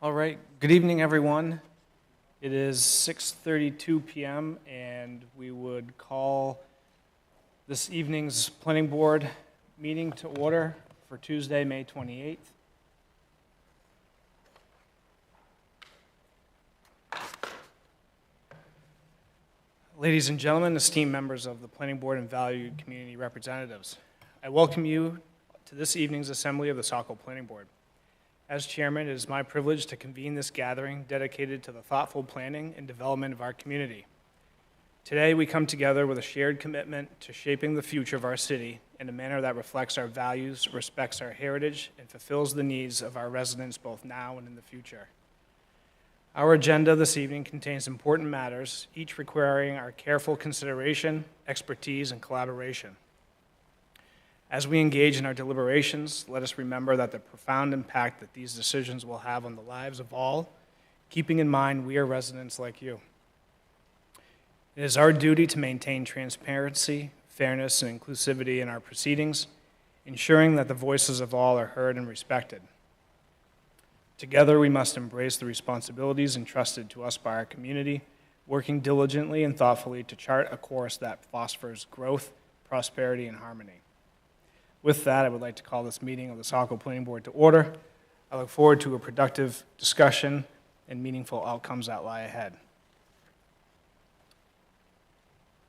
All right, good evening, everyone. It is 6:32 p.m., and we would call this evening's Planning Board meeting to order for Tuesday, May 28th. Ladies and gentlemen, esteemed members of the Planning Board and valued community representatives, I welcome you to this evening's assembly of the Saco Planning Board. As chairman, it is my privilege to convene this gathering dedicated to the thoughtful planning and development of our community. Today, we come together with a shared commitment to shaping the future of our city in a manner that reflects our values, respects our heritage, and fulfills the needs of our residents both now and in the future. Our agenda this evening contains important matters, each requiring our careful consideration, expertise, and collaboration. As we engage in our deliberations, let us remember that the profound impact that these decisions will have on the lives of all, keeping in mind we are residents like you. It is our duty to maintain transparency, fairness, and inclusivity in our proceedings, ensuring that the voices of all are heard and respected. Together, we must embrace the responsibilities entrusted to us by our community, working diligently and thoughtfully to chart a course that fosters growth, prosperity, and harmony. With that, I would like to call this meeting of the Saco Planning Board to order. I look forward to a productive discussion and meaningful outcomes that lie ahead.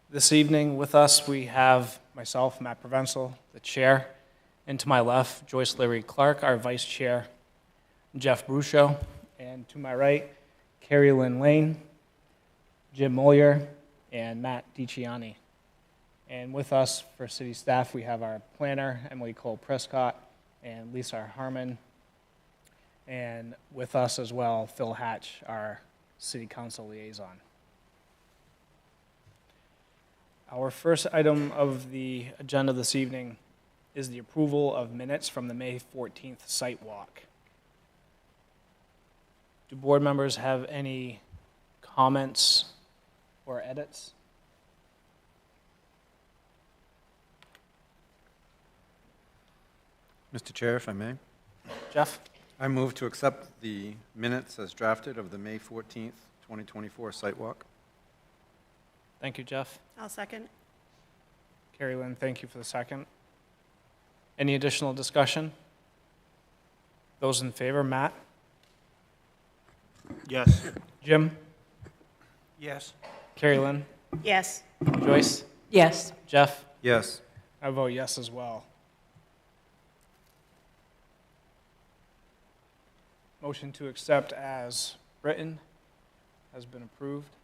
This evening with us, we have myself, Matt Provenzel, the chair, and to my left, Joyce Larry Clark, our vice chair, Jeff Brucho, and to my right, Carrie Lynn Lane, Jim Moyer, and Matt DiCiani. And with us for city staff, we have our planner, Emily Cole Prescott, and Lisa Harmon. And with us as well, Phil Hatch, our city council liaison. Our first item of the agenda this evening is the approval of minutes from the May 14th site walk. Do board members have any comments or edits? Mr. Chair, if I may. Jeff? I move to accept the minutes as drafted of the May 14th, 2024 site walk. Thank you, Jeff. I'll second. Carrie Lynn, thank you for the second. Any additional discussion? Those in favor, Matt? Yes. Jim? Yes. Carrie Lynn? Yes. Joyce? Yes. Jeff? Yes. I vote yes as well. Motion to accept as written has been approved.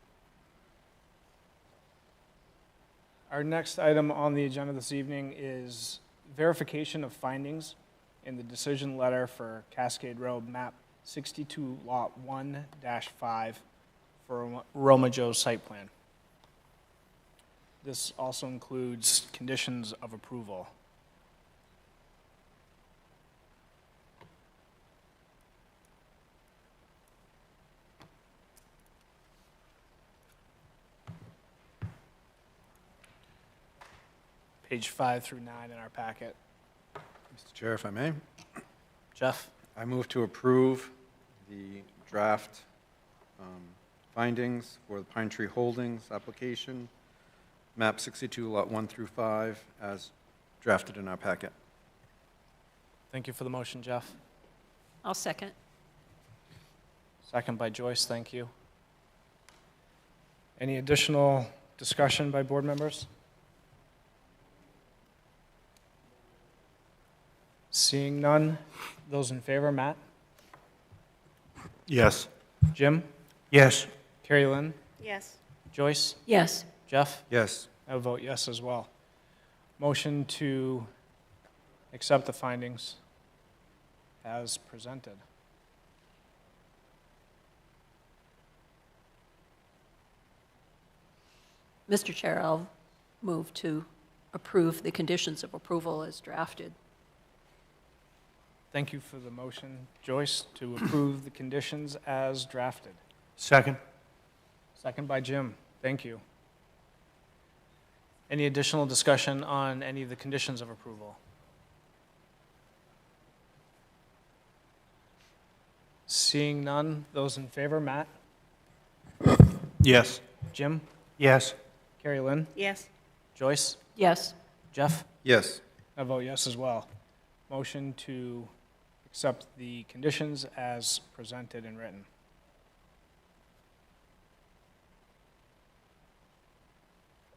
Our next item on the agenda this evening is verification of findings in the decision letter for Cascade Road, map 62, lot 1-5 for Roma Joe's site plan. This also includes conditions of approval. Page 5 through 9 in our packet. Mr. Chair, if I may. Jeff? I move to approve the draft findings for the Pine Tree Holdings application, map 62, lot 1 through 5, as drafted in our packet. Thank you for the motion, Jeff. I'll second. Second by Joyce, thank you. Any additional discussion by board members? Seeing none, those in favor, Matt? Yes. Jim? Yes. Carrie Lynn? Yes. Joyce? Yes. Jeff? Yes. I will vote yes as well. Motion to accept the findings as presented. Mr. Chair, I'll move to approve the conditions of approval as drafted. Thank you for the motion, Joyce, to approve the conditions as drafted. Second. Second by Jim. Thank you. Any additional discussion on any of the conditions of approval? Seeing none, those in favor, Matt? Yes. Jim? Yes. Carrie Lynn? Yes. Joyce? Yes. Jeff? Yes. I vote yes as well. Motion to accept the conditions as presented and written.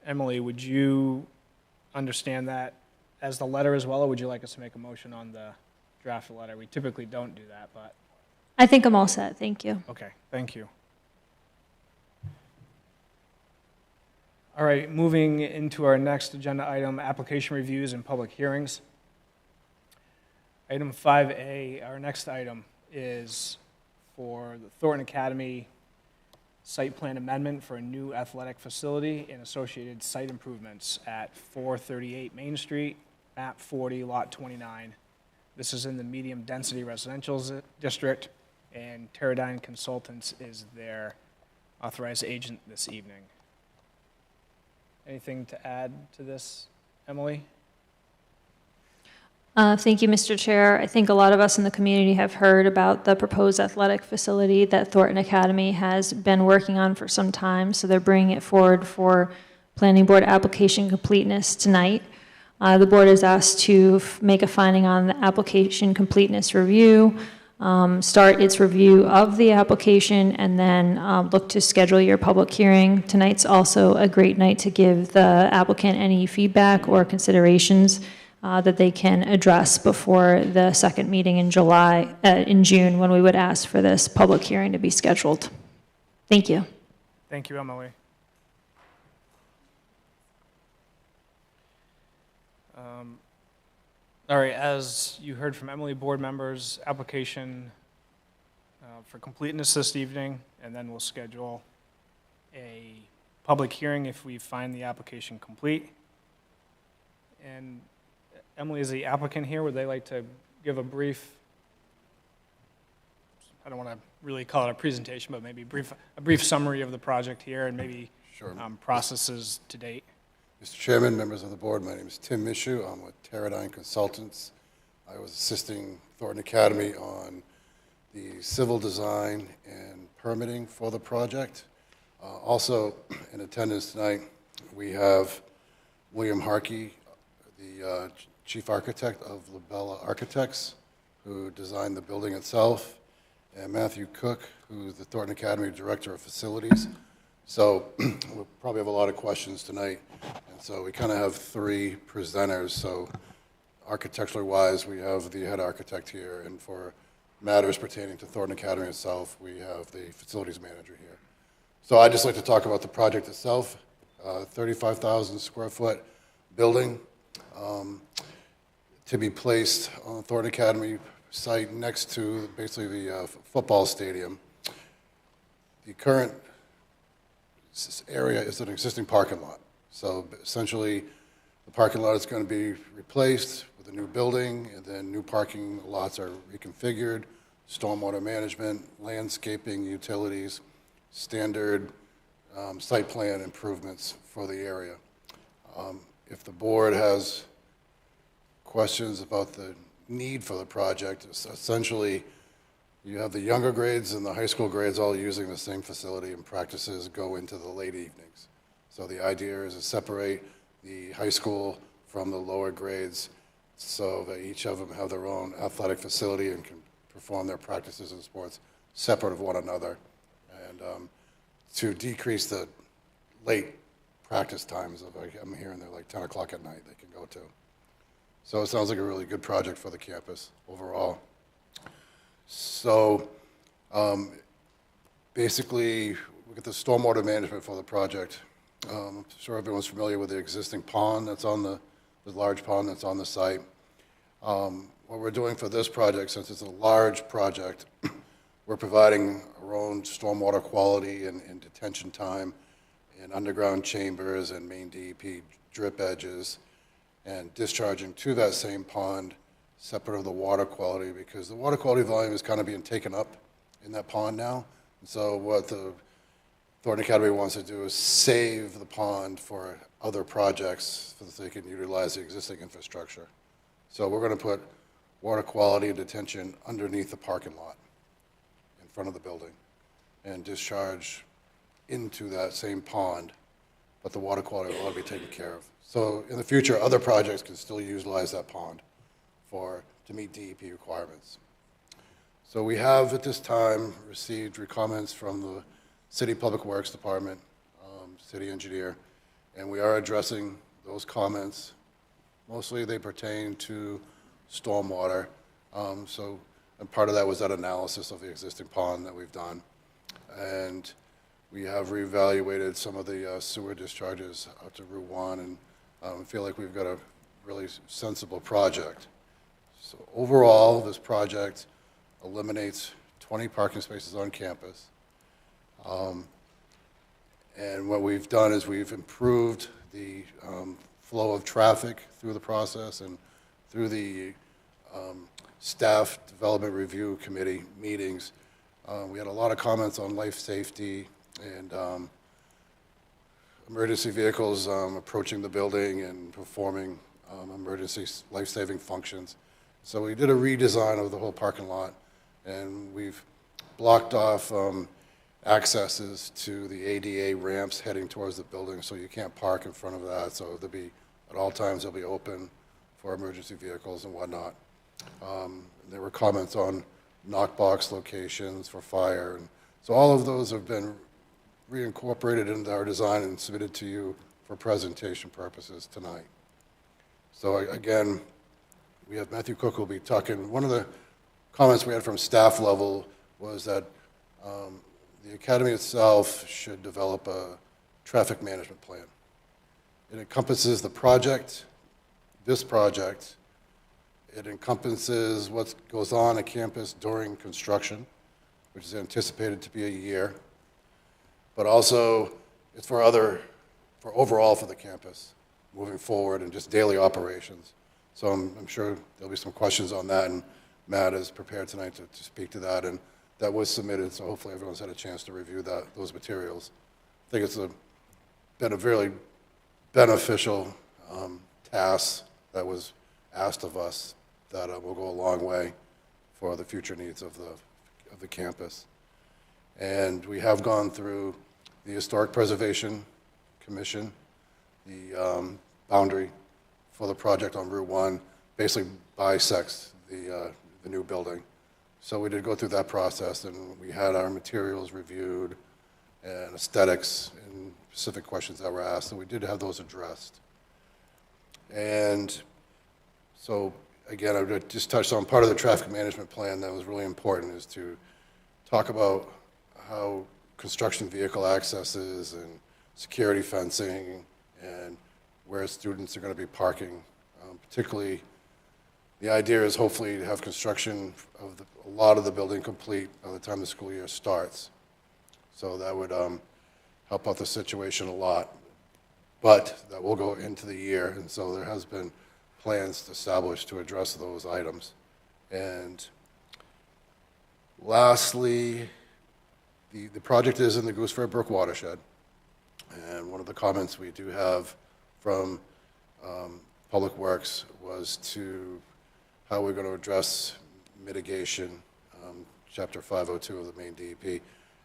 Emily, would you understand that as the letter as well, or would you like us to make a motion on the draft letter? We typically don't do that, but, I think I'm all set, thank you. okay, thank you. All right, moving into our next agenda item, application reviews and public hearings. Item 5A, our next item is for the Thornton Academy site plan amendment for a new athletic facility and associated site improvements at 438 Main Street, map 40, lot 29. This is in the medium-density residential district, and Teradyne Consultants is their authorized agent this evening. Anything to add to this, Emily? Thank you, Mr. Chair. I think a lot of us in the community have heard about the proposed athletic facility that Thornton Academy has been working on for some time, so they're bringing it forward for planning board application completeness tonight. The board is asked to make a finding on the application completeness review, start its review of the application, and then look to schedule your public hearing. Tonight's also a great night to give the applicant any feedback or considerations that they can address before the second meeting in June, when we would ask for this public hearing to be scheduled. Thank you. Thank you, Emily. All right, as you heard from Emily, board members, application for completeness this evening, and then we'll schedule a public hearing if we find the application complete. And Emily, is the applicant here? Would they like to give a brief, I don't want to really call it a presentation, but maybe a brief summary of the project here and maybe Sure. Processes to date? Mr. Chairman, members of the board, my name is Tim Mishu. I'm with Teradyne Consultants. I was assisting Thornton Academy on the civil design and permitting for the project. Also in attendance tonight, we have William Harkey, the chief architect of Labella Architects, who designed the building itself, and Matthew Cook, who's the Thornton Academy Director of Facilities. So we'll probably have a lot of questions tonight. And so we kind of have three presenters. So architecturally wise, we have the head architect here. And for matters pertaining to Thornton Academy itself, we have the facilities manager here. So I'd just like to talk about the project itself. 35,000 square foot building to be placed on the Thornton Academy site next to basically the football stadium. The current area is an existing parking lot. So essentially, the parking lot is going to be replaced with a new building, and then new parking lots are reconfigured, stormwater management, landscaping, utilities, standard site plan improvements for the area. If the board has questions about the need for the project, essentially, you have the younger grades and the high school grades all using the same facility, and practices go into the late evenings. So the idea is to separate the high school from the lower grades so that each of them have their own athletic facility and can perform their practices and sports separate of one another. And to decrease the late practice times of, I'm hearing they're like 10 o'clock at night they can go to. So it sounds like a really good project for the campus overall. So basically, we get the stormwater management for the project. I'm sure everyone's familiar with the existing pond that's on the large pond that's on the site. What we're doing for this project, since it's a large project, we're providing our own stormwater quality and detention time in underground chambers and main DEP drip edges, and discharging to that same pond separate of the water quality, because the water quality volume is kind of being taken up in that pond now. And so what the Thornton Academy wants to do is save the pond for other projects so that they can utilize the existing infrastructure. So we're going to put water quality and detention underneath the parking lot. front of the building and discharge into that same pond, but the water quality will all be taken care of. So in the future, other projects can still utilize that pond to meet DEP requirements. So we have at this time received comments from the City Public Works Department, city engineer, and we are addressing those comments. Mostly they pertain to stormwater. And part of that was that analysis of the existing pond that we've done. And we have reevaluated some of the sewer discharges out to Route 1 and feel like we've got a really sensible project. So overall, this project eliminates 20 parking spaces on campus. And what we've done is we've improved the flow of traffic through the process and through the staff development review committee meetings. We had a lot of comments on life safety and emergency vehicles approaching the building and performing emergency life-saving functions. So we did a redesign of the whole parking lot, and we've blocked off accesses to the ADA ramps heading towards the building, so you can't park in front of that. So there'll be, at all times, they'll be open for emergency vehicles and whatnot. There were comments on knockbox locations for fire, and so all of those have been reincorporated into our design and submitted to you for presentation purposes tonight. So again, we have Matthew Cook who will be talking. One of the comments we had from staff level was that the academy itself should develop a traffic management plan. It encompasses the project, this project. It encompasses what goes on at campus during construction, which is anticipated to be a year. But also, it's for overall for the campus, moving forward and just daily operations. So I'm sure there'll be some questions on that, and Matt is prepared tonight to speak to that, and that was submitted, so hopefully everyone's had a chance to review those materials. I think it's been a very beneficial task that was asked of us that will go a long way for the future needs of the campus. And we have gone through the Historic Preservation Commission, the boundary for the project on Route 1 basically bisects the new building. So we did go through that process, and we had our materials reviewed and aesthetics and specific questions that were asked, and we did have those addressed. And so, again, I would just touch on part of the traffic management plan that was really important is to talk about how construction vehicle accesses and security fencing and where students are going to be parking. Particularly, the idea is hopefully to have construction of a lot of the building complete by the time the school year starts. So that would help out the situation a lot. But that will go into the year, and so there has been plans established to address those items. And lastly, the project is in the Goose Fair Brook watershed. And one of the comments we do have from Public Works was to how we're going to address mitigation, Chapter 502 of the main DEP.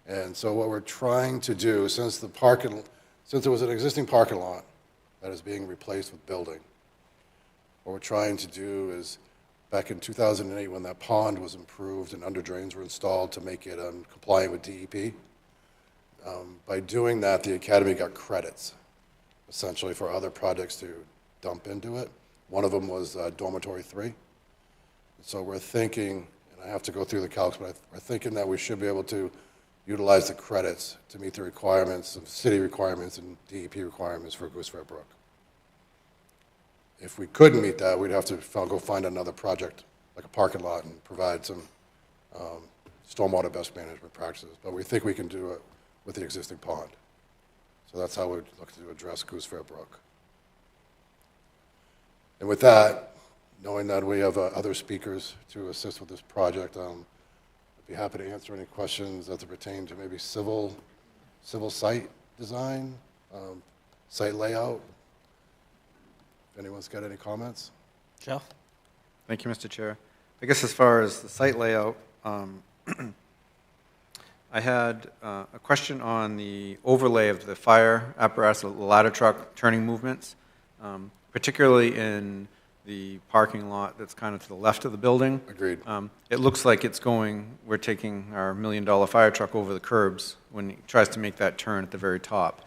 And so what we're trying to do, since there was an existing parking lot that is being replaced with building, what we're trying to do is, back in 2008, when that pond was improved and under drains were installed to make it compliant with DEP, by doing that, the academy got credits, essentially, for other projects to dump into it. One of them was Dormitory 3. So we're thinking, and I have to go through the calcs, but we're thinking that we should be able to utilize the credits to meet the requirements of city requirements and DEP requirements for Goose Fair Brook. If we couldn't meet that, we'd have to go find another project, like a parking lot, and provide some stormwater best management practices. But we think we can do it with the existing pond. So that's how we'd look to address Goose Fair Brook. And with that, knowing that we have other speakers to assist with this project, I'd be happy to answer any questions that pertain to maybe civil site design, site layout. If anyone's got any comments? Jeff? Thank you, Mr. Chair. I guess as far as the site layout, I had a question on the overlay of the fire apparatus, the ladder truck turning movements, particularly in the parking lot that's kind of to the left of the building. Agreed. It looks like it's going, we're taking our $1 million fire truck over the curbs when it tries to make that turn at the very top.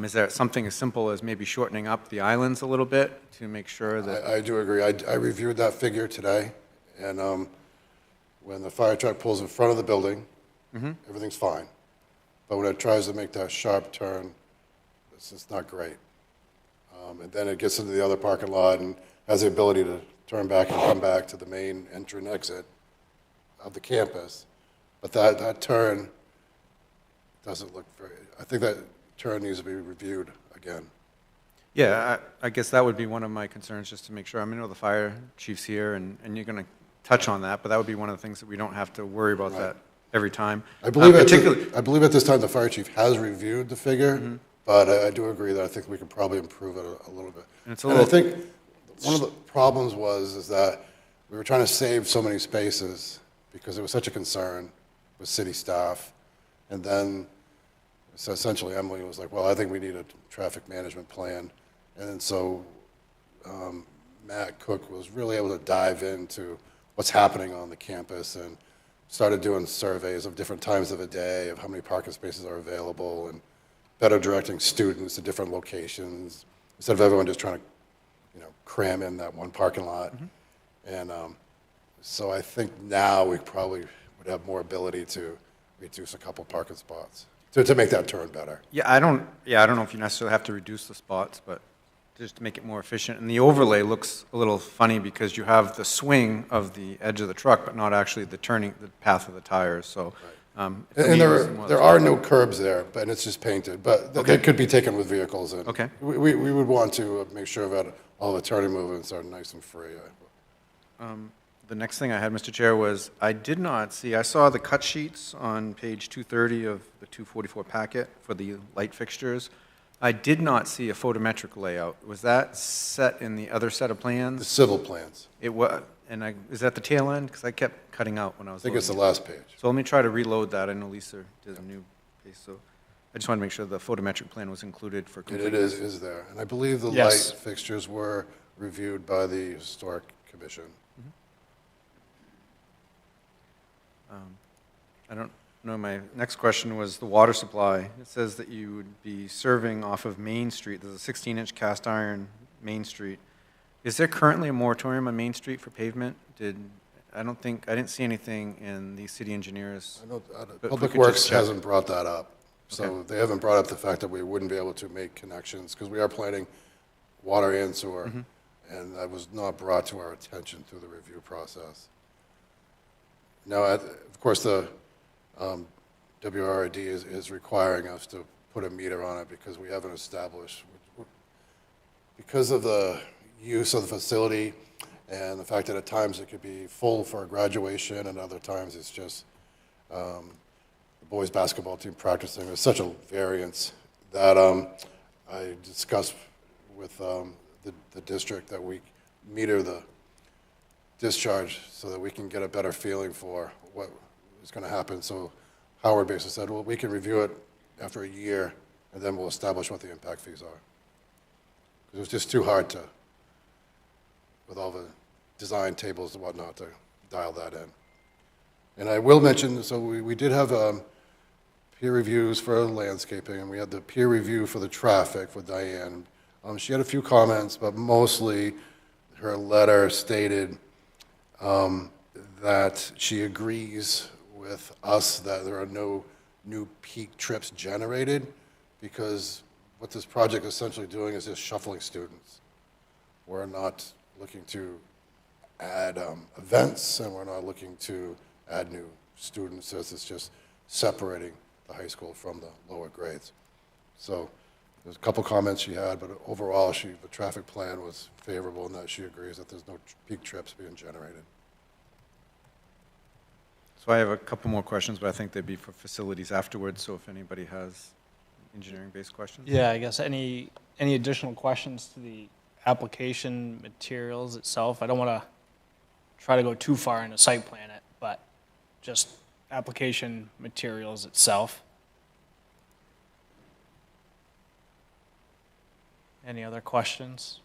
Is there something as simple as maybe shortening up the islands a little bit to make sure that? I do agree. I reviewed that figure today, and when the fire truck pulls in front of the building, everything's fine. But when it tries to make that sharp turn, it's not great. And then it gets into the other parking lot and has the ability to turn back and come back to the main entry and exit of the campus. But that turn doesn't look very, I think that turn needs to be reviewed again. Yeah, I guess that would be one of my concerns, just to make sure. I mean, I know the fire chief's here, and you're going to touch on that, but that would be one of the things that we don't have to worry about that every time. I believe particularly, I believe at this time the fire chief has reviewed the figure, but I do agree that I think we could probably improve it a little bit. And it's a I little- think one of the problems is that we were trying to save so many spaces because it was such a concern with city staff. And then, so essentially Emily was like, well, I think we need a traffic management plan. And then so Matt Cook was really able to dive into what's happening on the campus and started doing surveys of different times of the day, of how many parking spaces are available, and better directing students to different locations instead of everyone just trying to, cram in that one parking lot. And so I think now we probably would have more ability to reduce a couple parking spots to make that turn better. yeah, I don't know if you necessarily have to reduce the spots, but just to make it more efficient. And the overlay looks a little funny because you have the swing of the edge of the truck, but not actually the path of the tires. So, for And me, it was more- there are no curbs there, but it's just painted. But they could be taken with vehicles. And Okay. we would want to make sure that all the turning movements are nice and free. The next thing I had, Mr. Chair, was I did not see, I saw the cut sheets on page 230 of the 244 packet for the light fixtures. I did not see a photometric layout. Was that set in the other set of The plans? civil plans. It was, and is that the tail end? Because I kept cutting out when I I was think it's the looking. last page. So let me try to reload that. I know Lisa did a new piece, so I just want to make sure the photometric plan was included for It completeness. is there. And I believe the Yes. light fixtures were reviewed by the Historic Commission. I don't know, my next question was the water supply. It says that you would be serving off of Main Street. There's a 16-inch cast iron Main Street. Is there currently a moratorium on Main Street for pavement? I didn't see anything in the city engineers. I know But if we Public could Works just check. hasn't brought that up. So Okay. they haven't brought up the fact that we wouldn't be able to make connections, because we are planning water and sewer. And that was not brought to our attention through the review process. Now, of course, the WRID is requiring us to put a meter on it because we haven't established, because of the use of the facility and the fact that at times it could be full for a graduation and other times it's just the boys' basketball team practicing. There's such a variance that I discussed with the district that we meter the discharge so that we can get a better feeling for what is going to happen. So Howard basically said, well, we can review it after a year, and then we'll establish what the impact fees are. Because it was just too hard to, with all the design tables and whatnot, to dial that in. And I will mention, so we did have peer reviews for landscaping, and we had the peer review for the traffic with Diane. She had a few comments, but mostly her letter stated that she agrees with us that there are no new peak trips generated, because what this project is essentially doing is just shuffling students. We're not looking to add events, and we're not looking to add new students, as it's just separating the high school from the lower grades. So there's a couple comments she had, but overall, the traffic plan was favorable in that she agrees that there's no peak trips being generated. So I have a couple more questions, but I think they'd be for facilities afterwards, so if anybody has engineering-based questions? Yeah, I guess any additional questions to the application materials itself? I don't want to try to go too far into site plan it, but just application materials itself. Any other questions?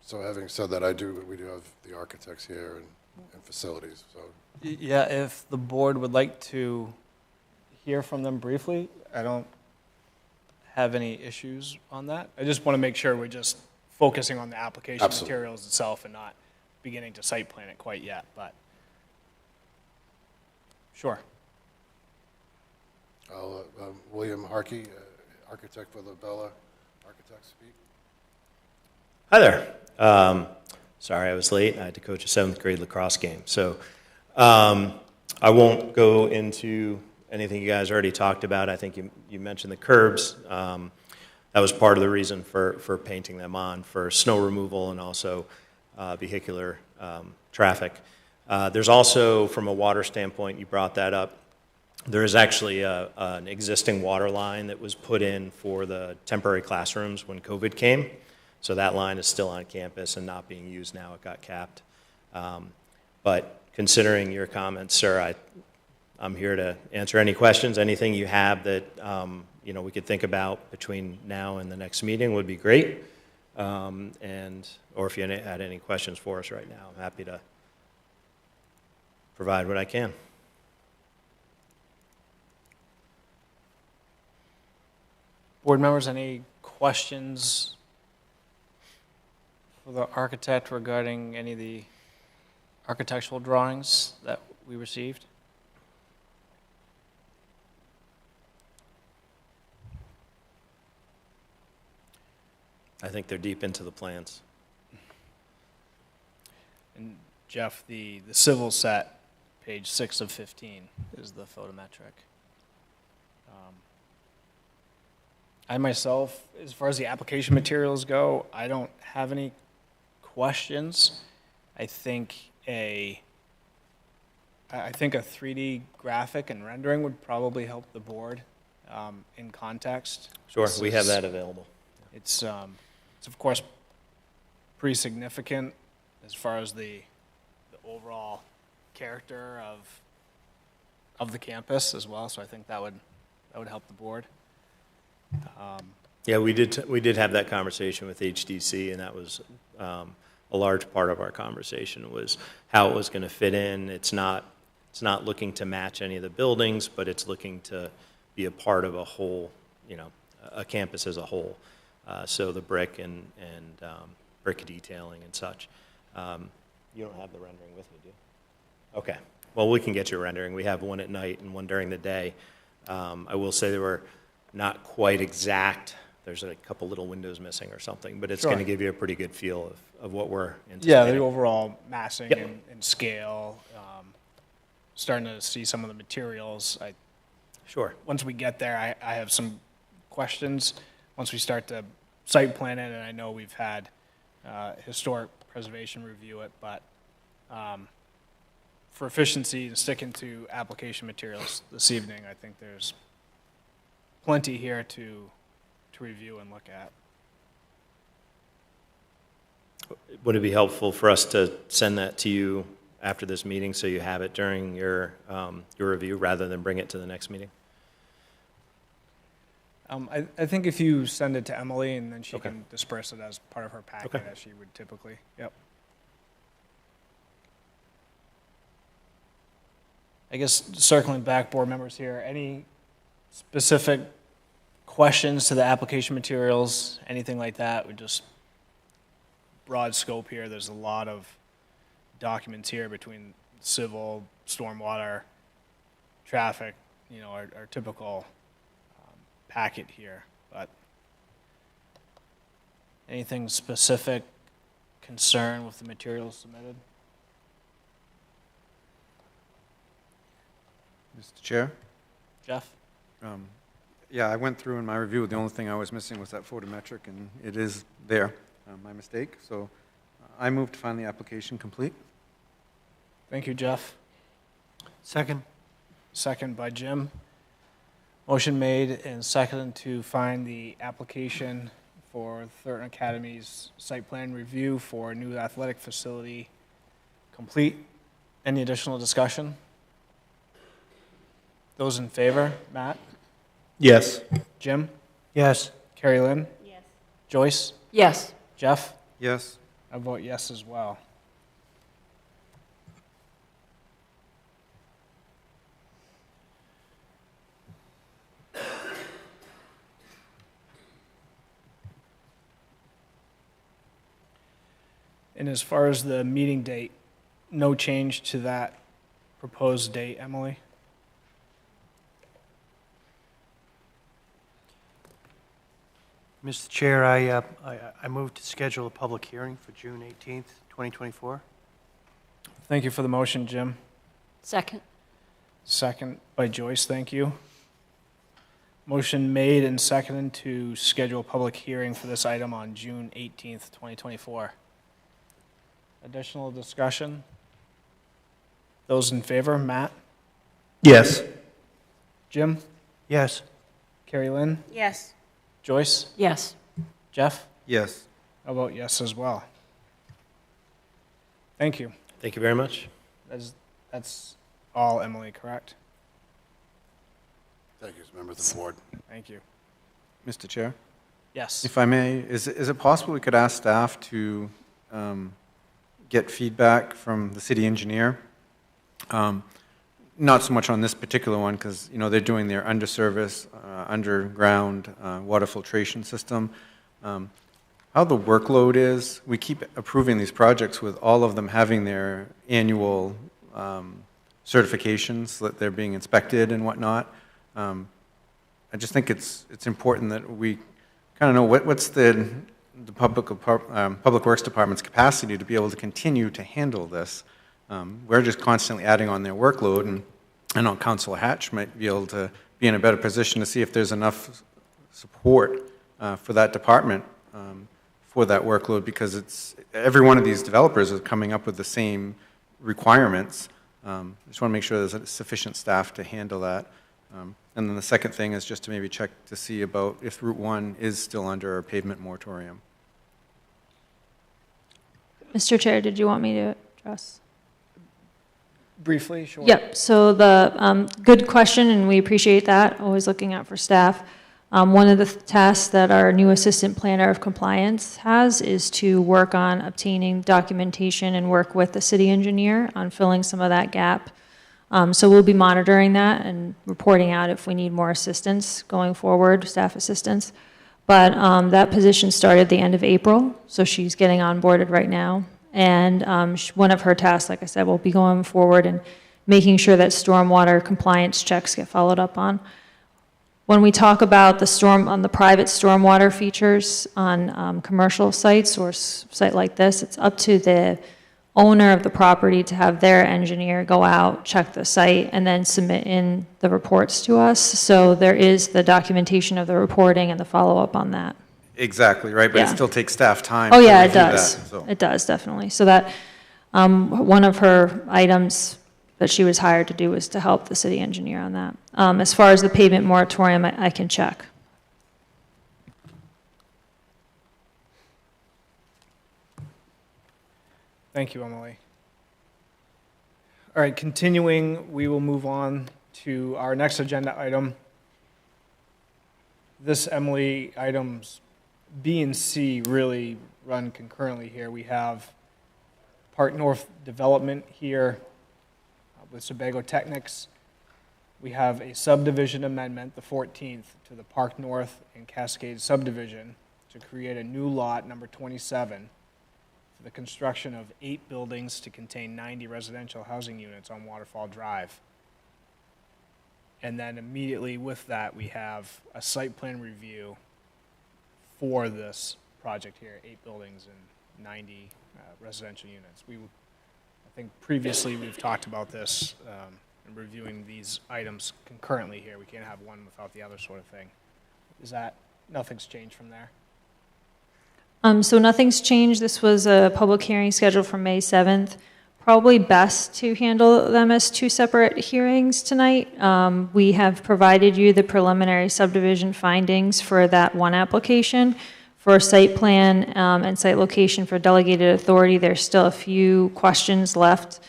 So having said that, we do have the architects here and facilities, so. Yeah, if the board would like to hear from them briefly, I don't have any issues on that. I just want to make sure we're just focusing on the application Absolutely. materials itself and not beginning to site plan it quite yet, but sure. I'll, William Harkey, architect for the Bella Architects, speak. Hi there. Sorry I was late. I had to coach a 7th grade lacrosse game. So I won't go into anything you guys already talked about. I think you mentioned the curbs. That was part of the reason for painting them on, for snow removal and also vehicular traffic. There's also, from a water standpoint, you brought that up, there is actually an existing water line that was put in for the temporary classrooms when COVID came. So that line is still on campus and not being used now. It got capped. But considering your comments, sir, I'm here to answer any questions. Anything you have that we could think about between now and the next meeting would be great. Or if you had any questions for us right now, I'm happy to provide what I can. Board members, any questions for the architect regarding any of the architectural drawings that we received? I think they're deep into the plans. And Jeff, the civil set, page 6 of 15, is the photometric. I myself, as far as the application materials go, I don't have any questions. I think a 3D graphic and rendering would probably help the board in context. Sure, we have that available. It's of course pretty significant as far as the overall character of the campus as well. So I think that would help the board. Yeah, we did have that conversation with HDC, and that was a large part of our conversation was how it was going to fit in. It's not looking to match any of the buildings, but it's looking to be a part of a whole, a campus as a whole. So the brick and brick detailing and such. You don't have the rendering with you, do you? Okay. Well, we can get you a rendering. We have one at night and one during the day. I will say they were not quite exact. There's a couple little windows missing or something, but it's Sure. going to give you a pretty good feel of what we're anticipating. Yeah, the overall massing Yep. and scale. Starting to see some of the materials. Sure. Once we get there, I have some questions. Once we start to site plan it, and I know we've had historic preservation review it, but for efficiency and sticking to application materials this evening, I think there's plenty here to review and look at. Would it be helpful for us to send that to you after this meeting so you have it during your review rather than bring it to the next meeting? I think if you send it to Emily and then she Okay. can disperse it as part of her packet Okay. as she would typically. Yep. I guess circling back, board members here, any specific questions to the application materials, anything like that? We just broad scope here. There's a lot of documents here between civil, stormwater, traffic, our typical packet here. But anything specific concern with the materials submitted? Mr. Chair? Jeff? Yeah, I went through in my review. The only thing I was missing was that photometric, and it is there. My mistake. So I move to find the application complete. Thank you, Jeff. Second. Second by Jim. Motion made and seconded to find the application for Thornton Academy's site plan review for a new athletic facility complete. Any additional discussion? Those in favor? Matt? Yes. Jim? Yes. Carrie Lynn? Yes. Joyce? Yes. Jeff? Yes. I vote yes as well. And as far as the meeting date, no change to that proposed date, Emily? Mr. Chair, I move to schedule a public hearing for June 18th, 2024. Thank you for the motion, Jim. Second. Second by Joyce, thank you. Motion made and seconded to schedule a public hearing for this item on June 18th, 2024. Additional discussion? Those in favor, Matt? Yes. Jim? Yes. Carrie Lynn? Yes. Joyce? Yes. Jeff? Yes. I vote yes as well. Thank you. Thank you very much. That's all, Emily, correct? Thank you, members of the board. Thank you. Mr. Chair, Yes. if I may, is it possible we could ask staff to get feedback from the city engineer? Not so much on this particular one, because, you know, they're doing their underservice, underground water filtration system. How the workload is, we keep approving these projects with all of them having their annual certifications, that they're being inspected and whatnot. I just think it's important that we kind of know what's the Public Works Department's capacity to be able to continue to handle this. We're just constantly adding on their workload, and I know Councilor Hatch might be able to be in a better position to see if there's enough support for that department for that workload, because every one of these developers is coming up with the same requirements. I just want to make sure there's sufficient staff to handle that. And then the second thing is just to maybe check to see about if Route 1 is still under a pavement moratorium. Mr. Chair, did you want me to address? Briefly, sure. Yep, so the, good question, and we appreciate that, always looking out for staff. One of the tasks that our new Assistant Planner of Compliance has is to work on obtaining documentation and work with the city engineer on filling some of that gap. So we'll be monitoring that and reporting out if we need more assistance going forward, staff assistance. But that position started the end of April, so she's getting onboarded right now. And one of her tasks, like I said, will be going forward and making sure that stormwater compliance checks get followed up on. When we talk about the private stormwater features on commercial sites or site like this, it's up to the owner of the property to have their engineer go out, check the site, and then submit in the reports to us. So there is the documentation of the reporting and the follow-up on that. Exactly, right, but Yeah. it still takes staff time. Oh, to yeah, it review does. that, so. It does, definitely. So that, one of her items that she was hired to do was to help the city engineer on that. As far as the pavement moratorium, I can check. Thank you, Emily. All right, continuing, we will move on to our next agenda item. This, Emily, items B and C really run concurrently here. We have Park North Development here with Sebago Technics. We have a subdivision amendment, the 14th, to the Park North and Cascade subdivision to create a new lot, number 27, for the construction of 8 buildings to contain 90 residential housing units on Waterfall Drive. And then immediately with that, we have a site plan review for this project here, 8 buildings and 90 residential units. I think previously we've talked about this and reviewing these items concurrently here. We can't have one without the other sort of thing. Nothing's changed from there? So nothing's changed. This was a public hearing scheduled for May 7th. probably best to handle them as two separate hearings tonight. We have provided you the preliminary subdivision findings for that one application. For site plan and site location for delegated authority, there's still a few questions left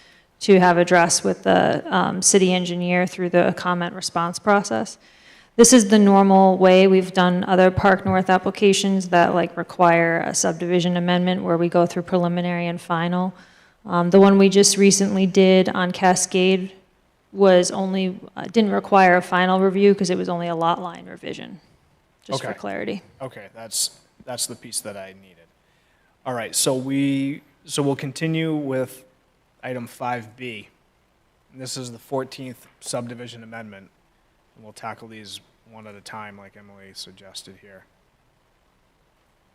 to have addressed with the city engineer through the comment response process. This is the normal way we've done other Park North applications that like require a subdivision amendment where we go through preliminary and final. The one we just recently did on Cascade was only, didn't require a final review because it was only a lot line revision, just for Okay. clarity. Okay, that's the piece that I needed. All right, so we'll continue with item 5B. And this is the 14th subdivision amendment, and we'll tackle these one at a time like Emily suggested here.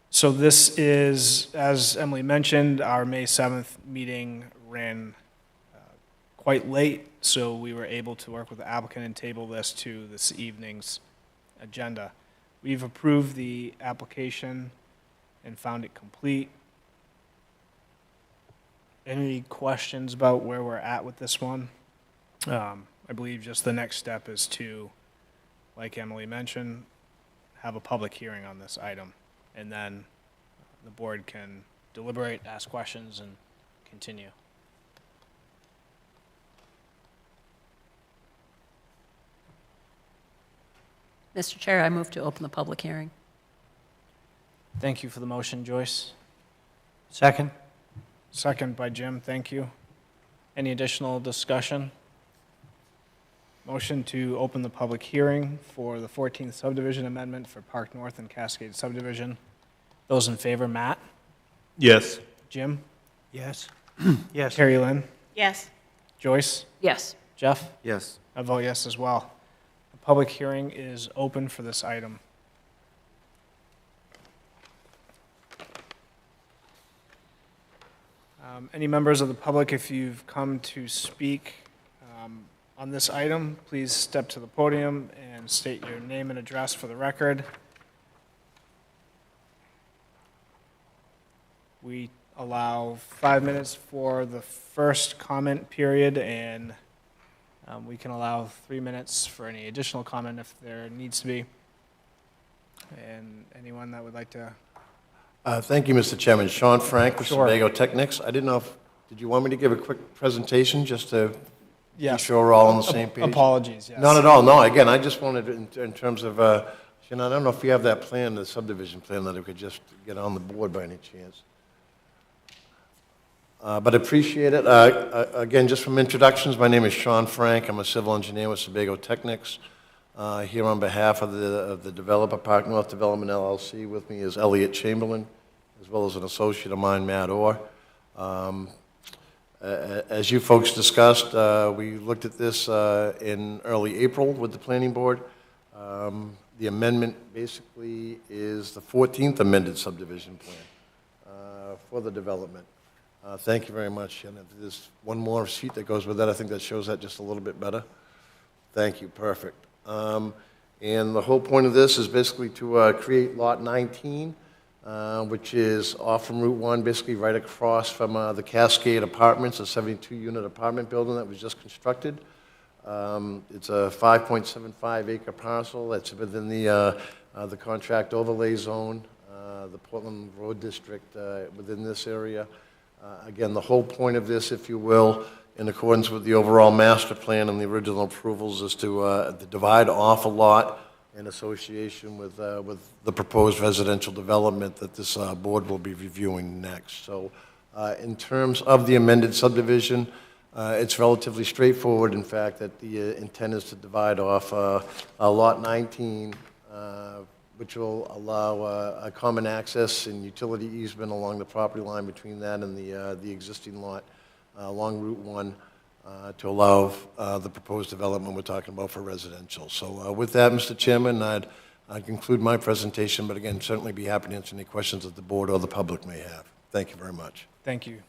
So this is, as Emily mentioned, our May 7th meeting ran quite late, so we were able to work with the applicant and table this to this evening's agenda. We've approved the application and found it complete. Any questions about where we're at with this one? I believe just the next step is to, like Emily mentioned, have a public hearing on this item. And then the board can deliberate, ask questions, and continue. Mr. Chair, I move to open the public hearing. Thank you for the motion, Joyce. Second? Second by Jim, thank you. Any additional discussion? Motion to open the public hearing for the 14th subdivision amendment for Park North and Cascade subdivision. Those in favor, Matt? Yes. Jim? Yes. Yes. Carrie Lynn? Yes. Joyce? Yes. Jeff? Yes. I vote yes as well. The public hearing is open for this item. Any members of the public, if you've come to speak on this item, please step to the podium and state your name and address for the record. We allow 5 minutes for the first comment period, and we can allow 3 minutes for any additional comment if there needs to be. And anyone that would like to, Thank you, Mr. Chairman. Sean Frank with Sure. Saco Technics. I didn't know if, did you want me to give a quick presentation just to be yes. sure we're all on the same page? Apologies, yes. Not at all, no. Again, I just wanted, in terms of, I don't know if you have that plan, the subdivision plan, that we could just get on the board by any chance. But appreciate it. Again, just from introductions, my name is Sean Frank. I'm a civil engineer with Saco Technics. Here on behalf of the developer, Park North Development LLC. With me is Elliot Chamberlain, as well as an associate of mine, Matt Orr. As you folks discussed, we looked at this in early April with the planning board. The amendment basically is the 14th amended subdivision plan for the development. Thank you very much. And if there's one more sheet that goes with that, I think that shows that just a little bit better. Thank you, perfect. And the whole point of this is basically to create Lot 19, which is off from Route 1, basically right across from the Cascade Apartments, a 72-unit apartment building that was just constructed. It's a 5.75-acre parcel that's within the contract overlay zone, the Portland Road District within this area. Again, the whole point of this, if you will, in accordance with the overall master plan and the original approvals, is to divide off a lot in association with the proposed residential development that this board will be reviewing next. So in terms of the amended subdivision, it's relatively straightforward, in fact, that the intent is to divide off Lot 19, which will allow a common access and utility easement along the property line between that and the existing lot along Route 1 to allow the proposed development we're talking about for residential. So with that, Mr. Chairman, I'd conclude my presentation, but again, certainly be happy to answer any questions that the board or the public may have. Thank you very much. Thank you.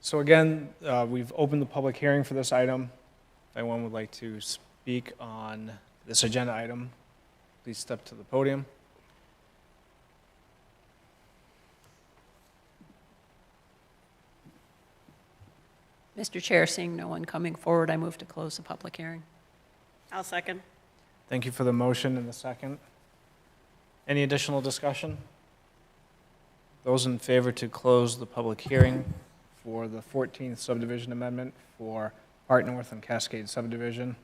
So again, we've opened the public hearing for this item. If anyone would like to speak on this agenda item, please step to the podium. Mr. Chair, seeing no one coming forward, I move to close the public hearing. I'll second. Thank you for the motion and the second. Any additional discussion? Those in favor to close the public hearing for the 14th subdivision amendment for Park North and Cascade subdivision?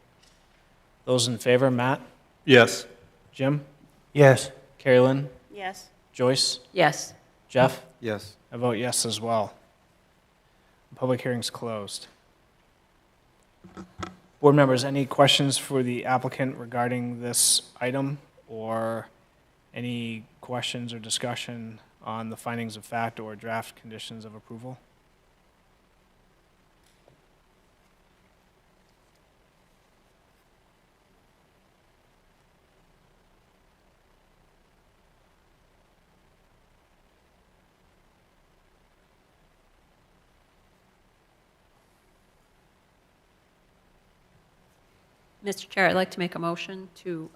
Those in favor, Matt? Yes. Jim? Yes. Carrie Lynn? Yes. Joyce? Yes. Jeff? Yes. I vote yes as well. The public hearing's closed. Board members, any questions for the applicant regarding this item, or any questions or discussion on the findings of fact or draft conditions of approval? Mr. Chair, I'd like to make a motion to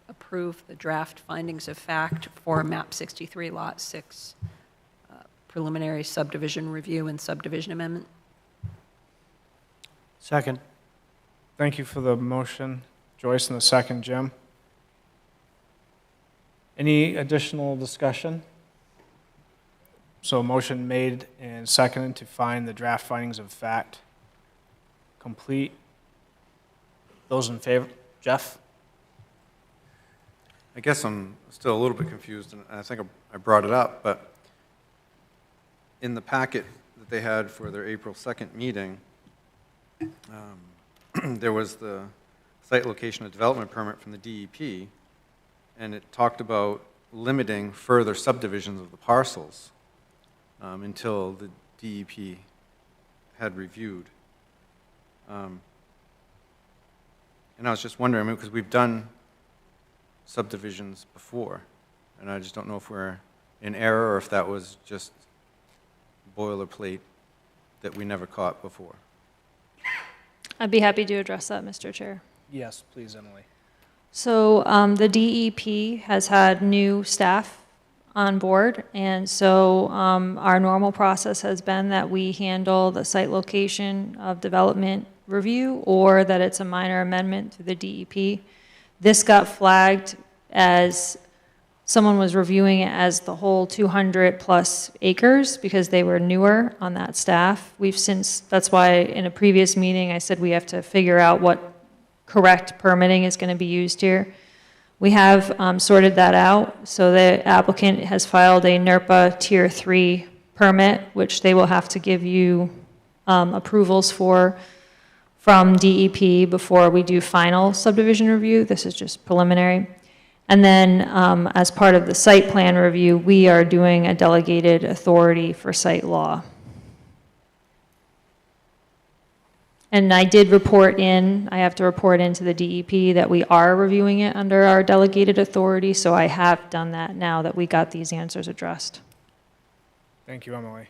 approve the draft findings of fact for MAP 63, Lot 6, preliminary subdivision review and subdivision amendment. Second. Thank you for the motion, Joyce, and the second, Jim. Any additional discussion? So a motion made and seconded to find the draft findings of fact complete. Those in favor? Jeff? I guess I'm still a little bit confused, and I think I brought it up, but in the packet that they had for their April 2nd meeting, there was the site location and development permit from the DEP, and it talked about limiting further subdivisions of the parcels until the DEP had reviewed. And I was just wondering, because we've done subdivisions before, and I just don't know if we're in error or if that was just boilerplate that we never caught before. I'd be happy to address that, Mr. Chair. Yes, please, Emily. So the DEP has had new staff on board, and so our normal process has been that we handle the site location of development review, or that it's a minor amendment to the DEP. This got flagged as someone was reviewing it as the whole 200 plus acres because they were newer on that staff. We've since, that's why in a previous meeting I said we have to figure out what correct permitting is going to be used here. We have sorted that out, so the applicant has filed a NERPA Tier 3 permit, which they will have to give you approvals for from DEP before we do final subdivision review. This is just preliminary. And then as part of the site plan review, we are doing a delegated authority for site law. And I did report in, I have to report into the DEP that we are reviewing it under our delegated authority, so I have done that now that we got these answers addressed. Thank you, Emily.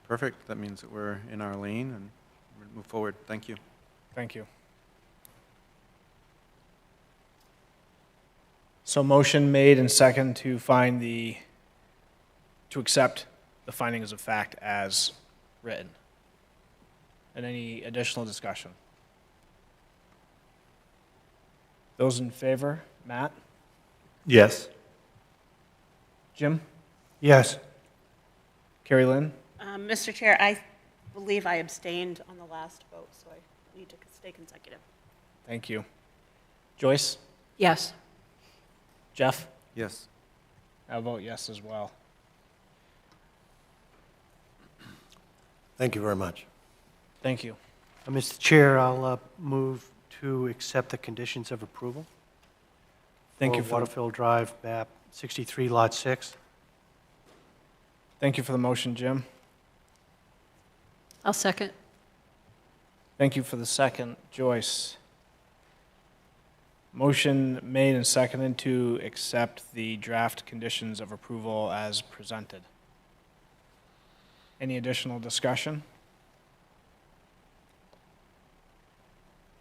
Perfect. That means that we're in our lane and we're going to move forward. Thank you. Thank you. So motion made and second to accept the findings of fact as written. And any additional discussion? Those in favor, Matt? Yes. Jim? Yes. Carrie Lynn? Mr. Chair, I believe I abstained on the last vote, so I need to stay consecutive. Thank you. Joyce? Yes. Jeff? Yes. I'll vote yes as well. Thank you very much. Thank you. Mr. Chair, I'll move to accept the conditions of approval. Thank you for for Waterfield Drive, map 63, lot 6. Thank you for the motion, Jim. I'll second. Thank you for the second, Joyce. Motion made and seconded to accept the draft conditions of approval as presented. Any additional discussion?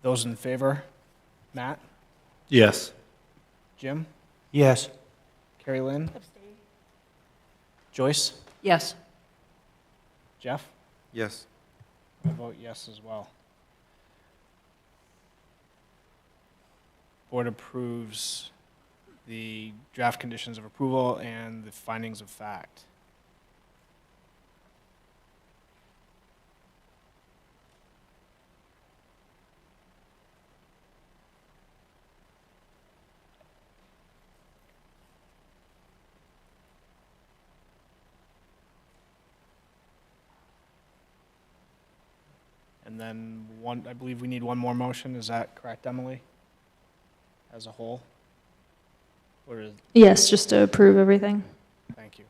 Those in favor? Matt? Yes. Jim? Yes. Carrie Lynn? Abstain. Joyce? Yes. Jeff? Yes. I vote yes as well. Board approves the draft conditions of approval and the findings of fact. And then one, I believe we need one more motion. Is that correct, Emily? As a whole? Or is, Yes, just to approve everything. thank you.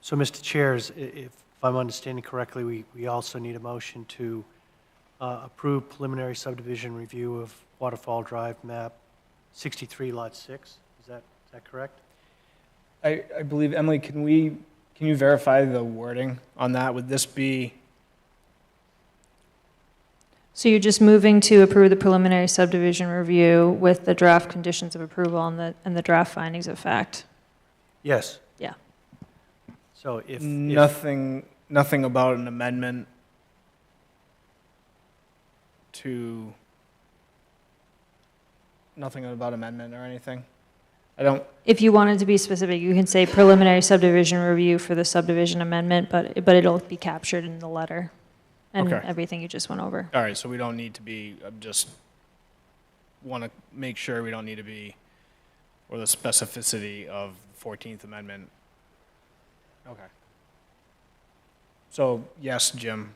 So, Mr. Chair, if I'm understanding correctly, we also need a motion to approve preliminary subdivision review of Waterfall Drive, map 63, lot 6. Is that correct? I believe, Emily, can you verify the wording on that? Would this be, So you're just moving to approve the preliminary subdivision review with the draft conditions of approval and the draft findings of fact? Yes. Yeah. So if nothing about an amendment to, nothing about amendment or anything? I don't, If you wanted to be specific, you can say preliminary subdivision review for the subdivision amendment, but it'll be captured in the letter and Okay. everything you just went over. all right, so we don't need to be, just want to make sure we don't need to be, or the specificity of the 14th Amendment. Okay. So, yes, Jim,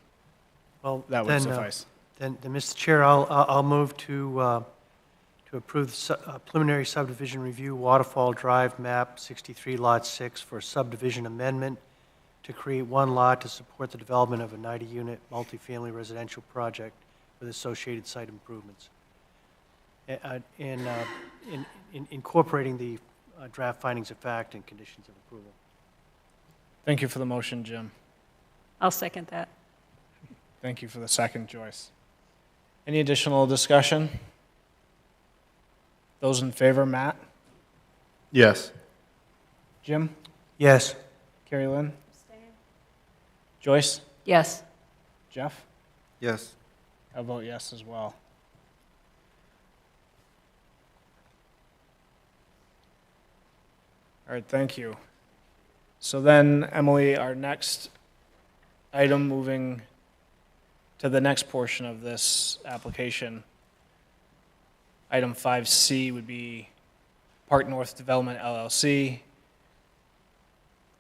well, that would then, suffice. Then, Mr. Chair, I'll move to approve the preliminary subdivision review, Waterfall Drive, map 63, lot 6, for subdivision amendment to create one lot to support the development of a 90-unit multifamily residential project with associated site improvements. In incorporating the draft findings of fact and conditions of approval. Thank you for the motion, Jim. I'll second that. Thank you for the second, Joyce. Any additional discussion? Those in favor, Matt? Yes. Jim? Yes. Carrie Lynn? Joyce? Yes. Jeff? Yes. I vote yes as well. All right, thank you. So then, Emily, our next item, moving to the next portion of this application, item 5C would be Park North Development LLC.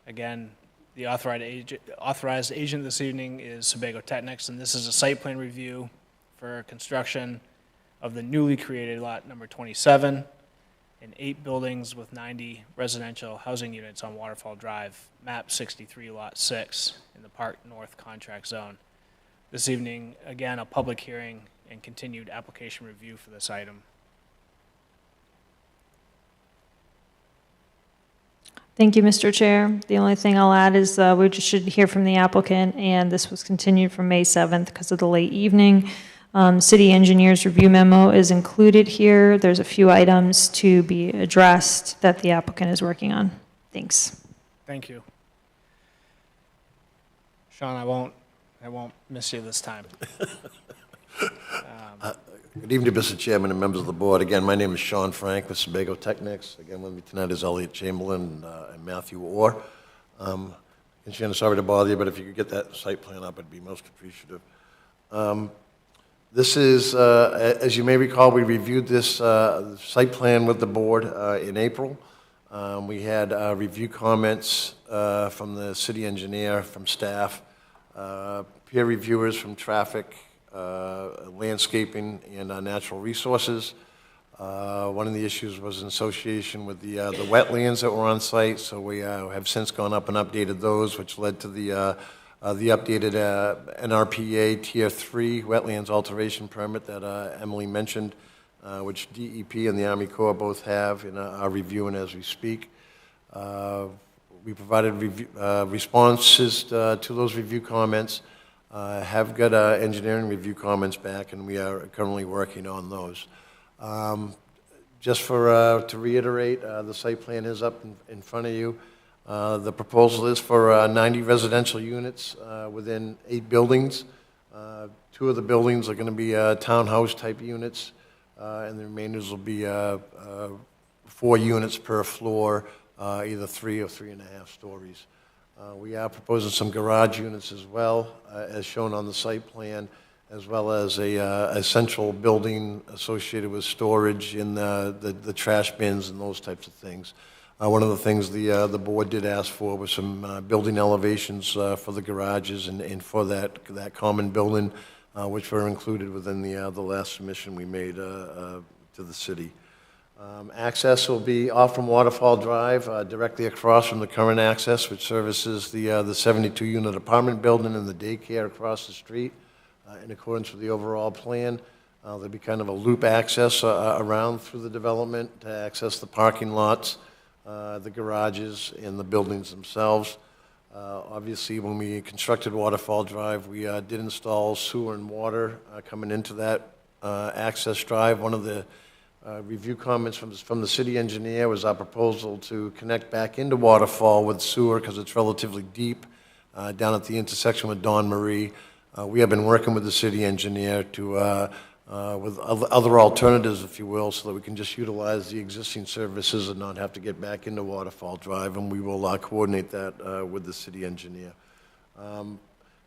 Again, the authorized agent this evening is Saco Technics, and this is a site plan review for construction of the newly created lot number 27 and 8 buildings with 90 residential housing units on Waterfall Drive, map 63, lot 6, in the Park North contract zone. This evening, again, a public hearing and continued application review for this item. Thank you, Mr. Chair. The only thing I'll add is we just should hear from the applicant, and this was continued from May 7th because of the late evening. City engineer's review memo is included here. There's a few items to be addressed that the applicant is working on. Thanks. Thank you. Sean, I won't miss you this time. Good evening, Mr. Chairman and members of the board. Again, my name is Sean Frank with Saco Technics. Again, with me tonight is Elliot Chamberlain and Matthew Orr. And Shannon, sorry to bother you, but if you could get that site plan up, I'd be most appreciative. This is, as you may recall, we reviewed this site plan with the board in April. We had review comments from the city engineer, from staff, peer reviewers from traffic, landscaping, and natural resources. One of the issues was in association with the wetlands that were on site, so we have since gone up and updated those, which led to the updated NRPA Tier 3 wetlands alteration permit that Emily mentioned, which DEP and the Army Corps both have and are reviewing as we speak. We provided responses to those review comments, have got engineering review comments back, and we are currently working on those. Just to reiterate, the site plan is up in front of you. The proposal is for 90 residential units within 8 buildings. 2 of the buildings are going to be townhouse-type units, and the remainders will be 4 units per floor, either 3 or 3.5 stories. We are proposing some garage units as well, as shown on the site plan, as well as a central building associated with storage in the trash bins and those types of things. One of the things the board did ask for was some building elevations for the garages and for that common building, which were included within the last submission we made to the city. Access will be off from Waterfall Drive, directly across from the current access, which services the 72-unit apartment building and the daycare across the street. In accordance with the overall plan, there'll be kind of a loop access around through the development to access the parking lots, the garages, and the buildings themselves. Obviously, when we constructed Waterfall Drive, we did install sewer and water coming into that access drive. One of the review comments from the city engineer was our proposal to connect back into Waterfall with sewer because it's relatively deep down at the intersection with Don Marie. We have been working with the city engineer with other alternatives, if you will, so that we can just utilize the existing services and not have to get back into Waterfall Drive, and we will coordinate that with the city engineer.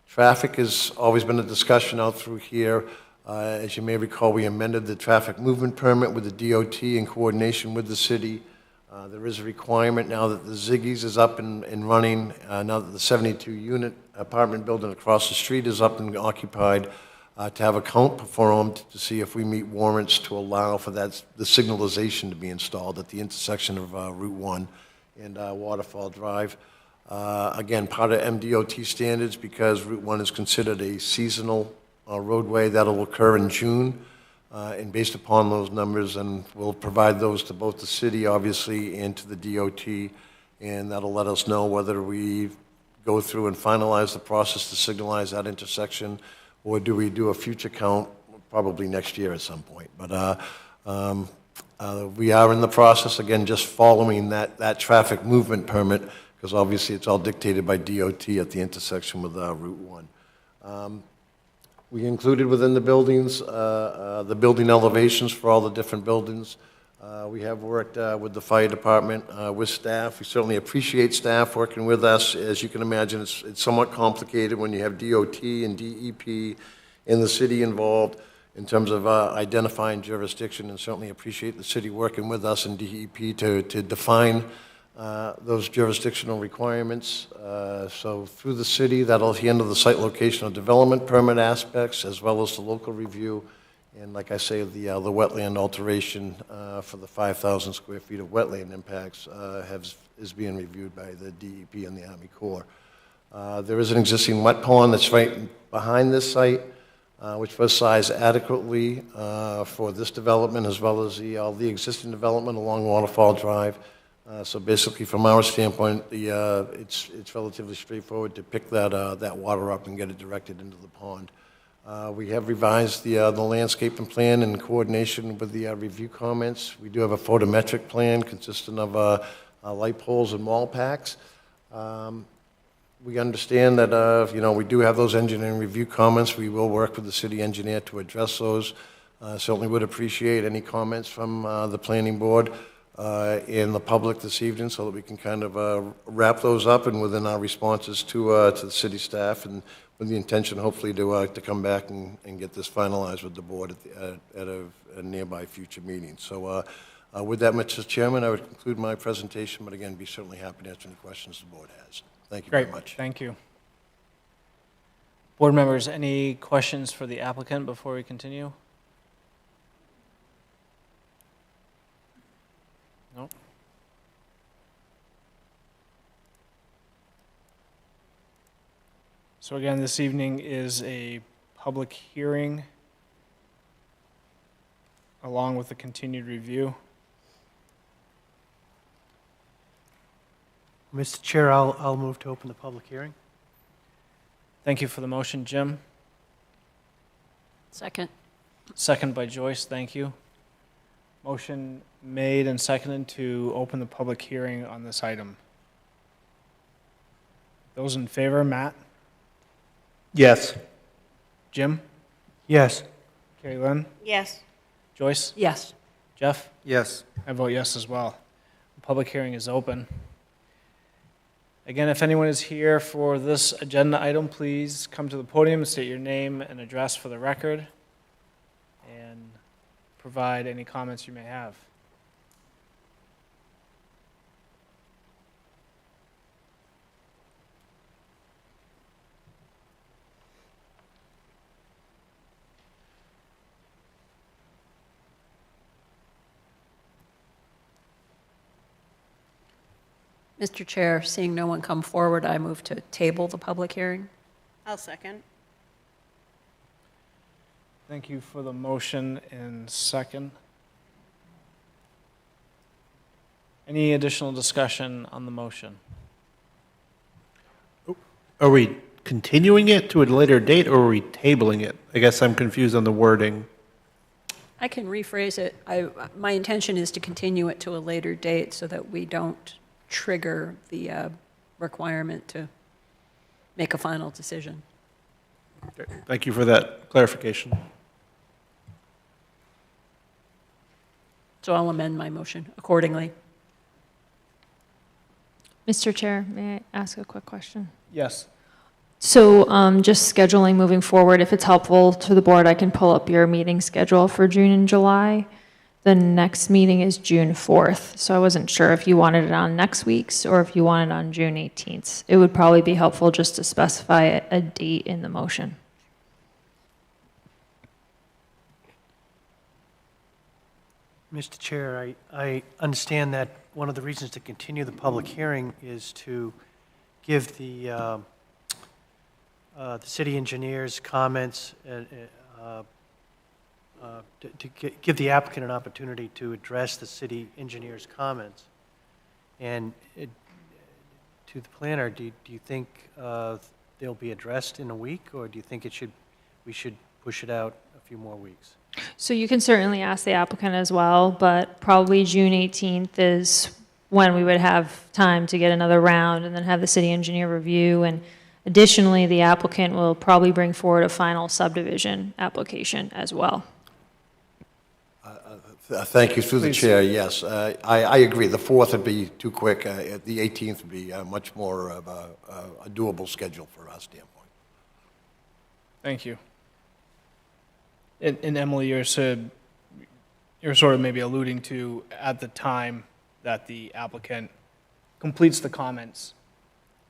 Traffic has always been a discussion out through here. As you may recall, we amended the traffic movement permit with the DOT in coordination with the city. There is a requirement now that the Ziggy's is up and running, now that the 72-unit apartment building across the street is up and occupied, to have a count performed to see if we meet warrants to allow for the signalization to be installed at the intersection of Route 1 and Waterfall Drive. Again, part of MDOT standards, because Route 1 is considered a seasonal roadway that'll occur in June. And based upon those numbers, and we'll provide those to both the city, obviously, and to the DOT, and that'll let us know whether we go through and finalize the process to signalize that intersection, or do we do a future count, probably next year at some point. But we are in the process, again, just following that traffic movement permit, because obviously it's all dictated by DOT at the intersection with Route 1. We included within the buildings the building elevations for all the different buildings. We have worked with the fire department, with staff. We certainly appreciate staff working with us. As you can imagine, it's somewhat complicated when you have DOT and DEP and the city involved in terms of identifying jurisdiction, and certainly appreciate the city working with us and DEP to define those jurisdictional requirements. So through the city, that'll handle the site location and development permit aspects, as well as the local review. And like I say, the wetland alteration for the 5,000 square feet of wetland impacts is being reviewed by the DEP and the Army Corps. There is an existing wet pond that's right behind this site, which was sized adequately for this development, as well as all the existing development along Waterfall Drive. So basically, from our standpoint, it's relatively straightforward to pick that water up and get it directed into the pond. We have revised the landscaping plan in coordination with the review comments. We do have a photometric plan consisting of light poles and wall packs. We understand that we do have those engineering review comments. We will work with the city engineer to address those. Certainly would appreciate any comments from the planning board and the public this evening, so that we can kind of wrap those up and within our responses to the city staff, and with the intention hopefully to come back and get this finalized with the board at a nearby future meeting. So with that, Mr. Chairman, I would conclude my presentation, but again, be certainly happy to answer any questions the board has. Thank you very much. Thank you. Board members, any questions for the applicant before we continue? So again, this evening is a public hearing along with the continued review. Mr. Chair, I'll move to open the public hearing. Thank you for the motion, Jim. Second. Second by Joyce, thank you. Motion made and seconded to open the public hearing on this item. Those in favor, Matt? Yes. Jim? Yes. Carrie Lynn? Yes. Joyce? Yes. Jeff? Yes. I vote yes as well. The public hearing is open. Again, if anyone is here for this agenda item, please come to the podium and state your name and address for the record and provide any comments you may have. Mr. Chair, seeing no one come forward, I move to table the public hearing. I'll second. Thank you for the motion and second. Any additional discussion on the motion? Are we continuing it to a later date, or are we tabling it? I guess I'm confused on the wording. I can rephrase it. My intention is to continue it to a later date so that we don't trigger the requirement to make a final decision. Okay, thank you for that clarification. So I'll amend my motion accordingly. Mr. Chair, may I ask a quick question? Yes. So just scheduling moving forward, if it's helpful to the board, I can pull up your meeting schedule for June and July. The next meeting is June 4th, so I wasn't sure if you wanted it on next week's or if you wanted it on June 18th. It would probably be helpful just to specify a date in the motion. Mr. Chair, I understand that one of the reasons to continue the public hearing is to give the city engineer's comments, give the applicant an opportunity to address the city engineer's comments. And to the planner, do you think they'll be addressed in a week, or do you think we should push it out a few more weeks? So you can certainly ask the applicant as well, but probably June 18th is when we would have time to get another round and then have the city engineer review. And additionally, the applicant will probably bring forward a final subdivision application as well. Thank you, through the chair, yes. I agree, the 4th would be too quick. The 18th would be much more of a doable schedule for our standpoint. Thank you. And Emily, you're sort of maybe alluding to at the time that the applicant completes the comments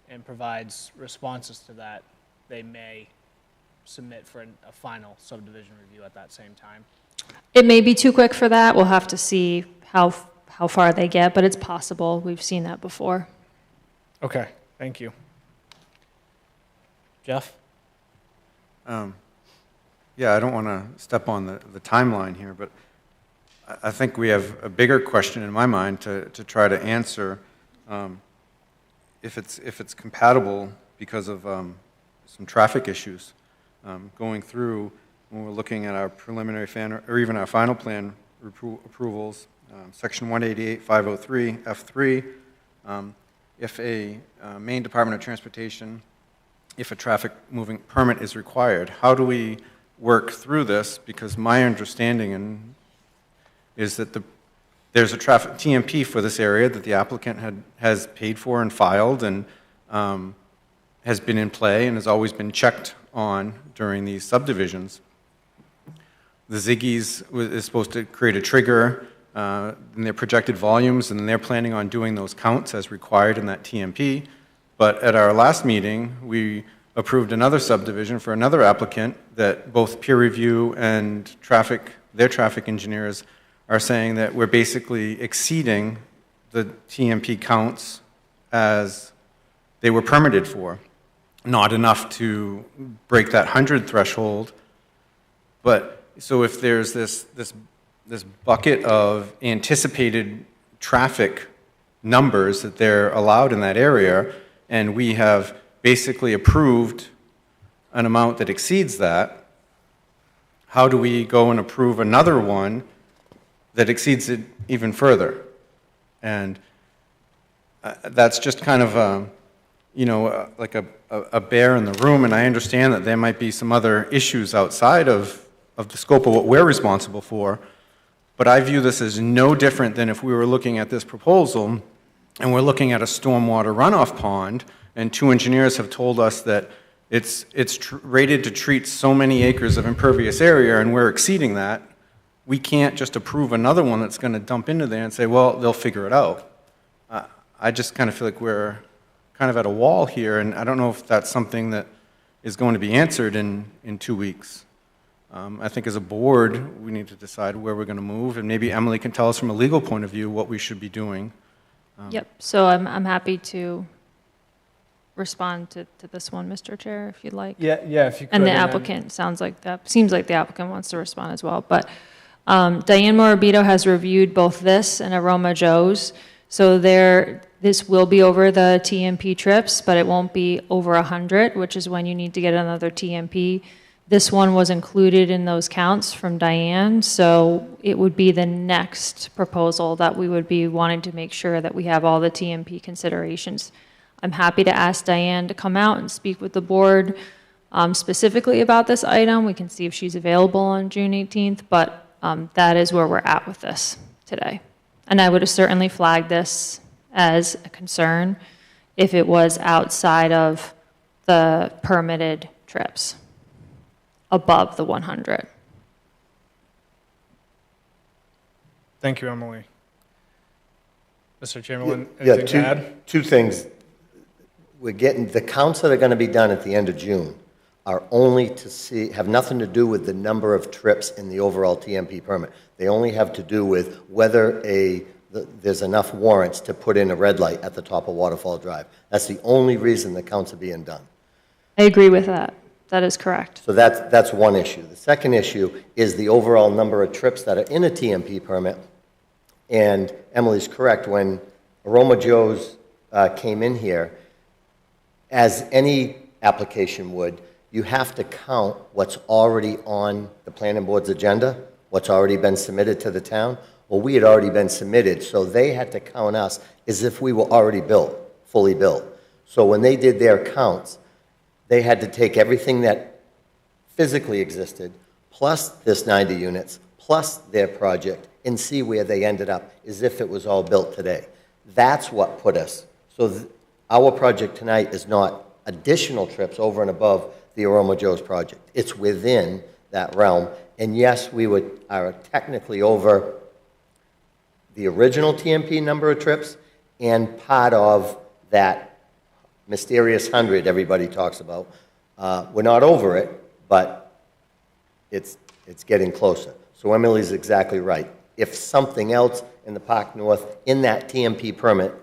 and provides responses to that, they may submit for a final subdivision review at that same time. It may be too quick for that. We'll have to see how far they get, but it's possible. We've seen that before. Okay, thank you. Jeff? Yeah, I don't want to step on the timeline here, but I think we have a bigger question in my mind to try to answer. If it's compatible because of some traffic issues going through when we're looking at our preliminary or even our final plan approvals, section 188-503 F3. If a Maine Department of Transportation, if a traffic moving permit is required, how do we work through this? Because my understanding is that there's a traffic TMP for this area that the applicant has paid for and filed and has been in play and has always been checked on during these subdivisions. The Ziggy's is supposed to create a trigger in their projected volumes, and they're planning on doing those counts as required in that TMP. But at our last meeting, we approved another subdivision for another applicant that both peer review and their traffic engineers are saying that we're basically exceeding the TMP counts as they were permitted for. not enough to break that 100 threshold. But, so if there's this bucket of anticipated traffic numbers that they're allowed in that area, and we have basically approved an amount that exceeds that, how do we go and approve another one that exceeds it even further? And that's just kind of like a bear in the room, and I understand that there might be some other issues outside of the scope of what we're responsible for, but I view this as no different than if we were looking at this proposal and we're looking at a stormwater runoff pond, and 2 engineers have told us that it's rated to treat so many acres of impervious area, and we're exceeding that. We can't just approve another one that's going to dump into there and say, well, they'll figure it out. I just kind of feel like we're kind of at a wall here, and I don't know if that's something that is going to be answered in 2 weeks. I think as a board, we need to decide where we're going to move, and maybe Emily can tell us from a legal point of view what we should be doing. Yep, so I'm happy to respond to this one, Mr. Chair, if you'd like. Yeah, if you could. And the then- applicant seems like the applicant wants to respond as well. But Diane Morabito has reviewed both this and Aroma Joe's. So this will be over the TMP trips, but it won't be over 100, which is when you need to get another TMP. This one was included in those counts from Diane, so it would be the next proposal that we would be wanting to make sure that we have all the TMP considerations. I'm happy to ask Diane to come out and speak with the board specifically about this item. We can see if she's available on June 18th, but that is where we're at with this today. And I would have certainly flagged this as a concern if it was outside of the permitted trips, above the 100. Thank you, Emily. Mr. Chamberlain, Yeah, anything to add? two things. We're getting, the counts that are going to be done at the end of June are only to see, have nothing to do with the number of trips in the overall TMP permit. They only have to do with whether there's enough warrants to put in a red light at the top of Waterfall Drive. That's the only reason the counts are being done. I agree with that. That is correct. So that's one issue. The second issue is the overall number of trips that are in a TMP permit. And Emily's correct, when Aroma Joe's came in here, as any application would, you have to count what's already on the planning board's agenda, what's already been submitted to the town. Well, we had already been submitted, so they had to count us as if we were already built, fully built. So when they did their counts, they had to take everything that physically existed, plus this 90 units, plus their project, and see where they ended up, as if it was all built today. That's what put us. So our project tonight is not additional trips over and above the Aroma Joe's project. It's within that realm. And yes, we are technically over the original TMP number of trips and part of that mysterious 100 everybody talks about. We're not over it, but it's getting closer. So Emily's exactly right. If something else in the Park North in that TMP permit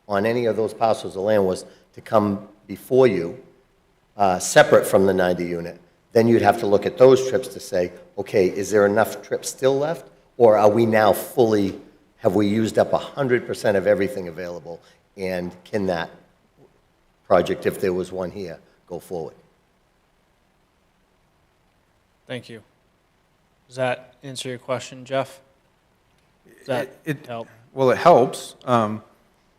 on any of those parcels of land was to come before you, separate from the 90 unit, then you'd have to look at those trips to say, okay, is there enough trips still left? Or are we now fully, have we used up 100% of everything available? And can that project, if there was one here, go forward? Thank you. Does that answer your question, Jeff? Does that help? Well, it helps.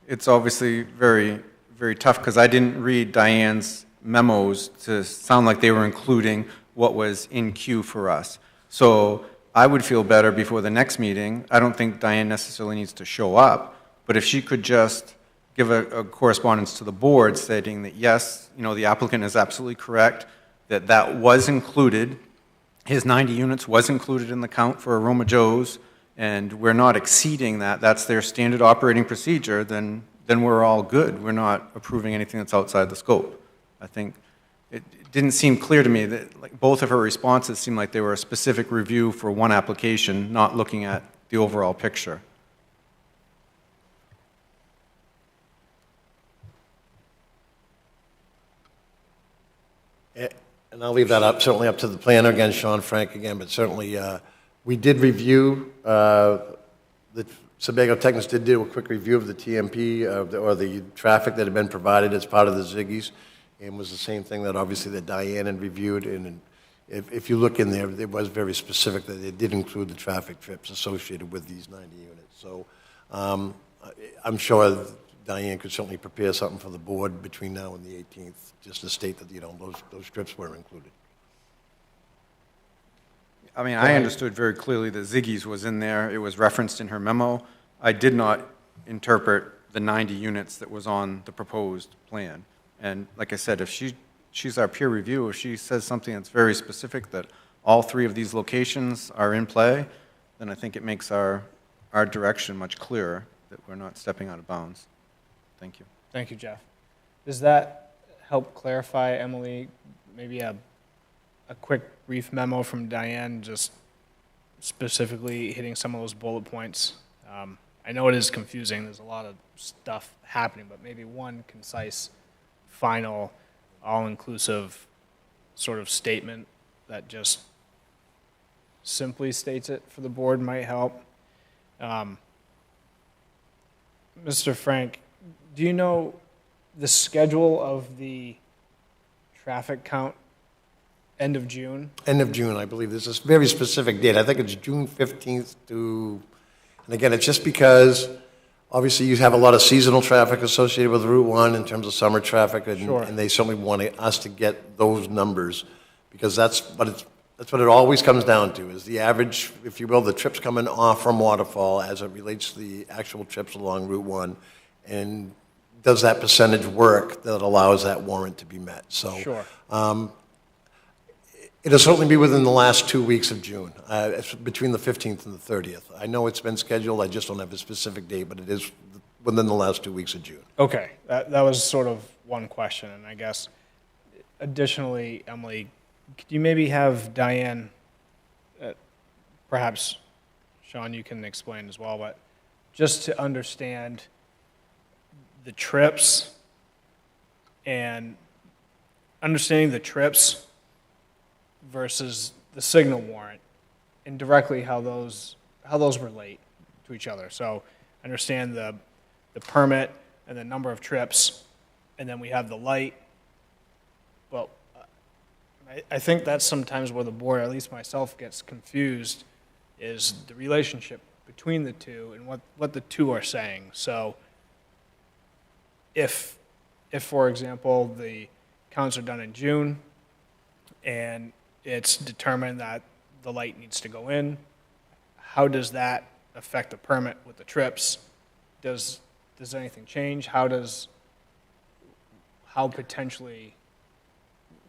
It's obviously very, very tough because I didn't read Diane's memos to sound like they were including what was in queue for us. So I would feel better before the next meeting. I don't think Diane necessarily needs to show up, but if she could just give a correspondence to the board stating that, yes, the applicant is absolutely correct, that was included, his 90 units was included in the count for Aroma Joe's, and we're not exceeding that, that's their standard operating procedure, then we're all good. We're not approving anything that's outside the scope. I think it didn't seem clear to me that both of her responses seemed like they were a specific review for one application, not looking at the overall picture. And I'll leave that up, certainly up to the planner again, Sean Frank again, but certainly, we did review, the Sebago Technics did do a quick review of the TMP, or the traffic that had been provided as part of the Ziggies, and was the same thing that obviously that Diane had reviewed, and if you look in there, it was very specific that it did include the traffic trips associated with these 90 units. So I'm sure Diane could certainly prepare something for the board between now and the 18th, just to state that, those trips were included. I mean, I understood very clearly that Ziggy's was in there. It was referenced in her memo. I did not interpret the 90 units that was on the proposed plan. And like I said, if she's our peer review, if she says something that's very specific, that all 3 of these locations are in play, then I think it makes our direction much clearer, that we're not stepping out of bounds. Thank you. Thank you, Jeff. Does that help clarify, Emily, maybe a quick brief memo from Diane, just specifically hitting some of those bullet points? I know it is confusing. There's a lot of stuff happening, but maybe one concise, final, all-inclusive sort of statement that just simply states it for the board might help. Mr. Frank, do you know the schedule of the traffic count end of June? End of June, I believe. There's this very specific date. I think it's June 15th to, and again, it's just because obviously you have a lot of seasonal traffic associated with Route 1 in terms of summer traffic, and, Sure. and they certainly want us to get those numbers, because that's what it always comes down to, is the average, if you will, the trips coming off from Waterfall as it relates to the actual trips along Route 1, and does that percentage work that allows that warrant to be met? So, Sure. It'll certainly be within the last 2 weeks of June. It's between the 15th and the 30th. I know it's been scheduled, I just don't have a specific date, but it is within the last 2 weeks of June. Okay, that was sort of one question, and I guess additionally, Emily, could you maybe have Diane, perhaps Sean, you can explain as well, but just to understand the trips and understanding the trips versus the signal warrant, and directly how those relate to each other. So understand the permit and the number of trips, and then we have the light. Well, I think that's sometimes where the board, or at least myself, gets confused, is the relationship between the two and what the two are saying. So if for example, the counts are done in June, and it's determined that the light needs to go in, how does that affect the permit with the trips? Does anything change?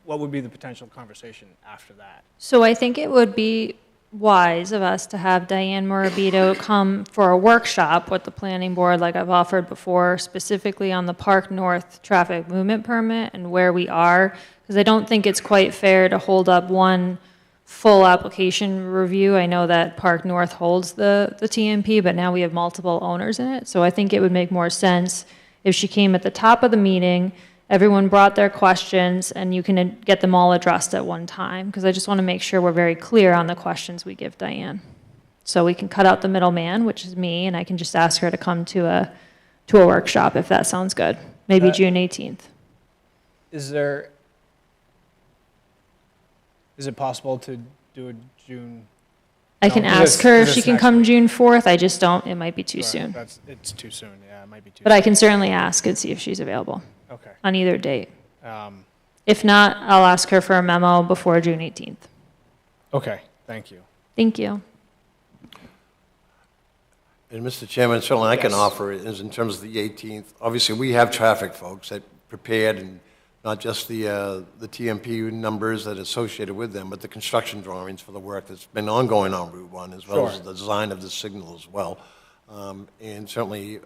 What would be the potential conversation after that? So I think it would be wise of us to have Diane Morabito come for a workshop with the planning board, like I've offered before, specifically on the Park North traffic movement permit and where we are, because I don't think it's quite fair to hold up one full application review. I know that Park North holds the TMP, but now we have multiple owners in it. So I think it would make more sense if she came at the top of the meeting, everyone brought their questions, and you can get them all addressed at one time, because I just want to make sure we're very clear on the questions we give Diane. So we can cut out the middleman, which is me, and I can just ask her to come to a workshop, if that sounds good. Maybe June 18th. Is it possible to do a June? I can ask her if she can come June 4th. I just don't, it might be too soon. It's too soon, yeah, it might be too soon. But I can certainly ask and see if she's available Okay. on either date. If not, I'll ask her for a memo before June 18th. Okay, thank you. Thank you. And Mr. Chairman, certainly I can Yes. offer it is in terms of the 18th. Obviously, we have traffic folks that prepared, and not just the TMP numbers that are associated with them, but the construction drawings for the work that's been ongoing on Route 1, as well as Sure. the design of the signal as well. And certainly,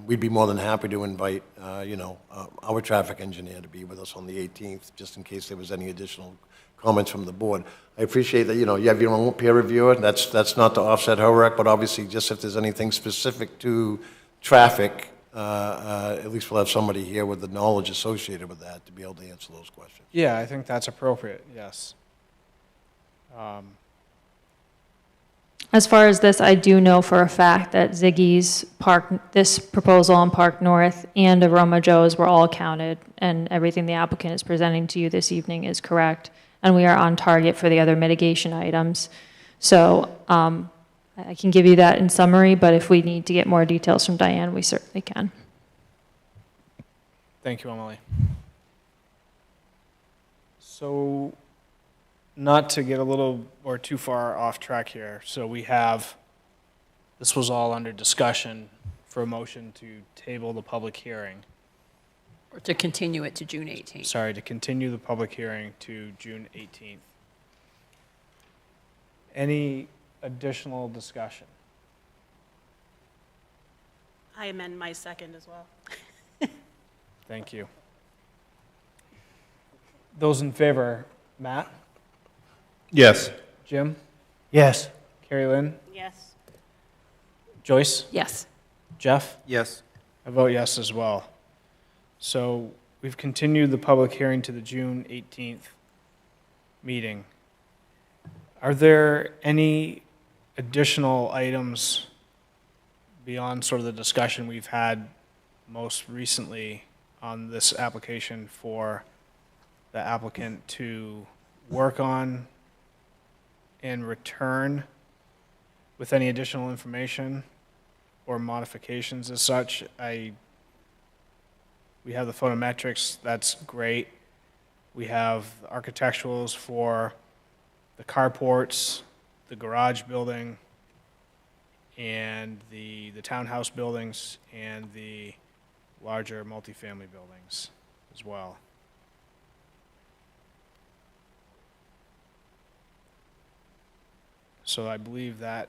we'd be more than happy to invite, our traffic engineer to be with us on the 18th, just in case there was any additional comments from the board. I appreciate that, you have your own peer reviewer. That's not to offset her work, but obviously, just if there's anything specific to traffic at least we'll have somebody here with the knowledge associated with that to be able to answer those questions. Yeah, I think that's appropriate, yes. As far as this, I do know for a fact that Ziggy's Park, this proposal on Park North and Aroma Joe's were all counted, and everything the applicant is presenting to you this evening is correct, and we are on target for the other mitigation items. So I can give you that in summary, but if we need to get more details from Diane, we certainly can. Thank you, Emily. So, not to get a little or too far off track here, so we have, this was all under discussion for a motion to table the public hearing. Or to continue it to June 18th. Sorry, to continue the public hearing to June 18th. Any additional discussion? I amend my second as well. Thank you. Those in favor, Matt? Yes. Jim? Yes. Carrie Lynn? Yes. Joyce? Yes. Jeff? Yes. I vote yes as well. So we've continued the public hearing to the June 18th meeting. Are there any additional items beyond sort of the discussion we've had most recently on this application for the applicant to work on and return with any additional information or modifications as such? We have the photometrics, that's great. We have the architecturals for the carports, the garage building, and the townhouse buildings, and the larger multifamily buildings as well. So I believe that,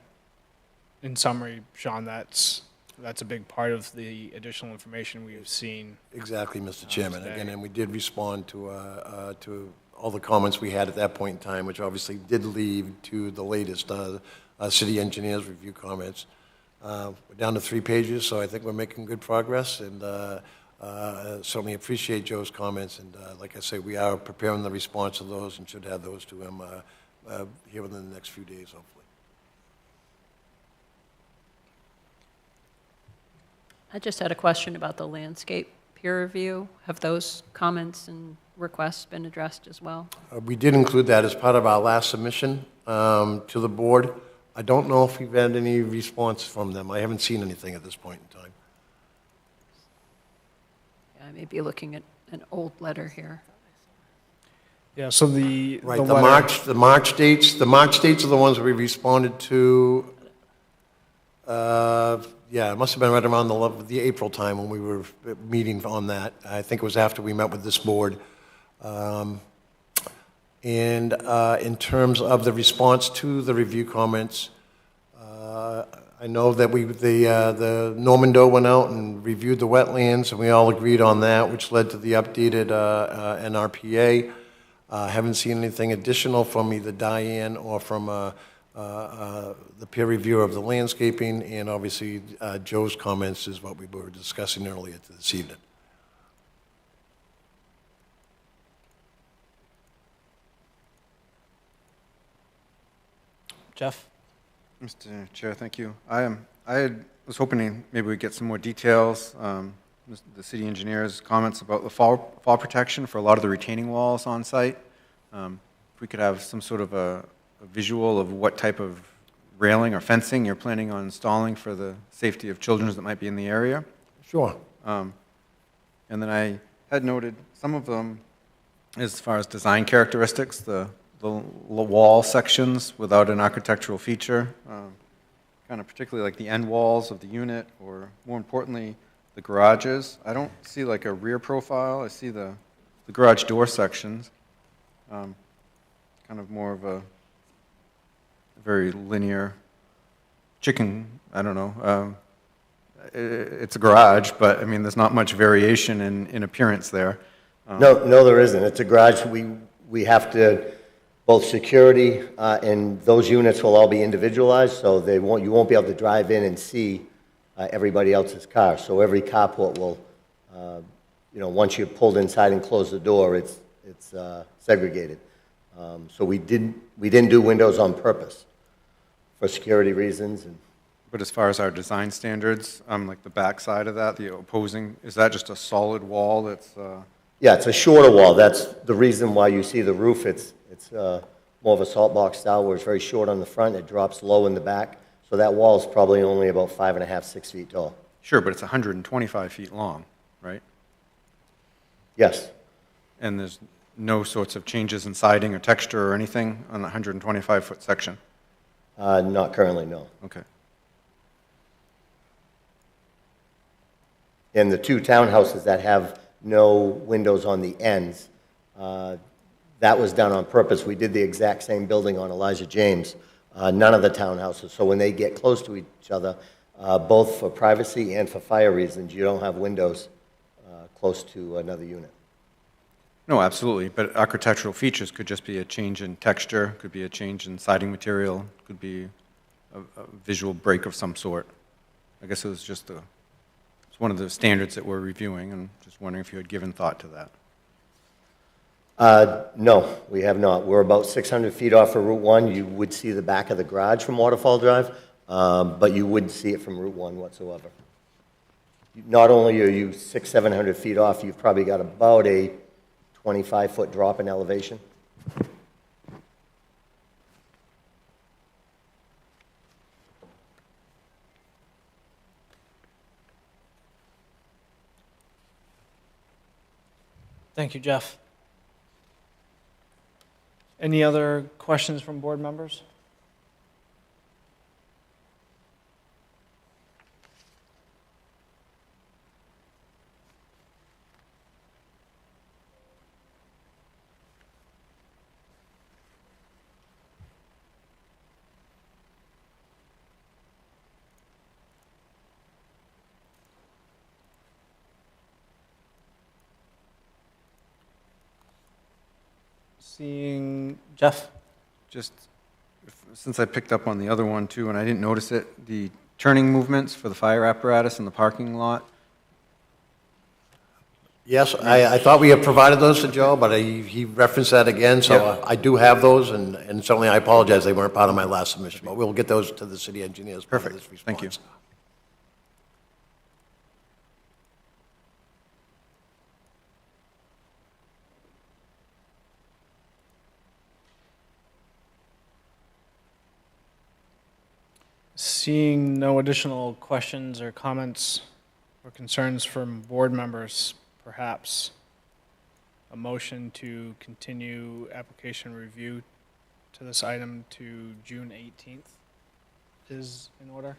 in summary, Sean, that's a big part of the additional information we have seen. Exactly, Mr. Chairman. today. Again, and we did respond to all the comments we had at that point in time, which obviously did lead to the latest city engineer's review comments. We're down to 3 pages, so I think we're making good progress, and certainly appreciate Joe's comments. And like I say, we are preparing the response to those and should have those to him here within the next few days, hopefully. I just had a question about the landscape peer review. Have those comments and requests been addressed as well? We did include that as part of our last submission to the board. I don't know if we've had any response from them. I haven't seen anything at this point in time. Yeah, I may be looking at an old letter here. Yeah, so the Right, the the letter- March dates are the ones we responded to. Yeah, it must have been right around the April time when we were meeting on that. I think it was after we met with this board. And in terms of the response to the review comments, I know that the Norman Doe went out and reviewed the wetlands, and we all agreed on that, which led to the updated NRPA. Haven't seen anything additional from either Diane or from the peer reviewer of the landscaping, and obviously Joe's comments is what we were discussing earlier this evening. Jeff? Mr. Chair, thank you. I was hoping maybe we'd get some more details. The city engineer's comments about the fall protection for a lot of the retaining walls on site. If we could have some sort of a visual of what type of railing or fencing you're planning on installing for the safety of children that might be in the area. Sure. And then I had noted some of them as far as design characteristics, the wall sections without an architectural feature, kind of particularly like the end walls of the unit, or more importantly, the garages. I don't see like a rear profile. I see the garage door sections, kind of more of a very linear chicken, I don't know. It's a garage, but I mean, there's not much variation in appearance there. No, there isn't. It's a garage. We have to, both security and those units will all be individualized, so you won't be able to drive in and see everybody else's car. So every carport will, once you're pulled inside and close the door, it's segregated. So we didn't do windows on purpose for security reasons. But as far as our design standards, like the back side of that, the opposing, is that just a solid wall that's, Yeah, it's a shorter wall. That's the reason why you see the roof. It's more of a salt box style where it's very short on the front. It drops low in the back. So that wall is probably only about 5.5, 6 feet tall. sure, but it's 125 feet long, right? Yes. And there's no sorts of changes in siding or texture or anything on the 125-foot section? Not currently, no. Okay. And the two townhouses that have no windows on the ends, that was done on purpose. We did the exact same building on Elijah James, none of the townhouses. So when they get close to each other, both for privacy and for fire reasons, you don't have windows close to another unit. No, absolutely, but architectural features could just be a change in texture, could be a change in siding material, could be a visual break of some sort. I guess it was just it's one of the standards that we're reviewing, and just wondering if you had given thought to that. No, we have not. We're about 600 feet off of Route 1. You would see the back of the garage from Waterfall Drive, but you wouldn't see it from Route 1 whatsoever. Not only are you 600, 700 feet off, you've probably got about a 25-foot drop in elevation. Thank you, Jeff. Any other questions from board members? Seeing Jeff? Just, since I picked up on the other one too, and I didn't notice it, the turning movements for the fire apparatus in the parking lot, Yes, I thought we had provided those to Joe, but he referenced that again, so Yeah. I do have those, and certainly I apologize, they weren't part of my last submission, but we'll get those to the city engineers. Part of Perfect. this Thank you. response. Seeing no additional questions or comments or concerns from board members, perhaps a motion to continue application review to this item to June 18th is in order.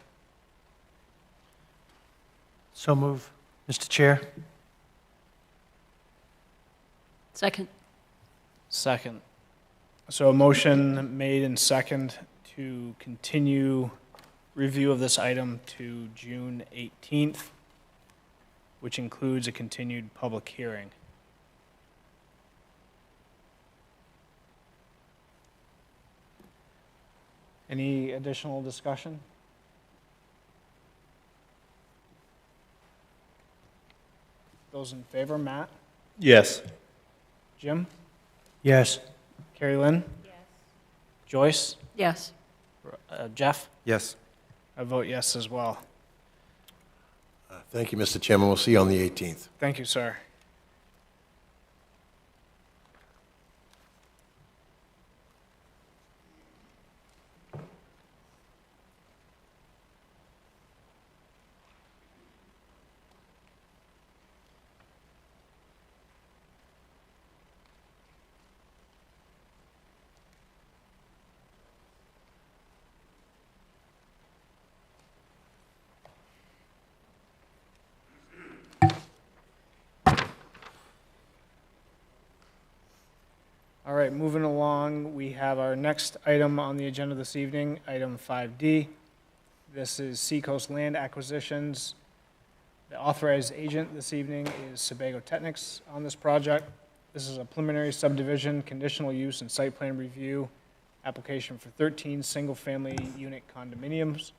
So move, Mr. Chair. Second. Second. So a motion made and second to continue review of this item to June 18th, which includes a continued public hearing. Any additional discussion? Those in favor, Matt? Yes. Jim? Yes. Carrie Lynn? Yes. Joyce? Yes. Jeff? yes. I vote yes as well. Thank you, Mr. Chairman, we'll see you on the 18th. Thank you, sir. All right, moving along, we have our next item on the agenda this evening, item 5D. This is Seacoast Land Acquisitions. The authorized agent this evening is Sebago Technics on this project. This is a preliminary subdivision, conditional use, and site plan review application for 13 single-family unit condominiums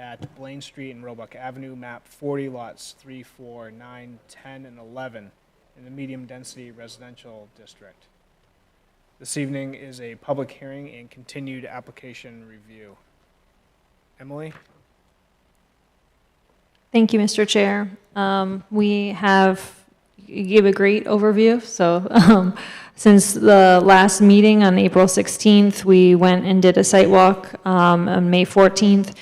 at Blaine Street and Roebuck Avenue, map 40, lots 3, 4, 9, 10, and 11 in the medium-density residential district. This evening is a public hearing and continued application review. Emily? Thank you, Mr. Chair. You gave a great overview. So since the last meeting on April 16th, we went and did a site walk on May 14th.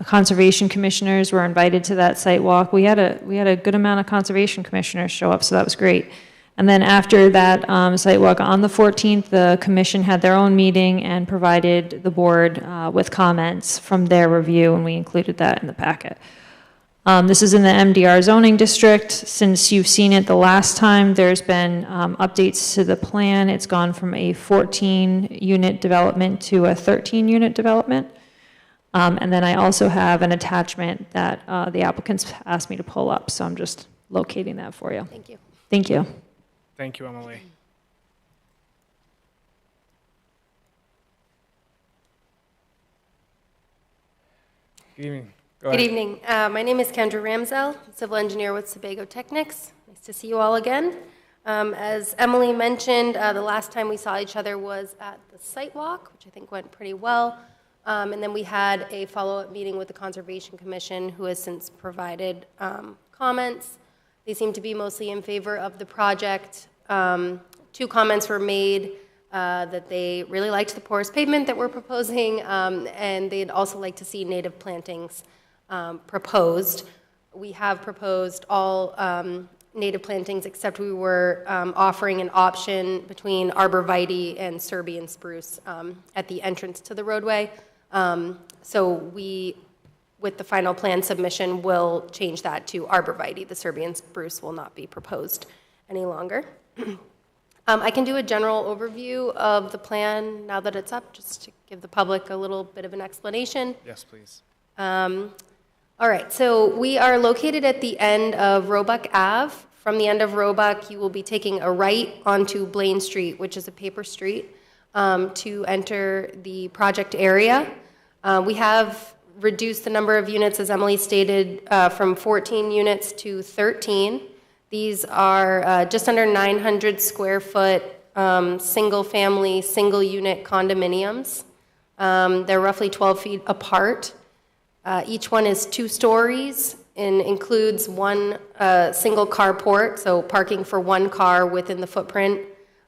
Conservation commissioners were invited to that site walk. We had a good amount of conservation commissioners show up, so that was great. And then after that site walk on the 14th, the commission had their own meeting and provided the board with comments from their review, and we included that in the packet. This is in the MDR zoning district. Since you've seen it the last time, there's been updates to the plan. It's gone from a 14-unit development to a 13-unit development. And then I also have an attachment that the applicants asked me to pull up, so I'm just locating that for you. Thank you. Thank you. Thank you, Emily. Good evening. Go ahead. Good evening. My name is Kendra Ramsell, civil engineer with Sebago Technics. Nice to see you all again. As Emily mentioned, the last time we saw each other was at the site walk, which I think went pretty well. And then we had a follow-up meeting with the Conservation Commission, who has since provided comments. They seem to be mostly in favor of the project. 2 comments were made that they really liked the porous pavement that we're proposing, and they'd also like to see native plantings proposed. We have proposed all native plantings, except we were offering an option between arborvitae and Serbian spruce at the entrance to the roadway. So we, with the final plan submission, will change that to arborvitae. The Serbian spruce will not be proposed any longer. I can do a general overview of the plan now that it's up, just to give the public a little bit of an explanation. Yes, please. All right, so we are located at the end of Roebuck Ave. From the end of Roebuck, you will be taking a right onto Blaine Street, which is a paper street, to enter the project area. We have reduced the number of units, as Emily stated, from 14 units to 13. These are just under 900 square foot single-family, single-unit condominiums. They're roughly 12 feet apart. Each one is 2 stories and includes one single carport, so parking for 1 car within the footprint.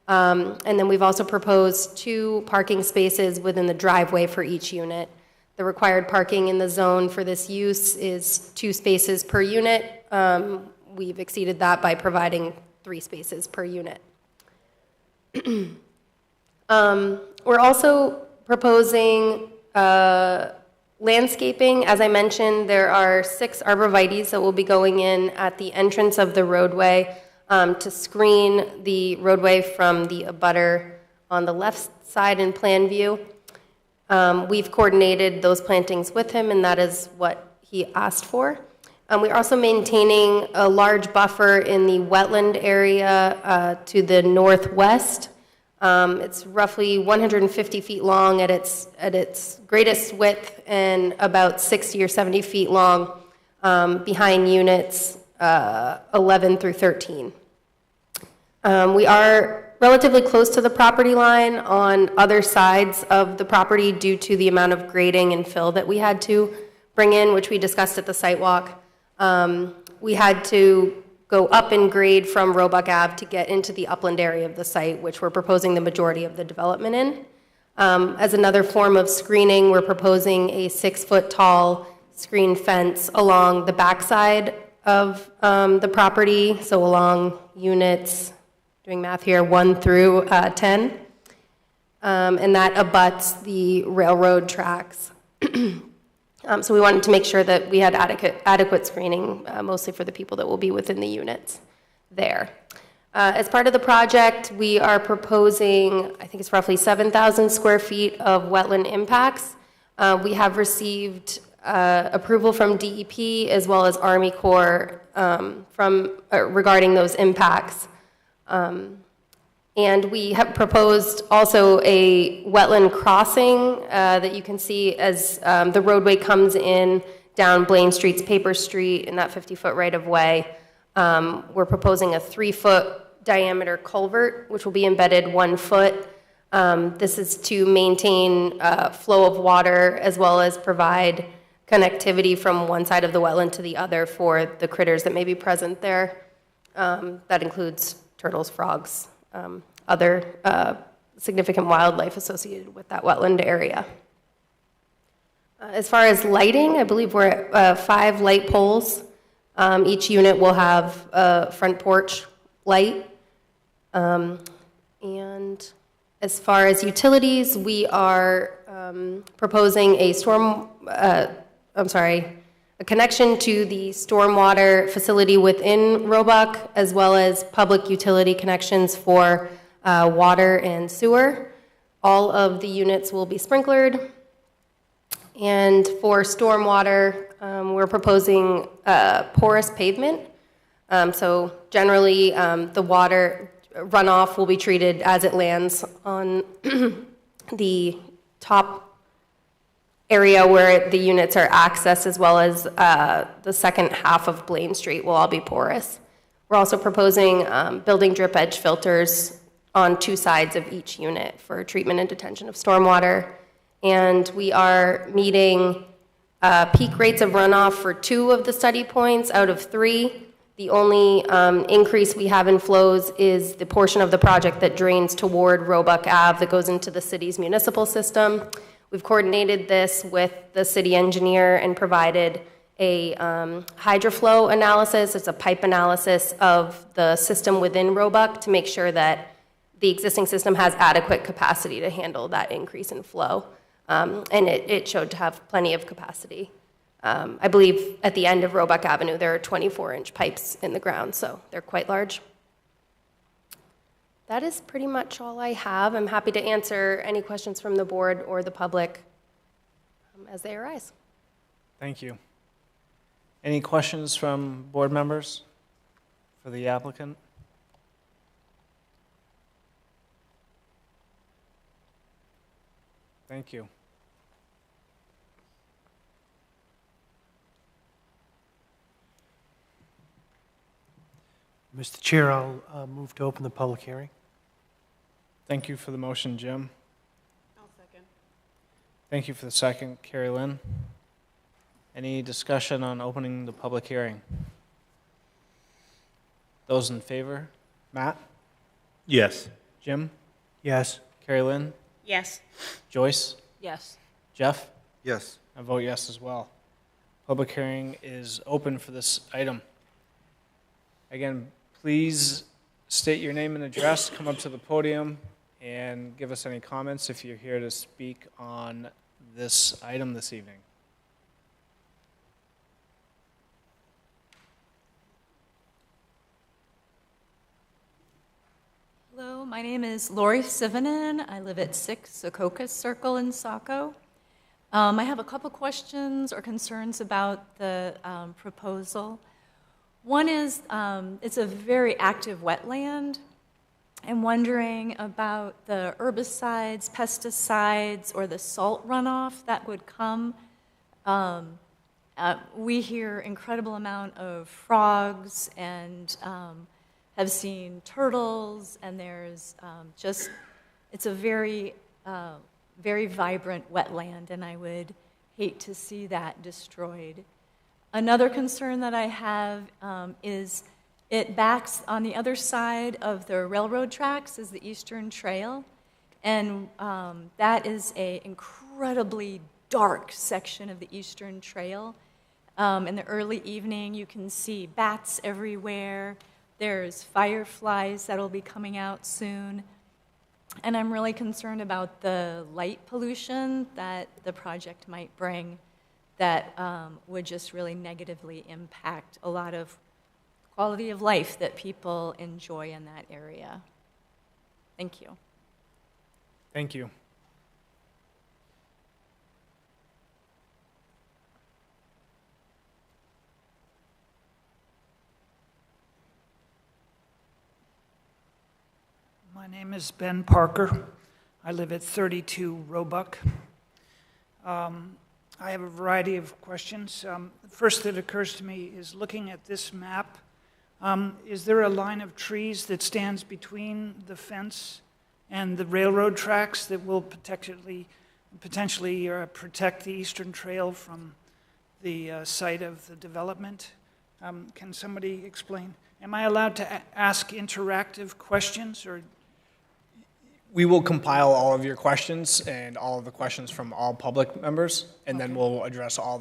And then we've also proposed 2 parking spaces within the driveway for each unit. The required parking in the zone for this use is 2 spaces per unit. We've exceeded that by providing 3 spaces per unit. We're also proposing landscaping. As I mentioned, there are 6 arborvitaes that will be going in at the entrance of the roadway to screen the roadway from the abutter on the left side in plan view. We've coordinated those plantings with him, and that is what he asked for. We're also maintaining a large buffer in the wetland area to the northwest. It's roughly 150 feet long at its greatest width and about 60 or 70 feet long behind units 11 through 13. We are relatively close to the property line on other sides of the property due to the amount of grading and fill that we had to bring in, which we discussed at the site walk. We had to go up in grade from Roebuck Ave to get into the upland area of the site, which we're proposing the majority of the development in. As another form of screening, we're proposing a 6-foot-tall screen fence along the backside of the property, so along units, doing math here, 1 through 10, and that abuts the railroad tracks. So we wanted to make sure that we had adequate screening, mostly for the people that will be within the units there. As part of the project, we are proposing, I think it's roughly 7,000 square feet of wetland impacts. We have received approval from DEP as well as Army Corps regarding those impacts. And we have proposed also a wetland crossing that you can see as the roadway comes in down Blaine Street's Paper Street in that 50-foot right-of-way. We're proposing a 3-foot diameter culvert, which will be embedded 1 foot. This is to maintain flow of water as well as provide connectivity from one side of the wetland to the other for the critters that may be present there. That includes turtles, frogs, other significant wildlife associated with that wetland area. As far as lighting, I believe we're at 5 light poles. Each unit will have a front porch light. And as far as utilities, we are proposing a connection to the stormwater facility within Roebuck, as well as public utility connections for water and sewer. All of the units will be sprinklered. And for stormwater, we're proposing porous pavement. So generally, the water runoff will be treated as it lands on the top area where the units are accessed, as well as the second half of Blaine Street will all be porous. We're also proposing building drip edge filters on 2 sides of each unit for treatment and detention of stormwater. And we are meeting peak rates of runoff for 2 of the study points out of 3. The only increase we have in flows is the portion of the project that drains toward Roebuck Ave that goes into the city's municipal system. We've coordinated this with the city engineer and provided a hydroflow analysis. It's a pipe analysis of the system within Roebuck to make sure that the existing system has adequate capacity to handle that increase in flow. And it showed to have plenty of capacity. I believe at the end of Roebuck Avenue, there are 24-inch pipes in the ground, so they're quite large. That is pretty much all I have. I'm happy to answer any questions from the board or the public as they arise. Thank you. Any questions from board members for the applicant? Thank you. Mr. Chair, I'll move to open the public hearing. Thank you for the motion, Jim. I'll second. Thank you for the second, Carrie Lynn. Any discussion on opening the public hearing? Those in favor? Matt? Yes. Jim? Yes. Carrie Lynn? Yes. Joyce? Yes. Jeff? Yes. I vote yes as well. Public hearing is open for this item. Again, please state your name and address, come up to the podium, and give us any comments if you're here to speak on this item this evening. Hello, my name is Lori Sivanen. I live at 6 Secocas Circle in Saco. I have a couple questions or concerns about the proposal. One is, it's a very active wetland. I'm wondering about the herbicides, pesticides, or the salt runoff that would come. We hear incredible amount of frogs and have seen turtles, and there's it's a very, very vibrant wetland, and I would hate to see that destroyed. Another concern that I have is it backs on the other side of the railroad tracks is the Eastern Trail, and that is an incredibly dark section of the Eastern Trail. In the early evening, you can see bats everywhere. There's fireflies that'll be coming out soon. And I'm really concerned about the light pollution that the project might bring that would just really negatively impact a lot of quality of life that people enjoy in that area. Thank you. Thank you. My name is Ben Parker. I live at 32 Roebuck. I have a variety of questions. The first that occurs to me is looking at this map. Is there a line of trees that stands between the fence and the railroad tracks that will potentially protect the Eastern Trail from the site of the development? Can somebody explain? Am I allowed to ask interactive questions, or? We will compile all of your questions and all of the questions from all public members, and then we'll address all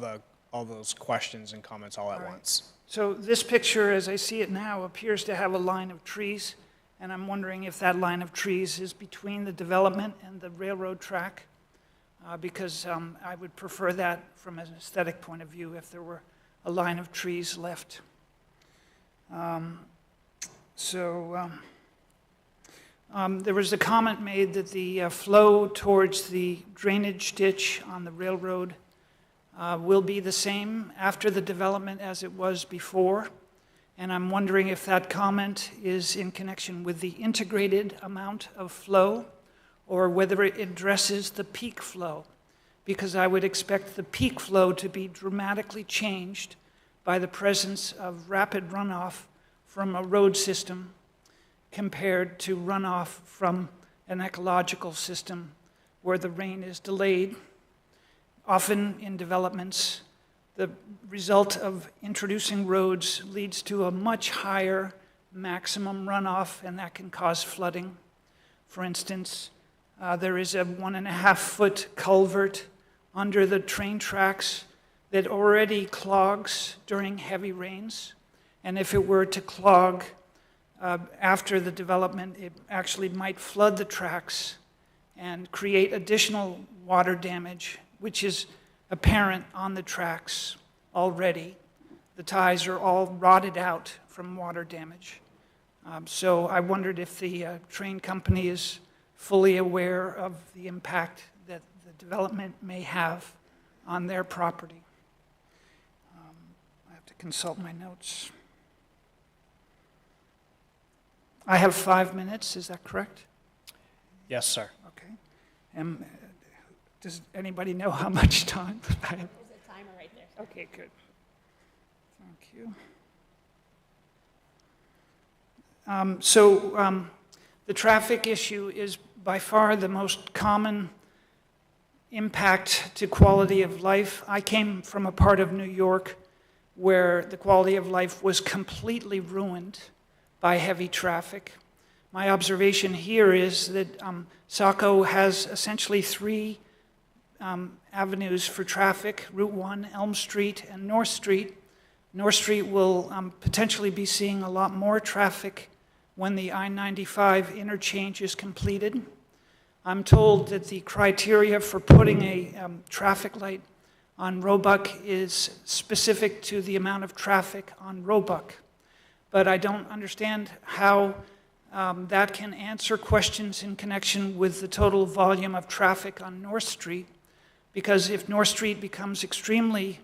those questions and comments all at once. So this picture, as I see it now, appears to have a line of trees, and I'm wondering if that line of trees is between the development and the railroad track, because I would prefer that from an aesthetic point of view if there were a line of trees left. There was a comment made that the flow towards the drainage ditch on the railroad will be the same after the development as it was before. And I'm wondering if that comment is in connection with the integrated amount of flow or whether it addresses the peak flow, because I would expect the peak flow to be dramatically changed by the presence of rapid runoff from a road system compared to runoff from an ecological system where the rain is delayed. Often in developments, the result of introducing roads leads to a much higher maximum runoff, and that can cause flooding. For instance, there is a 1.5-foot culvert under the train tracks that already clogs during heavy rains, and if it were to clog after the development, it actually might flood the tracks and create additional water damage, which is apparent on the tracks already. The ties are all rotted out from water damage. So I wondered if the train company is fully aware of the impact that the development may have on their property. I have to consult my notes. I have 5 minutes, is that correct? Yes, sir. Okay. Does anybody know how much time I have? There's a timer right there. Okay, good. Thank you. The traffic issue is by far the most common impact to quality of life. I came from a part of New York where the quality of life was completely ruined by heavy traffic. My observation here is that Saco has essentially 3 avenues for traffic: Route 1, Elm Street, and North Street. North Street will potentially be seeing a lot more traffic when the I-95 interchange is completed. I'm told that the criteria for putting a traffic light on Roebuck is specific to the amount of traffic on Roebuck. But I don't understand how that can answer questions in connection with the total volume of traffic on North Street, because if North Street becomes extremely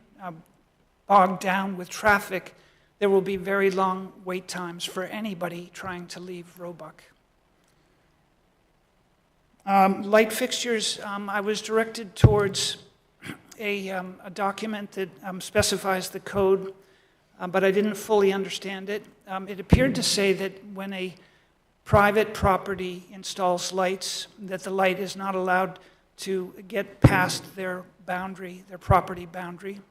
bogged down with traffic, there will be very long wait times for anybody trying to leave Roebuck. Light fixtures, I was directed towards a document that specifies the code, but I didn't fully understand it. It appeared to say that when a private property installs lights, that the light is not allowed to get past their boundary, their property boundary.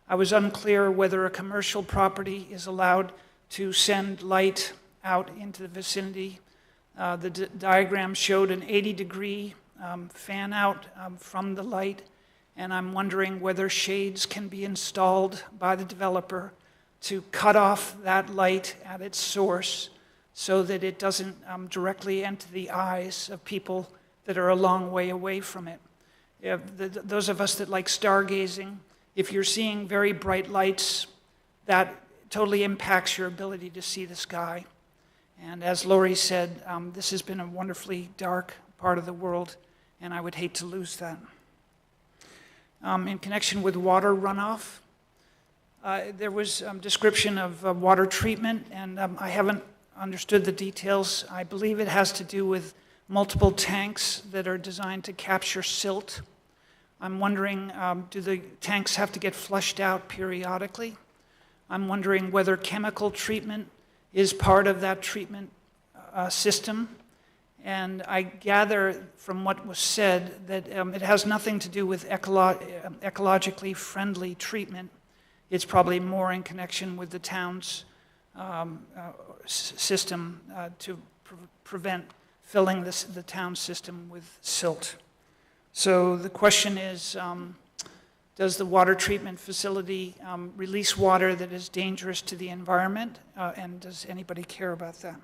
I was unclear whether a commercial property is allowed to send light out into the vicinity. The diagram showed an 80-degree fan out from the light, and I'm wondering whether shades can be installed by the developer to cut off that light at its source so that it doesn't directly enter the eyes of people that are a long way away from it. Those of us that like stargazing, if you're seeing very bright lights, that totally impacts your ability to see the sky. And as Lori said, this has been a wonderfully dark part of the world, and I would hate to lose that. In connection with water runoff, there was description of water treatment, and I haven't understood the details. I believe it has to do with multiple tanks that are designed to capture silt. I'm wondering, do the tanks have to get flushed out periodically? I'm wondering whether chemical treatment is part of that treatment system. And I gather from what was said that it has nothing to do with ecologically friendly treatment. It's probably more in connection with the town's system to prevent filling the town system with silt. So the question is, does the water treatment facility release water that is dangerous to the environment? And does anybody care about that?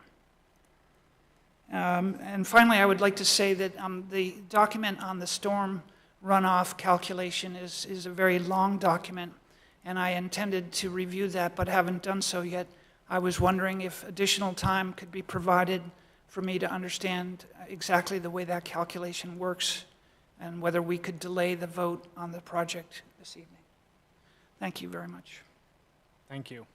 And finally, I would like to say that the document on the storm runoff calculation is a very long document, and I intended to review that, but haven't done so yet. I was wondering if additional time could be provided for me to understand exactly the way that calculation works, and whether we could delay the vote on the project this evening. Thank you very much. Thank you.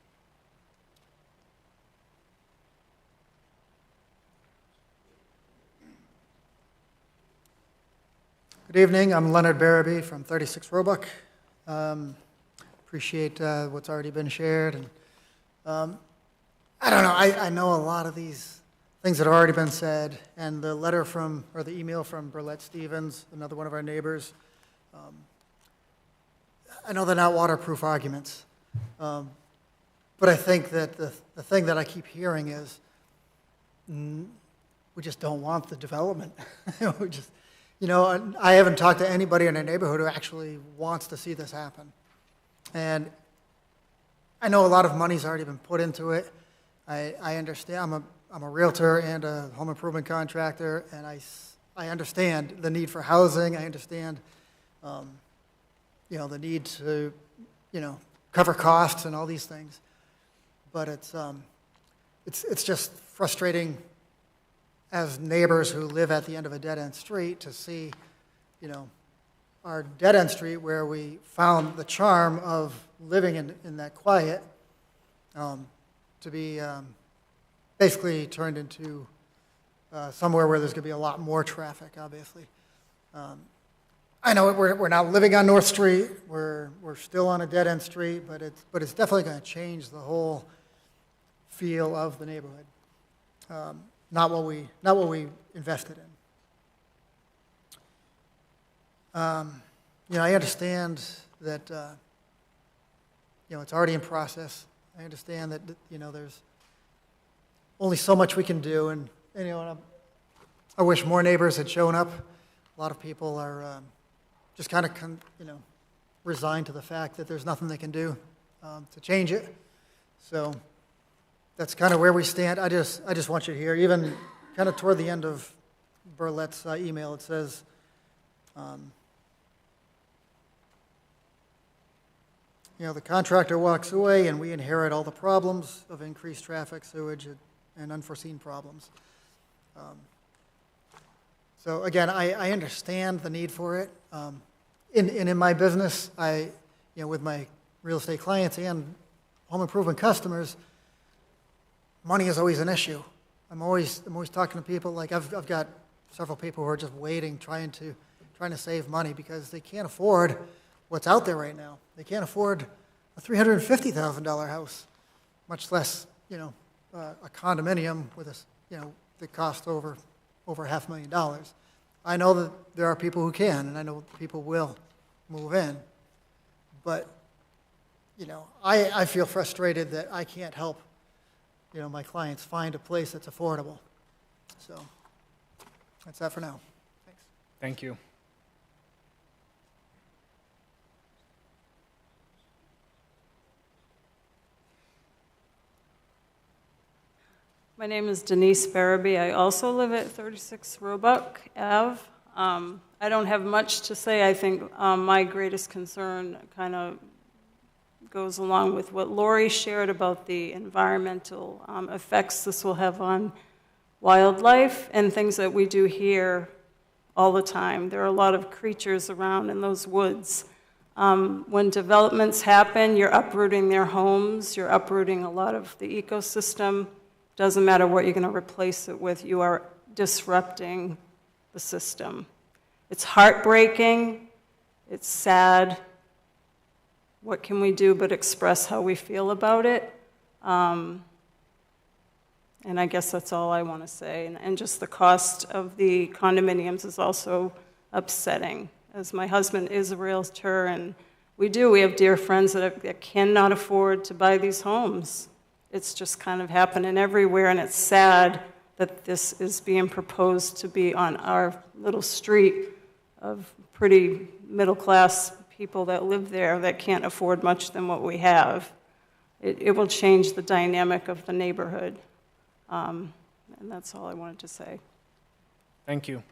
Good evening. I'm Leonard Barabee from 36 Roebuck. Appreciate what's already been shared. And I don't know. I know a lot of these things that have already been said, and the letter from, or the email from Burlette Stevens, another one of our neighbors. I know they're not waterproof arguments, but I think that the thing that I keep hearing is we just don't want the development. We just, you know, I haven't talked to anybody in our neighborhood who actually wants to see this happen. And I know a lot of money's already been put into it. I understand. I'm a realtor and a home improvement contractor, and I understand the need for housing. I understand, you know, the need to, you know, cover costs and all these things. But it's just frustrating as neighbors who live at the end of a dead-end street to see, you know, our dead-end street where we found the charm of living in that quiet to be basically turned into somewhere where there's going to be a lot more traffic, obviously. I know we're not living on North Street. We're still on a dead-end street, but it's definitely going to change the whole feel of the neighborhood. Not what we invested in. You know, I understand that you know, it's already in process. I understand that, you know, there's only so much we can do, and you know, and I wish more neighbors had shown up. A lot of people are just kind of you know, resigned to the fact that there's nothing they can do to change it. So that's kind of where we stand. I just want you to hear, even kind of toward the end of Burlette's email, it says, you know, the contractor walks away and we inherit all the problems of increased traffic, sewage, and unforeseen problems. So again, I understand the need for it. In my business, you know, with my real estate clients and home improvement customers, money is always an issue. I'm always talking to people, like I've got several people who are just waiting, trying to save money because they can't afford what's out there right now. They can't afford a $350,000 house, much less, you know, a condominium with a, you know, that costs over $500,000. I know that there are people who can, and I know people will move in, but, you know, I feel frustrated that I can't help, you know, my clients find a place that's affordable. So that's that for now. Thanks. Thank you. My name is Denise Barabee. I also live at 36 Roebuck Ave. I don't have much to say. I think my greatest concern kind of goes along with what Lori shared about the environmental effects this will have on wildlife and things that we do here all the time. There are a lot of creatures around in those woods. When developments happen, you're uprooting their homes, you're uprooting a lot of the ecosystem. Doesn't matter what you're going to replace it with, you are disrupting the system. It's heartbreaking. It's sad. What can we do but express how we feel about it? And I guess that's all I want to say. And just the cost of the condominiums is also upsetting. As my husband is a realtor, and we have dear friends that cannot afford to buy these homes. It's just kind of happening everywhere, and it's sad that this is being proposed to be on our little street of pretty middle-class people that live there that can't afford much than what we have. It will change the dynamic of the neighborhood. And that's all I wanted to say. Thank you.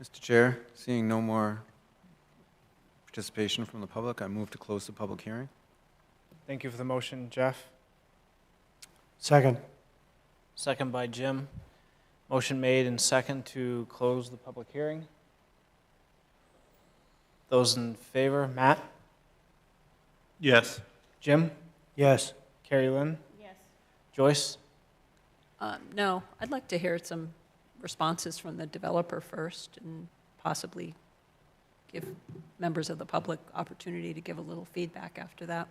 Mr. Chair, seeing no more participation from the public, I move to close the public hearing. Thank you for the motion, Jeff. Second. Second by Jim. Motion made and second to close the public hearing. Those in favor, Matt? Yes. Jim? Yes. Carrie Lynn? Yes. Joyce? No, I'd like to hear some responses from the developer first and possibly give members of the public opportunity to give a little feedback after that.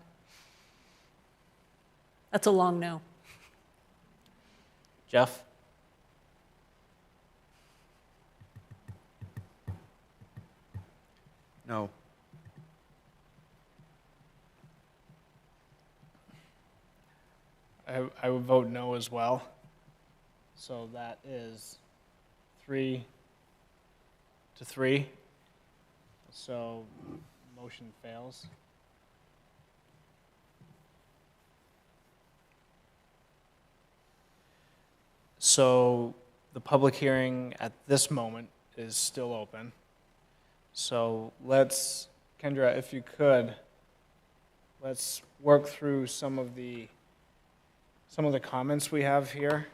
That's a long no. Jeff? No. I would vote no as well. So that is 3-3. So motion fails. So the public hearing at this moment is still open. So let's, Kendra, if you could, let's work through some of the comments we have here.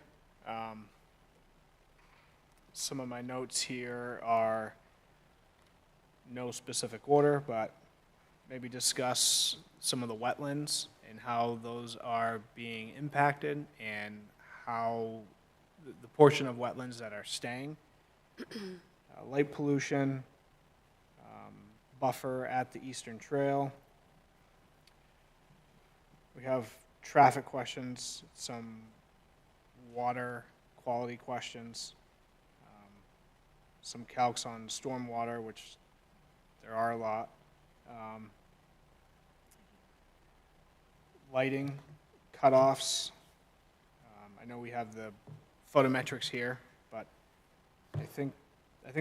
Some of my notes here are no specific order, but maybe discuss some of the wetlands and how those are being impacted and how the portion of wetlands that are staying. Light pollution, buffer at the Eastern Trail. We have traffic questions, some water quality questions, some calcs on stormwater, which there are a lot. Lighting, cutoffs. I know we have the photometrics here, but I think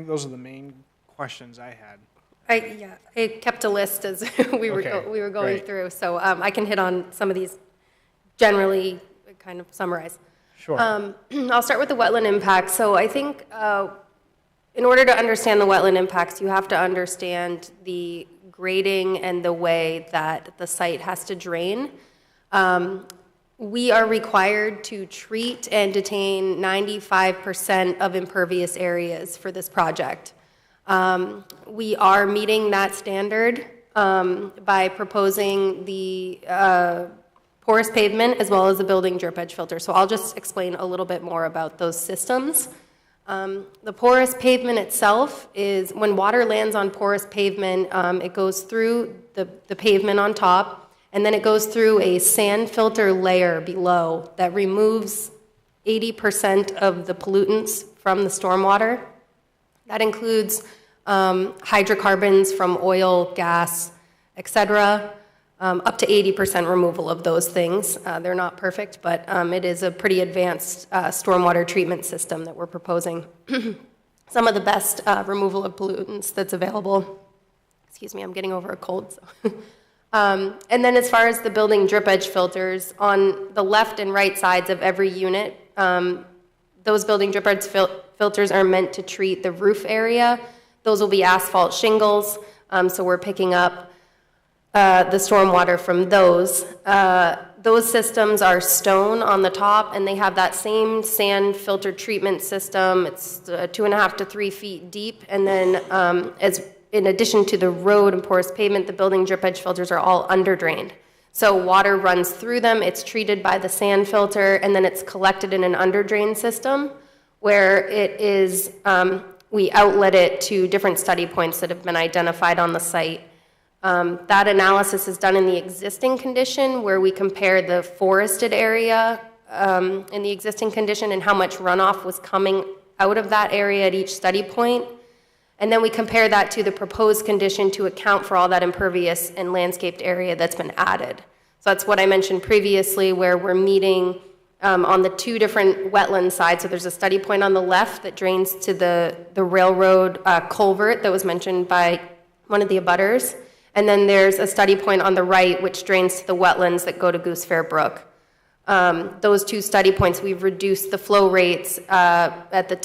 those are the main questions I had. I kept a list as we were going great. through, so I can hit on some of these generally, kind of summarize. Sure. I'll start with the wetland impacts. So I think in order to understand the wetland impacts, you have to understand the grading and the way that the site has to drain. We are required to treat and detain 95% of impervious areas for this project. We are meeting that standard by proposing the porous pavement as well as the building drip edge filter. So I'll just explain a little bit more about those systems. The porous pavement itself is, when water lands on porous pavement, it goes through the pavement on top, and then it goes through a sand filter layer below that removes 80% of the pollutants from the stormwater. That includes hydrocarbons from oil, gas, etc., up to 80% removal of those things. They're not perfect, but it is a pretty advanced stormwater treatment system that we're proposing. Some of the best removal of pollutants that's available. Excuse me, I'm getting over a cold. So. And then as far as the building drip edge filters, on the left and right sides of every unit, those building drip edge filters are meant to treat the roof area. Those will be asphalt shingles, so we're picking up the stormwater from those. those systems are stone on the top, and they have that same sand filter treatment system. It's 2.5 to 3 feet deep, and then as in addition to the road and porous pavement, the building drip edge filters are all underdrained. So water runs through them, it's treated by the sand filter, and then it's collected in an underdrain system where it is, we outlet it to different study points that have been identified on the site. That analysis is done in the existing condition where we compare the forested area in the existing condition and how much runoff was coming out of that area at each study point. And then we compare that to the proposed condition to account for all that impervious and landscaped area that's been added. So that's what I mentioned previously, where we're meeting on the two different wetland sides. So there's a study point on the left that drains to the railroad culvert that was mentioned by one of the abutters. And then there's a study point on the right which drains to the wetlands that go to Goose Fair Brook. Those two study points, we've reduced the flow rates at the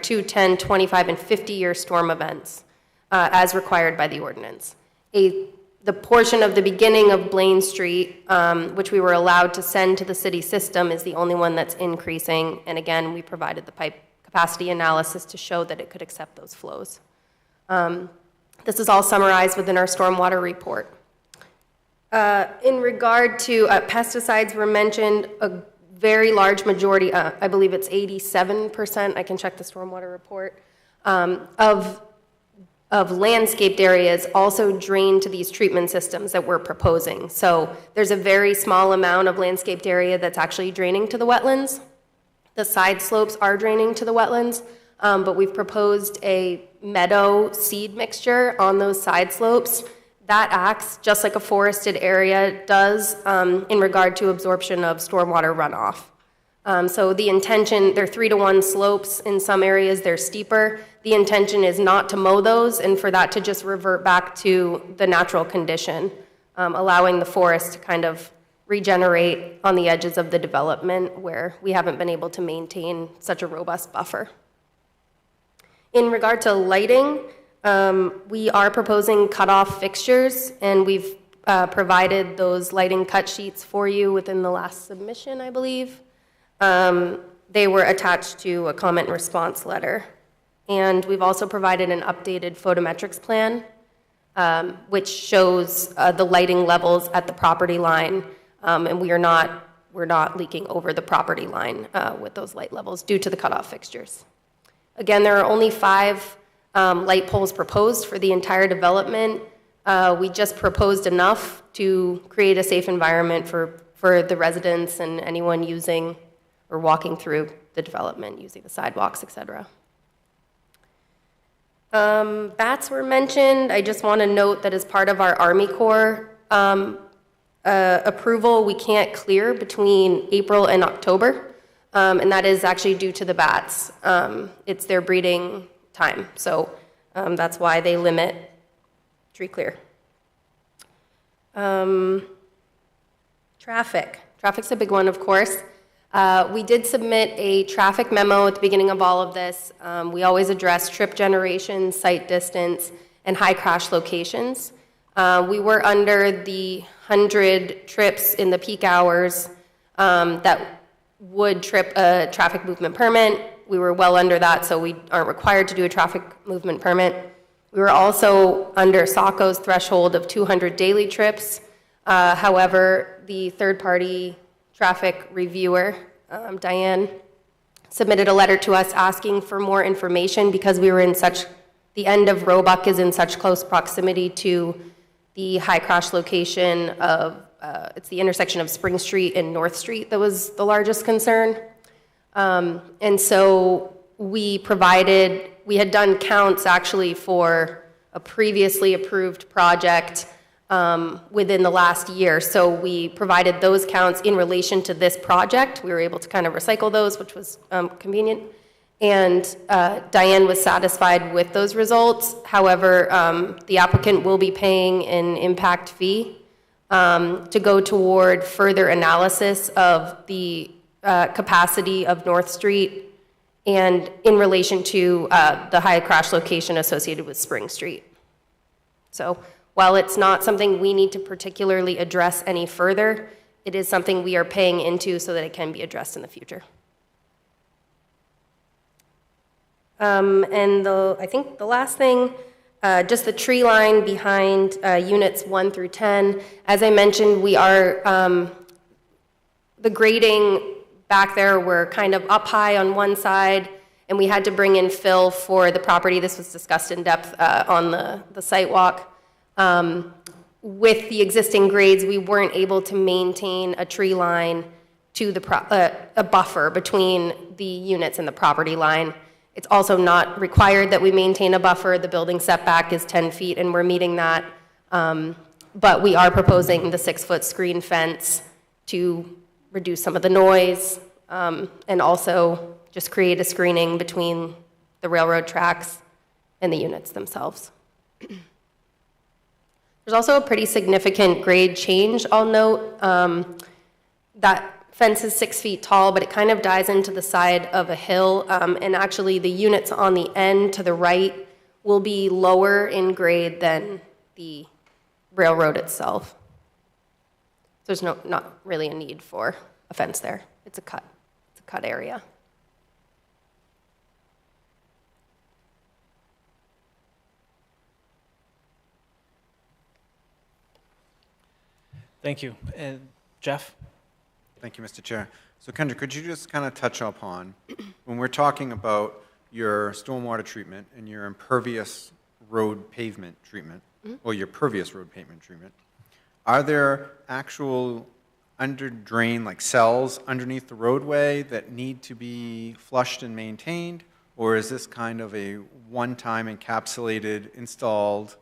2, 10, 25, and 50-year storm events as required by the ordinance. The portion of the beginning of Blaine Street, which we were allowed to send to the city system, is the only one that's increasing. And again, we provided the pipe capacity analysis to show that it could accept those flows. This is all summarized within our stormwater report. In regard to pesticides were mentioned, a very large majority, I believe it's 87%, I can check the stormwater report, of landscaped areas also drain to these treatment systems that we're proposing. So there's a very small amount of landscaped area that's actually draining to the wetlands. The side slopes are draining to the wetlands, but we've proposed a meadow seed mixture on those side slopes. That acts just like a forested area does in regard to absorption of stormwater runoff. So the intention, they're 3-to-1 slopes. In some areas, they're steeper. The intention is not to mow those and for that to just revert back to the natural condition, allowing the forest to kind of regenerate on the edges of the development where we haven't been able to maintain such a robust buffer. In regard to lighting, we are proposing cutoff fixtures, and we've provided those lighting cut sheets for you within the last submission, I believe. They were attached to a comment and response letter. And we've also provided an updated photometrics plan, which shows the lighting levels at the property line, and we're not leaking over the property line with those light levels due to the cutoff fixtures. Again, there are only 5 light poles proposed for the entire development. We just proposed enough to create a safe environment for the residents and anyone using or walking through the development, using the sidewalks, et cetera. Bats were mentioned. I just want to note that as part of our Army Corps approval, we can't clear between April and October, and that is actually due to the bats. It's their breeding time, so that's why they limit tree clear. Traffic's a big one, of course. We did submit a traffic memo at the beginning of all of this. We always address trip generation, site distance, and high crash locations. We were under the 100 trips in the peak hours that would trip a traffic movement permit. We were well under that, so we aren't required to do a traffic movement permit. We were also under Saco's threshold of 200 daily trips. However, the third-party traffic reviewer, Diane, submitted a letter to us asking for more information because we were in the end of Roebuck is in such close proximity to the high crash location of, it's the intersection of Spring Street and North Street that was the largest concern. And so we had done counts actually for a previously approved project within the last year. So we provided those counts in relation to this project. We were able to kind of recycle those, which was convenient. And Diane was satisfied with those results. However, the applicant will be paying an impact fee to go toward further analysis of the capacity of North Street and in relation to the high crash location associated with Spring Street. So While it's not something we need to particularly address any further, it is something we are paying into so that it can be addressed in the future. I think the last thing, just the tree line behind units 1 through 10. As I mentioned, we are, the grading back there, we're kind of up high on one side, and we had to bring in fill for the property. This was discussed in depth on the site walk. With the existing grades, we weren't able to maintain a tree line to a buffer between the units and the property line. It's also not required that we maintain a buffer. The building setback is 10 feet, and we're meeting that. But we are proposing the 6-foot screen fence to reduce some of the noise, and also just create a screening between the railroad tracks and the units themselves. There's also a pretty significant grade change, I'll note. That fence is 6 feet tall, but it kind of dies into the side of a hill, and actually the units on the end to the right will be lower in grade than the railroad itself. There's not really a need for a fence there. It's a cut area. Thank you. And Jeff? Thank you, Mr. Chair. So Kendra, could you just kind of touch upon, when we're talking about your stormwater treatment and your impervious road pavement treatment, or your pervious road pavement treatment, are there actual under drain, like cells underneath the roadway that need to be flushed and maintained? Or is this kind of a one-time encapsulated, installed,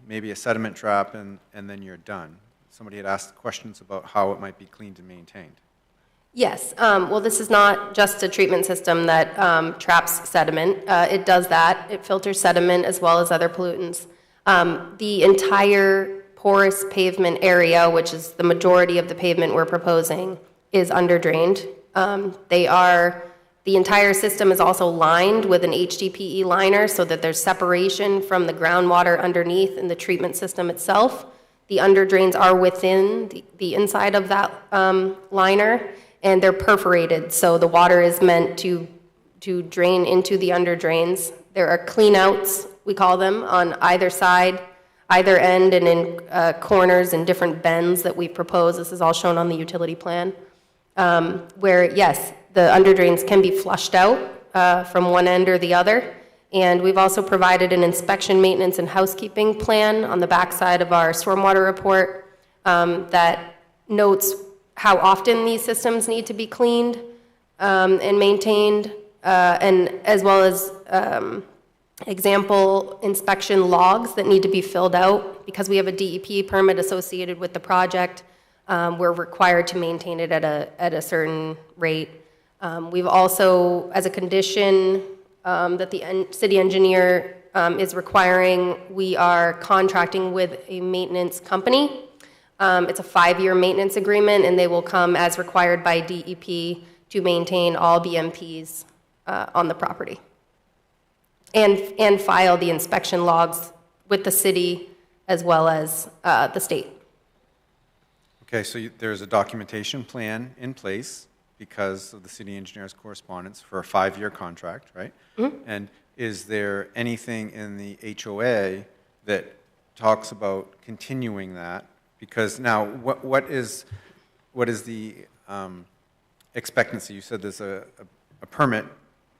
maybe a sediment trap, and then you're done? Somebody had asked questions about how it might be cleaned and maintained. Yes. Well, this is not just a treatment system that traps sediment. It does that. It filters sediment as well as other pollutants. The entire porous pavement area, which is the majority of the pavement we're proposing, is underdrained. The entire system is also lined with an HDPE liner so that there's separation from the groundwater underneath in the treatment system itself. The underdrains are within the inside of that liner, and they're perforated, so the water is meant to drain into the underdrains. There are cleanouts, we call them, on either side, either end, and in corners and different bends that we propose. This is all shown on the utility plan, where, yes, the underdrains can be flushed out from one end or the other. And we've also provided an inspection, maintenance, and housekeeping plan on the backside of our stormwater report that notes how often these systems need to be cleaned and maintained, and as well as example inspection logs that need to be filled out. Because we have a DEP permit associated with the project, we're required to maintain it at a certain rate. We've also, as a condition, that the city engineer is requiring, we are contracting with a maintenance company. It's a 5-year maintenance agreement, and they will come as required by DEP to maintain all BMPs on the property and file the inspection logs with the city as well as the state. Okay, so there's a documentation plan in place because of the city engineer's correspondence for a 5-year contract, right? Mm-hmm. And is there anything in the HOA that talks about continuing that? Because now, what is the expectancy? You said there's a permit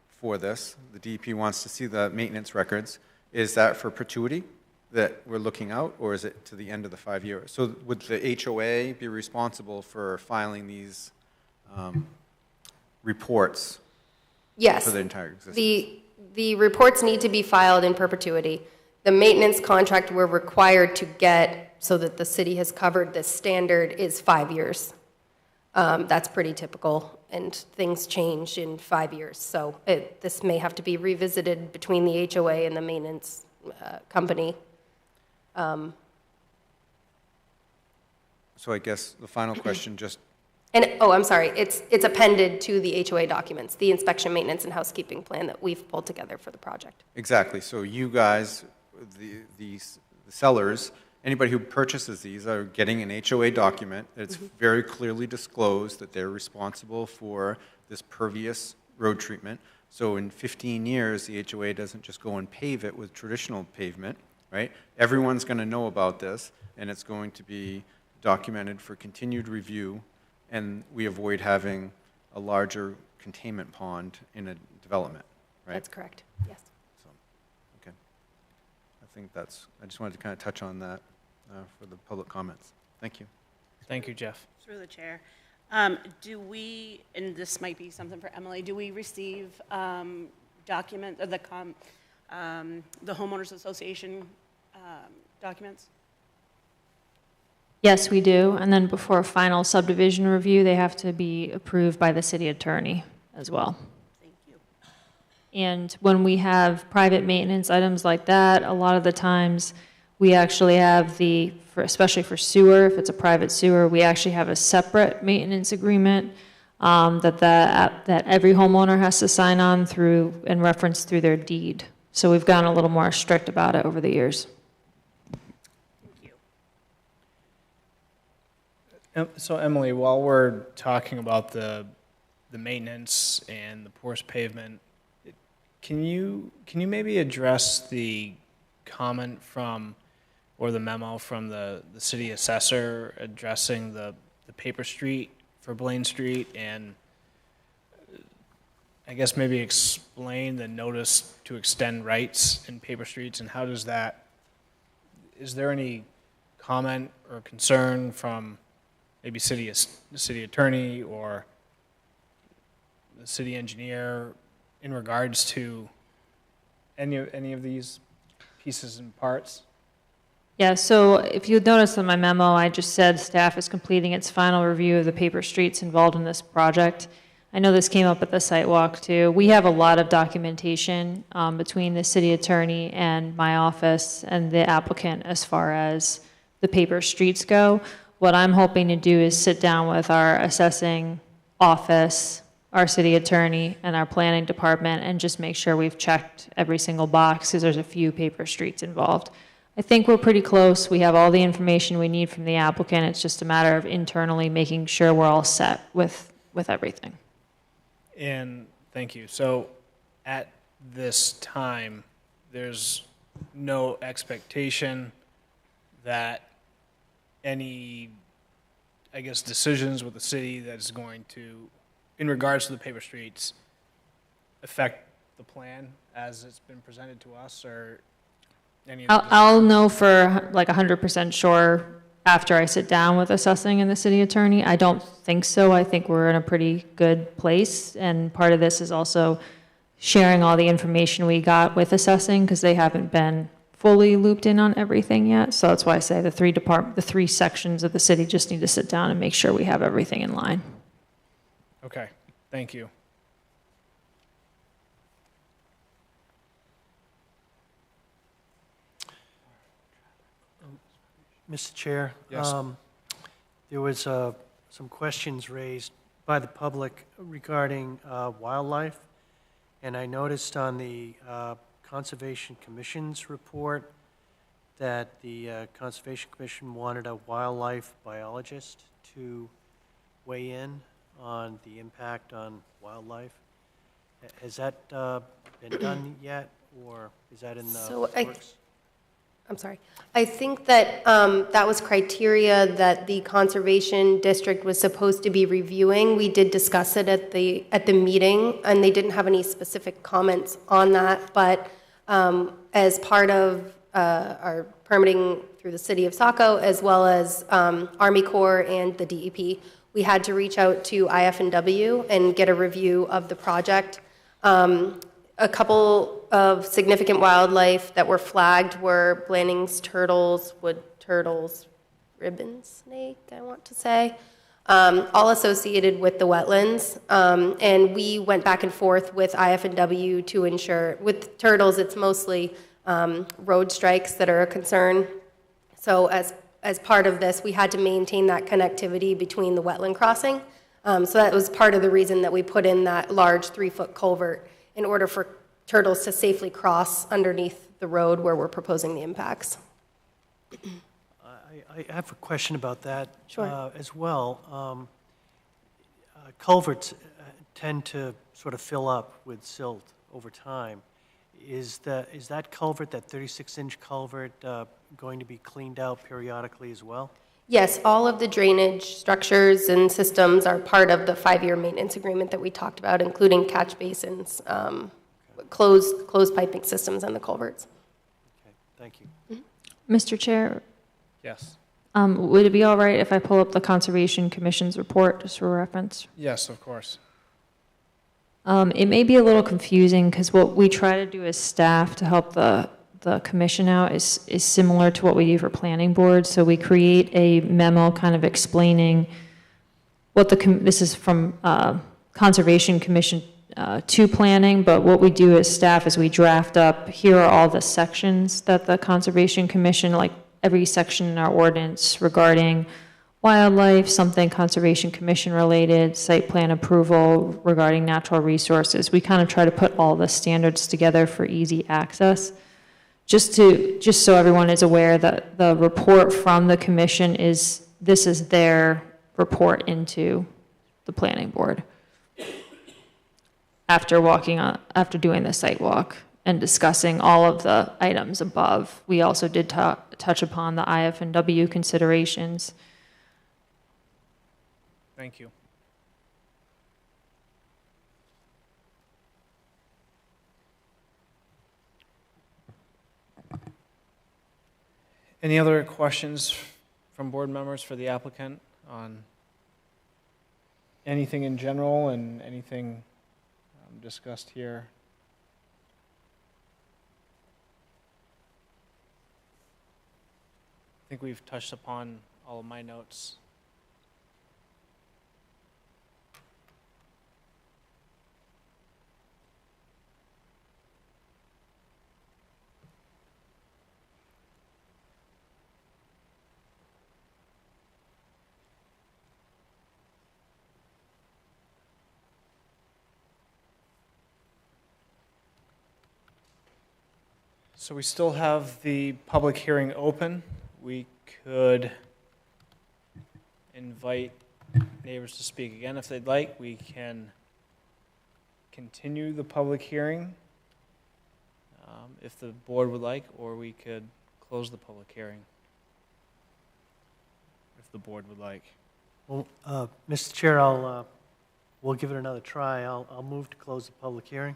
for this. The DEP wants to see the maintenance records. Is that for perpetuity that we're looking out, or is it to the end of the 5 years? So would the HOA be responsible for filing these reports? Yes. For the entire existence? The reports need to be filed in perpetuity. The maintenance contract we're required to get so that the city has covered this standard is 5 years. That's pretty typical, and things change in 5 years. So this may have to be revisited between the HOA and the maintenance company. So I guess the final question just... I'm sorry, it's appended to the HOA documents, the inspection, maintenance, and housekeeping plan that we've pulled together for the project. Exactly. So you guys, the sellers, anybody who purchases these are getting an HOA document that's very clearly disclosed that they're responsible for this pervious road treatment. So in 15 years, the HOA doesn't just go and pave it with traditional pavement, right? Everyone's going to know about this, and it's going to be documented for continued review, and we avoid having a larger containment pond in a development, right? That's correct, yes. So, okay. I think I just wanted to kind of touch on that for the public comments. Thank you. Thank you, Jeff. Through the chair. Do we, and this might be something for Emily, do we receive the homeowners association documents? Yes, we do. And then before a final subdivision review, they have to be approved by the city attorney as well. Thank you. And when we have private maintenance items like that, a lot of the times we actually have especially for sewer, if it's a private sewer, we actually have a separate maintenance agreement that every homeowner has to sign on through and reference through their deed. So we've gotten a little more strict about it over the years. So Emily, while we're talking about the maintenance and the porous pavement, can you maybe address the comment from, or the memo from the city assessor addressing the paper street for Blaine Street, and I guess maybe explain the notice to extend rights in paper streets, and how does that, is there any comment or concern from maybe the city attorney or the city engineer in regards to any of these pieces and parts? Yeah, so if you notice in my memo, I just said staff is completing its final review of the paper streets involved in this project. I know this came up at the site walk too. We have a lot of documentation between the city attorney and my office and the applicant as far as the paper streets go. What I'm hoping to do is sit down with our assessing office, our city attorney, and our planning department and just make sure we've checked every single box, because there's a few paper streets involved. I think we're pretty close. We have all the information we need from the applicant. It's just a matter of internally making sure we're all set with everything. And thank you. So at this time, there's no expectation that any, I guess, decisions with the city that is going to, in regards to the paper streets, affect the plan as it's been presented to us, or any of the I'll know for like 100% sure after I sit down with assessing and the city attorney. I don't think so. I think we're in a pretty good place, and part of this is also sharing all the information we got with assessing, because they haven't been fully looped in on everything yet. So that's why I say the three sections of the city just need to sit down and make sure we have everything in line. Okay, thank you. Mr. Chair? Yes. There was some questions raised by the public regarding wildlife, and I noticed on the Conservation Commission's report that the Conservation Commission wanted a wildlife biologist to weigh in on the impact on wildlife. Has that been done yet, or is that in the works? I'm sorry. I think that that was criteria that the Conservation District was supposed to be reviewing. We did discuss it at the meeting, and they didn't have any specific comments on that. But as part of our permitting through the city of Saco, as well as Army Corps and the DEP, we had to reach out to IF&W and get a review of the project. A couple of significant wildlife that were flagged were Blanning's turtles, wood turtles, ribbon snake, I want to say, all associated with the wetlands. And we went back and forth with IF&W to ensure, with turtles, it's mostly road strikes that are a concern. So as part of this, we had to maintain that connectivity between the wetland crossing. So that was part of the reason that we put in that large 3-foot culvert in order for turtles to safely cross underneath the road where we're proposing the impacts. I have a question about that. Sure. As well. Culverts tend to sort of fill up with silt over time. Is that culvert, that 36-inch culvert, going to be cleaned out periodically as well? Yes, all of the drainage structures and systems are part of the 5-year maintenance agreement that we talked about, including catch basins, closed piping systems, and the culverts. Okay, thank you. Mr. Chair, Yes. would it be all right if I pull up the Conservation Commission's report just for reference? Yes, of course. It may be a little confusing because what we try to do as staff to help the commission out is similar to what we do for planning boards. So we create a memo kind of explaining what this is from Conservation Commission to planning, but what we do as staff is we draft up, here are all the sections that the Conservation Commission, like every section in our ordinance regarding wildlife, something Conservation Commission related, site plan approval regarding natural resources. We kind of try to put all the standards together for easy access. Just so everyone is aware that the report from the commission this is their report into the planning board. After doing the site walk and discussing all of the items above, we also did touch upon the IF&W considerations. Thank you. Any other questions from board members for the applicant on anything in general and anything discussed here? I think we've touched upon all of my notes. So we still have the public hearing open. We could invite neighbors to speak again if they'd like. We can continue the public hearing if the board would like, or we could close the public hearing if the board would like. Well, Mr. Chair, we'll give it another try. I'll move to close the public hearing.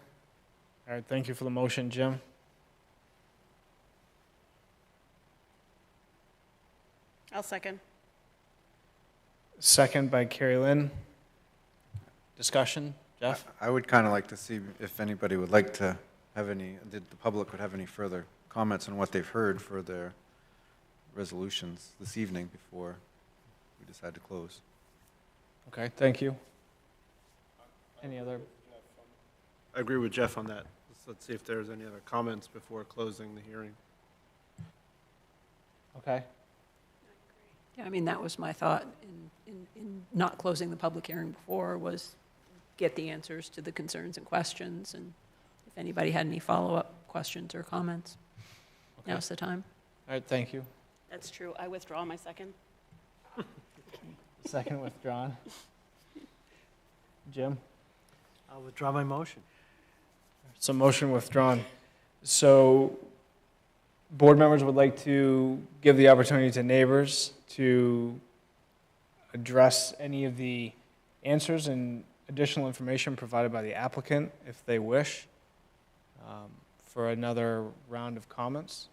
All right, thank you for the motion, Jim. I'll second. Second by Carrie Lynn. Discussion, Jeff? I would kind of like to see if anybody would like to have the public would have any further comments on what they've heard for their resolutions this evening before we decide to close. Okay, thank you. Any other? I agree with Jeff on that. Let's see if there's any other comments before closing the hearing. Okay. Yeah, I mean, that was my thought in not closing the public hearing before, was get the answers to the concerns and questions, and if anybody had any follow-up questions or comments, Okay. now's the time. All right, thank you. That's true. I withdraw my second. Second withdrawn. Jim? I'll withdraw my motion. So motion withdrawn. So board members would like to give the opportunity to neighbors to address any of the answers and additional information provided by the applicant if they wish for another round of comments.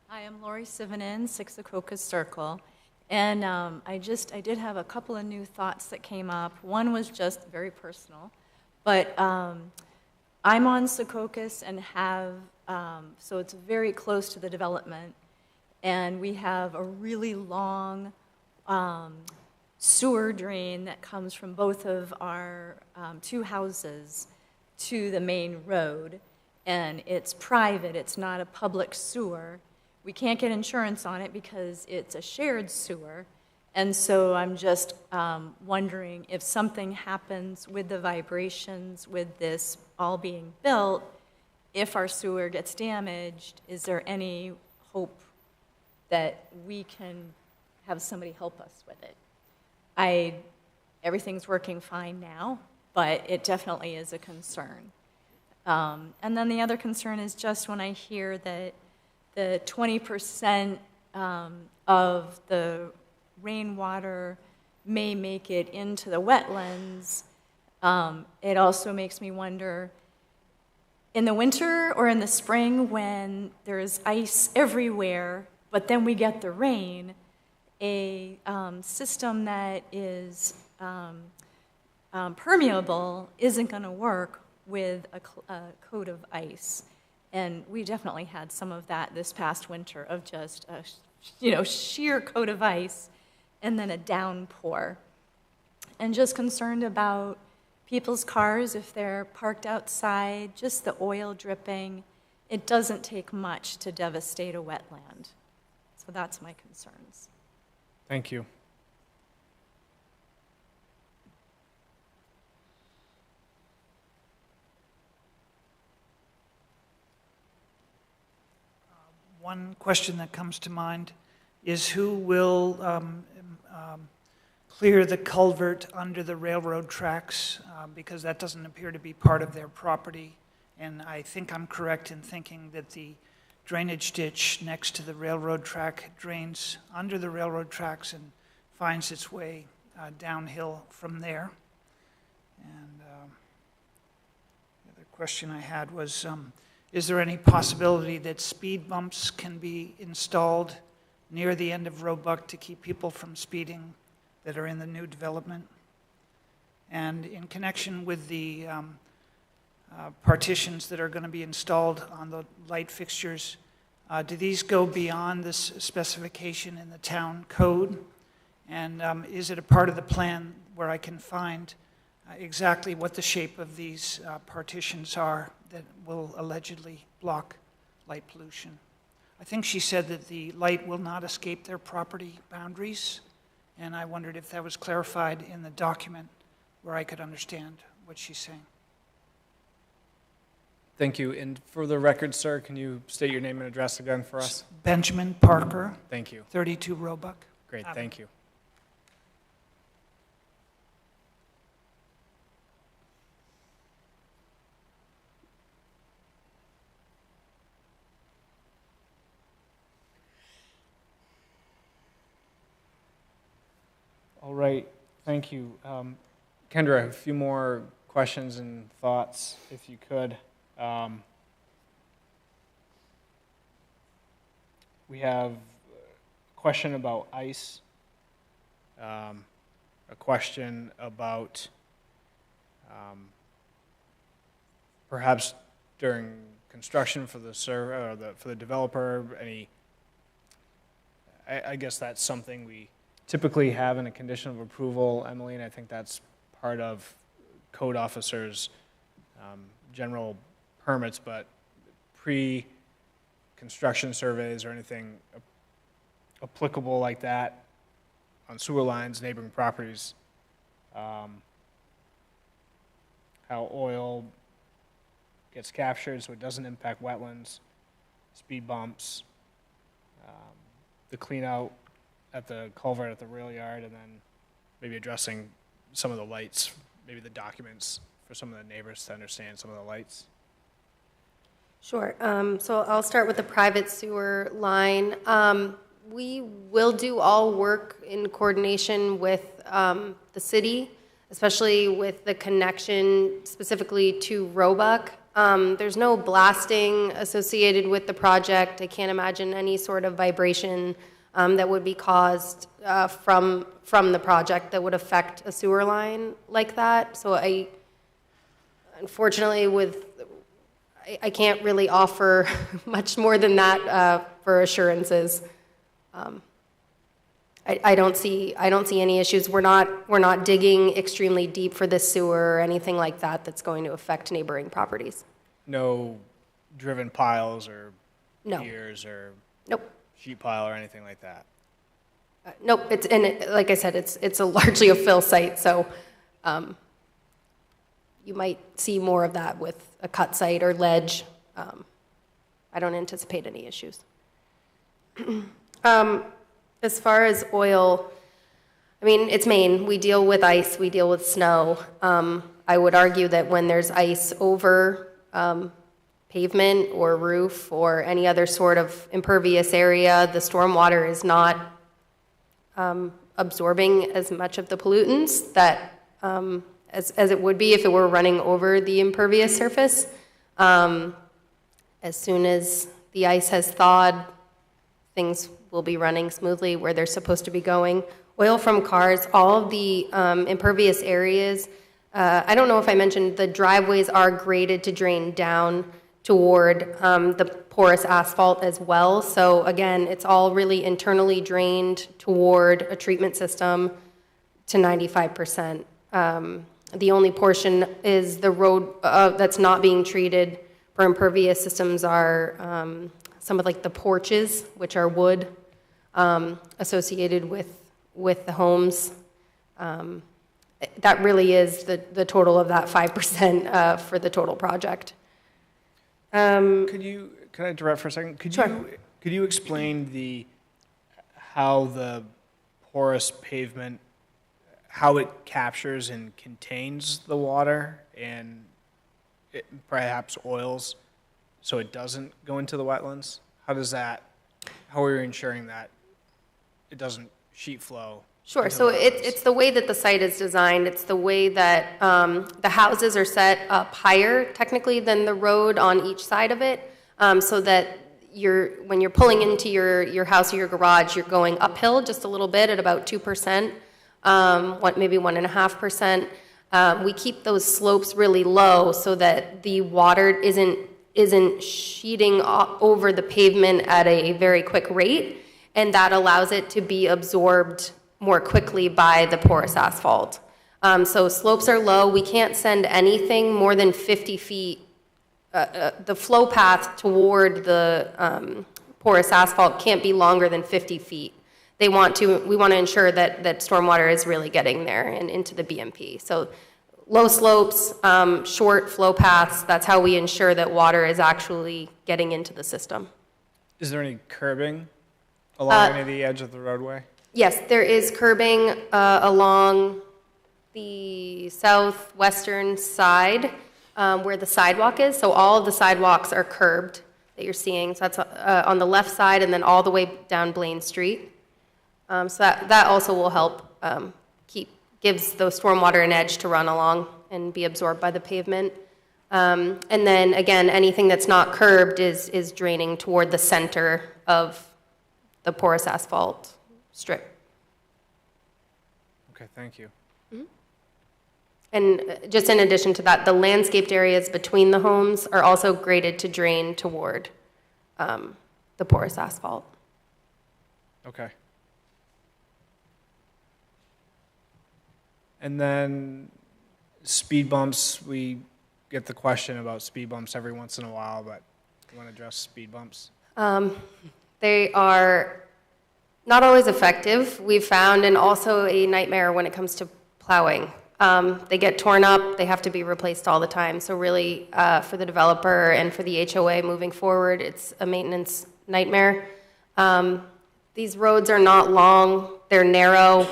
Hi, I'm Lori Sivanen, 6 Secocas Circle. And I did have a couple of new thoughts that came up. One was just very personal, but I'm on Secocas and have, so it's very close to the development, and we have a really long sewer drain that comes from both of our 2 houses to the main road, and it's private, it's not a public sewer. We can't get insurance on it because it's a shared sewer, and so I'm just wondering if something happens with the vibrations with this all being built, if our sewer gets damaged, is there any hope that we can have somebody help us with it? Everything's working fine now, but it definitely is a concern. And then the other concern is just when I hear that the 20% of the rainwater may make it into the wetlands, it also makes me wonder, in the winter or in the spring when there's ice everywhere, but then we get the rain, a system that is permeable isn't going to work with a coat of ice. And we definitely had some of that this past winter of just a sheer coat of ice and then a downpour. And just concerned about people's cars, if they're parked outside, just the oil dripping. It doesn't take much to devastate a wetland. So that's my concerns. Thank you. One question that comes to mind is who will clear the culvert under the railroad tracks, because that doesn't appear to be part of their property. And I think I'm correct in thinking that the drainage ditch next to the railroad track drains under the railroad tracks and finds its way downhill from there. And the other question I had was, is there any possibility that speed bumps can be installed near the end of Roebuck to keep people from speeding that are in the new development? And in connection with the partitions that are going to be installed on the light fixtures, do these go beyond this specification in the town code? And is it a part of the plan where I can find exactly what the shape of these partitions are that will allegedly block light pollution? I think she said that the light will not escape their property boundaries, and I wondered if that was clarified in the document where I could understand what she's saying. Thank you. And for the record, sir, can you state your name and address again for us? Benjamin Parker. Thank you. 32 Roebuck. Great, thank you. All right, thank you. Kendra, I have a few more questions and thoughts, if you could. We have a question about ice, a question about perhaps during construction for the for the developer, any. I guess that's something we typically have in a condition of approval, Emily, and I think that's part of code officers' general permits, but pre-construction surveys or anything applicable like that on sewer lines, neighboring properties, how oil gets captured so it doesn't impact wetlands, speed bumps, the clean out at the culvert at the rail yard, and then maybe addressing some of the lights, maybe the documents for some of the neighbors to understand some of the lights. Sure. So I'll start with the private sewer line. We will do all work in coordination with the city, especially with the connection specifically to Roebuck. There's no blasting associated with the project. I can't imagine any sort of vibration that would be caused from the project that would affect a sewer line like that. So unfortunately, I can't really offer much more than that for assurances. I don't see any issues. We're not digging extremely deep for this sewer or anything like that that's going to affect neighboring properties. No driven piles or No. piers or Nope. sheet pile or anything like that. Nope. Like I said, it's largely a fill site, so you might see more of that with a cut site or ledge I don't anticipate any issues. As far as oil, I mean, it's Maine. We deal with ice, we deal with snow. I would argue that when there's ice over pavement or roof or any other sort of impervious area, the stormwater is not absorbing as much of the pollutants that as it would be if it were running over the impervious surface. As soon as the ice has thawed, things will be running smoothly where they're supposed to be going. Oil from cars, all of the impervious areas, I don't know if I mentioned, the driveways are graded to drain down toward the porous asphalt as well. So again, it's all really internally drained toward a treatment system to 95%. The only portion is the road that's not being treated for impervious systems are some of like the porches, which are wood associated with the homes. That really is the total of that 5% for the total project. Could I interrupt for a second? Sure. Could you explain how the porous pavement, how it captures and contains the water and perhaps oils so it doesn't go into the wetlands? How are you ensuring that it doesn't sheet flow? Sure, so it's the way that the site is designed. It's the way that the houses are set up higher technically than the road on each side of it, so that when you're pulling into your house or your garage, you're going uphill just a little bit at about 2%, maybe 1.5%. We keep those slopes really low so that the water isn't sheeting over the pavement at a very quick rate, and that allows it to be absorbed more quickly by the porous asphalt. So slopes are low. We can't send anything more than 50 feet. The flow path toward the porous asphalt can't be longer than 50 feet. We want to ensure that stormwater is really getting there and into the BMP. So low slopes, short flow paths, that's how we ensure that water is actually getting into the system. Is there any curbing along any of the edge of the roadway? Yes, there is curbing along the southwestern side where the sidewalk is. So all of the sidewalks are curbed that you're seeing. So that's on the left side and then all the way down Blaine Street. So that also will help gives the stormwater an edge to run along and be absorbed by the pavement. And then again, anything that's not curbed is draining toward the center of the porous asphalt strip. Okay, thank you. Mm-hmm. And just in addition to that, the landscaped areas between the homes are also graded to drain toward the porous asphalt. Okay. And then speed bumps, we get the question about speed bumps every once in a while, but you want to address speed bumps? They are not always effective, we've found, and also a nightmare when it comes to plowing. They get torn up, they have to be replaced all the time. So really, for the developer and for the HOA moving forward, it's a maintenance nightmare. These roads are not long, they're narrow.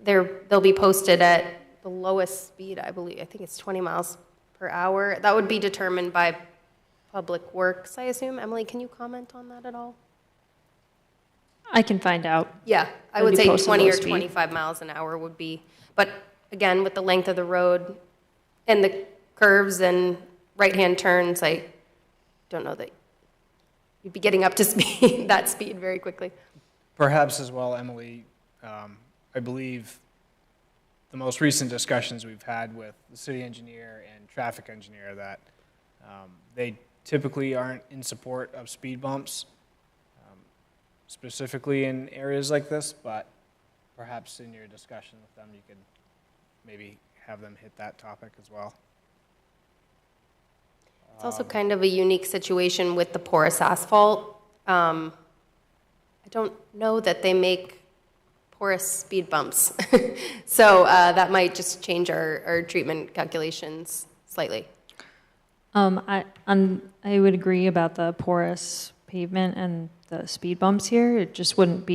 They'll be posted at the lowest speed, I believe. I think it's 20 miles per hour. That would be determined by Public Works, I assume. Emily, can you comment on that at all? I can find out. Yeah, I would say 20 or 25 miles an hour would be. But again, with the length of the road and the curves and right-hand turns, I don't know that you'd be getting up to speed, that speed very quickly. Perhaps as well, Emily, I believe the most recent discussions we've had with the city engineer and traffic engineer that they typically aren't in support of speed bumps, specifically in areas like this, but perhaps in your discussion with them, you could maybe have them hit that topic as well. It's also kind of a unique situation with the porous asphalt. I don't know that they make porous speed bumps. So that might just change our treatment calculations slightly. I would agree about the porous pavement and the speed bumps here. It just wouldn't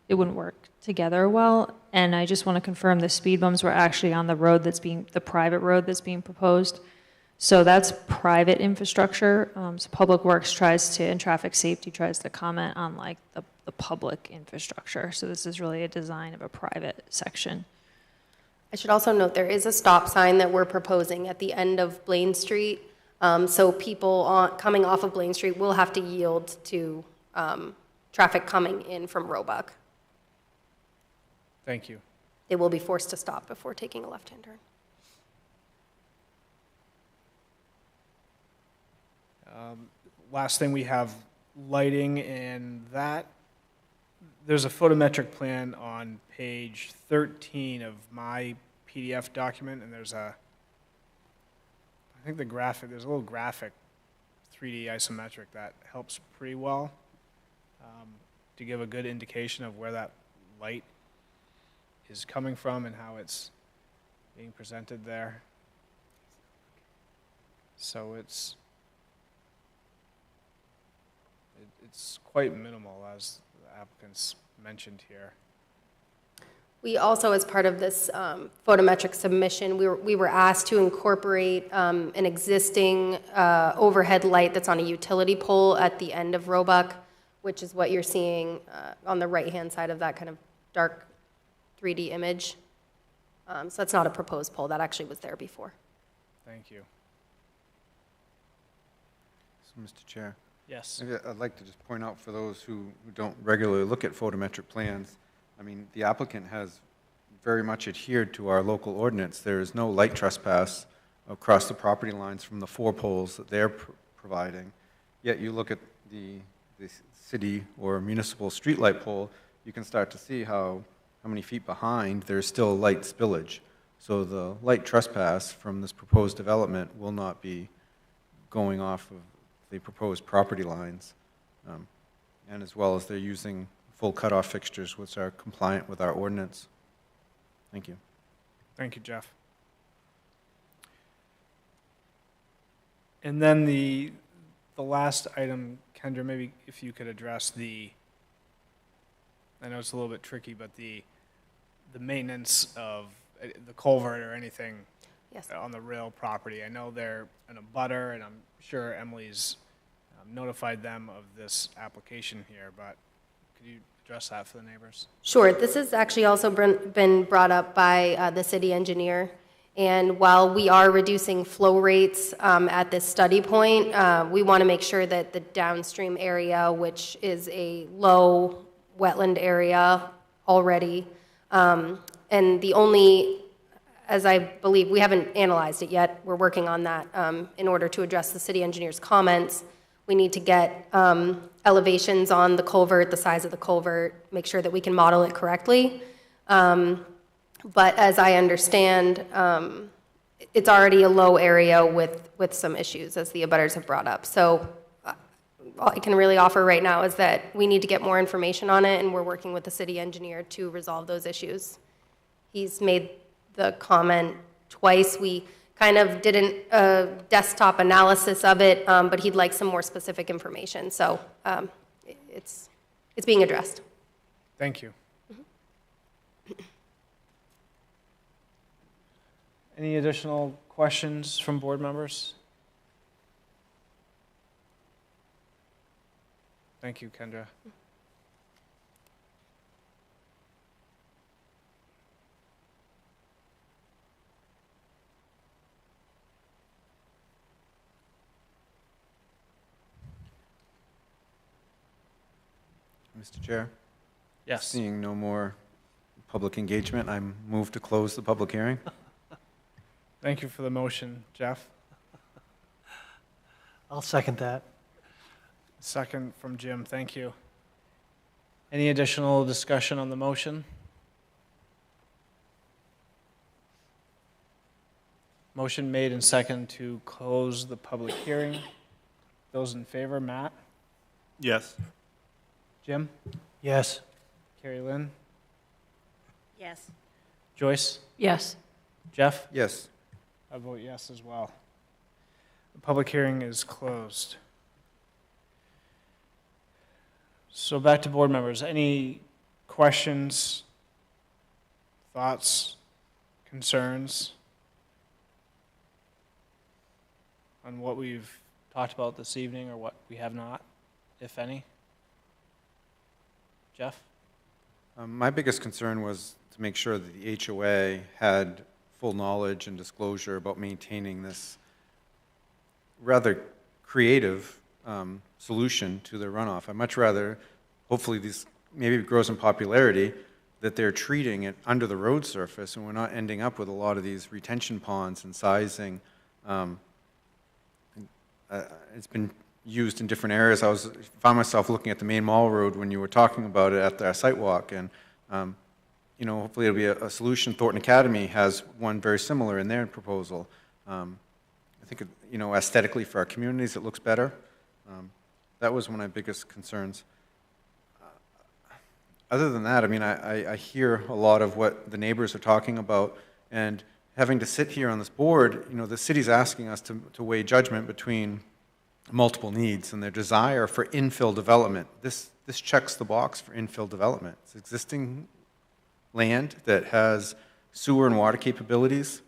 work together well. And I just want to confirm the speed bumps were actually on the road the private road that's being proposed. So that's private infrastructure. So Public Works and traffic safety tries to comment on like the public infrastructure. So this is really a design of a private section. I should also note there is a stop sign that we're proposing at the end of Blaine Street. So people coming off of Blaine Street will have to yield to traffic coming in from Roebuck. Thank you. They will be forced to stop before taking a left-hand turn. Last thing, we have lighting, and there's a photometric plan on page 13 of my PDF document, and there's I think there's a little graphic 3D isometric that helps pretty well to give a good indication of where that light is coming from and how it's being presented there. So it's quite minimal, as the applicants mentioned here. We also, as part of this photometric submission, we were asked to incorporate an existing overhead light that's on a utility pole at the end of Roebuck, which is what you're seeing on the right-hand side of that kind of dark 3D image. So that's not a proposed pole. That actually was there before. Thank you. So, Mr. Chair. Yes. Maybe I'd like to just point out for those who don't regularly look at photometric plans, I mean, the applicant has very much adhered to our local ordinance. There is no light trespass across the property lines from the 4 poles that they're providing. Yet you look at the city or municipal streetlight pole, you can start to see how many feet behind there's still light spillage. So the light trespass from this proposed development will not be going off of the proposed property lines, and as well as they're using full cutoff fixtures, which are compliant with our ordinance. Thank you. Thank you, Jeff. And then the last item, Kendra, maybe if you could address I know it's a little bit tricky, but the maintenance of the culvert or anything on the rail property. I know they're in a butter, and I'm sure Emily's notified them of this application here, but could you address that for the neighbors? Sure. This has actually also been brought up by the city engineer. And while we are reducing flow rates at this study point, we want to make sure that the downstream area, which is a low wetland area already, and the only, as I believe, we haven't analyzed it yet, we're working on that in order to address the city engineer's comments. We need to get elevations on the culvert, the size of the culvert, make sure that we can model it correctly. But as I understand, it's already a low area with some issues, as the abutters have brought up. So all I can really offer right now is that we need to get more information on it, and we're working with the city engineer to resolve those issues. He's made the comment twice. We kind of did a desktop analysis of it, but he'd like some more specific information. So it's being addressed. Thank you. Any additional questions from board members? Thank you, Kendra. Mr. Chair? Yes. Seeing no more public engagement, I move to close the public hearing. Thank you for the motion, Jeff. I'll second that. Second from Jim, thank you. Any additional discussion on the motion? Motion made and second to close the public hearing. Those in favor, Matt? Yes. Jim? Yes. Carrie Lynn? Yes. Joyce? Yes. Jeff? Yes. I vote yes as well. The public hearing is closed. So back to board members. Any questions, thoughts, concerns on what we've talked about this evening or what we have not, if any? Jeff? My biggest concern was to make sure that the HOA had full knowledge and disclosure about maintaining this rather creative solution to their runoff. I'd much rather, hopefully this maybe grows in popularity, that they're treating it under the road surface and we're not ending up with a lot of these retention ponds and sizing. It's been used in different areas. I found myself looking at the main mall road when you were talking about it at our site walk, and you know, hopefully it'll be a solution. Thornton Academy has one very similar in their proposal. I think, you know, aesthetically for our communities, it looks better. That was one of my biggest concerns. Other than that, I mean, I hear a lot of what the neighbors are talking about, and having to sit here on this board, you know, the city's asking us to weigh judgment between multiple needs and their desire for infill development. This checks the box for infill development. It's existing land that has sewer and water capabilities.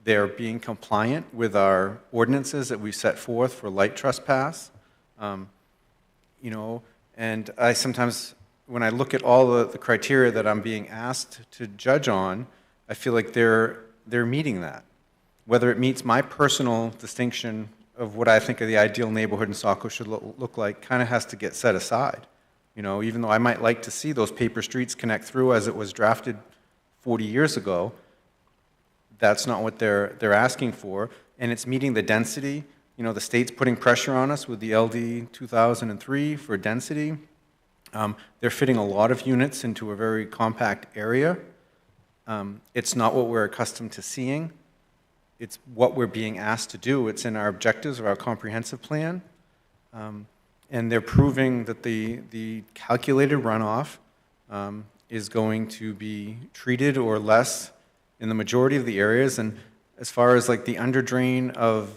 They're being compliant with our ordinances that we set forth for light trespass. You know, and I sometimes, when I look at all the criteria that I'm being asked to judge on, I feel like they're meeting that. Whether it meets my personal distinction of what I think of the ideal neighborhood in Saco should look like kind of has to get set aside. You know, even though I might like to see those paper streets connect through as it was drafted 40 years ago, that's not what they're asking for, and it's meeting the density. You know, the state's putting pressure on us with the LD 2003 for density. They're fitting a lot of units into a very compact area. It's not what we're accustomed to seeing. It's what we're being asked to do. It's in our objectives of our comprehensive plan. And they're proving that the calculated runoff is going to be treated or less in the majority of the areas. And as far as like the underdrain of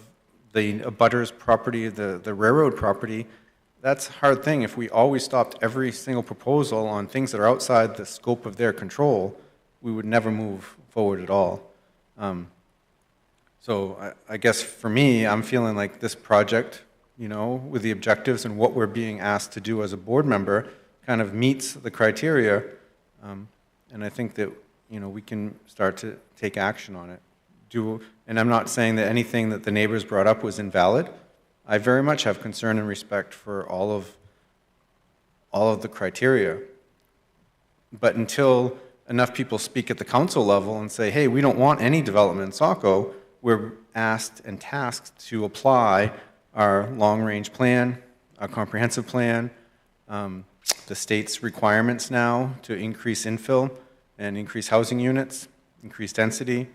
the abutters property, the railroad property, that's a hard thing. If we always stopped every single proposal on things that are outside the scope of their control, we would never move forward at all. So I guess for me, I'm feeling like this project, you know, with the objectives and what we're being asked to do as a board member kind of meets the criteria. And I think that, you know, we can start to take action on it. And I'm not saying that anything that the neighbors brought up was invalid. I very much have concern and respect for all of the criteria. But until enough people speak at the council level and say, hey, we don't want any development in Saco, we're asked and tasked to apply our long-range plan, our comprehensive plan, the state's requirements now to increase infill and increase housing units, increase density.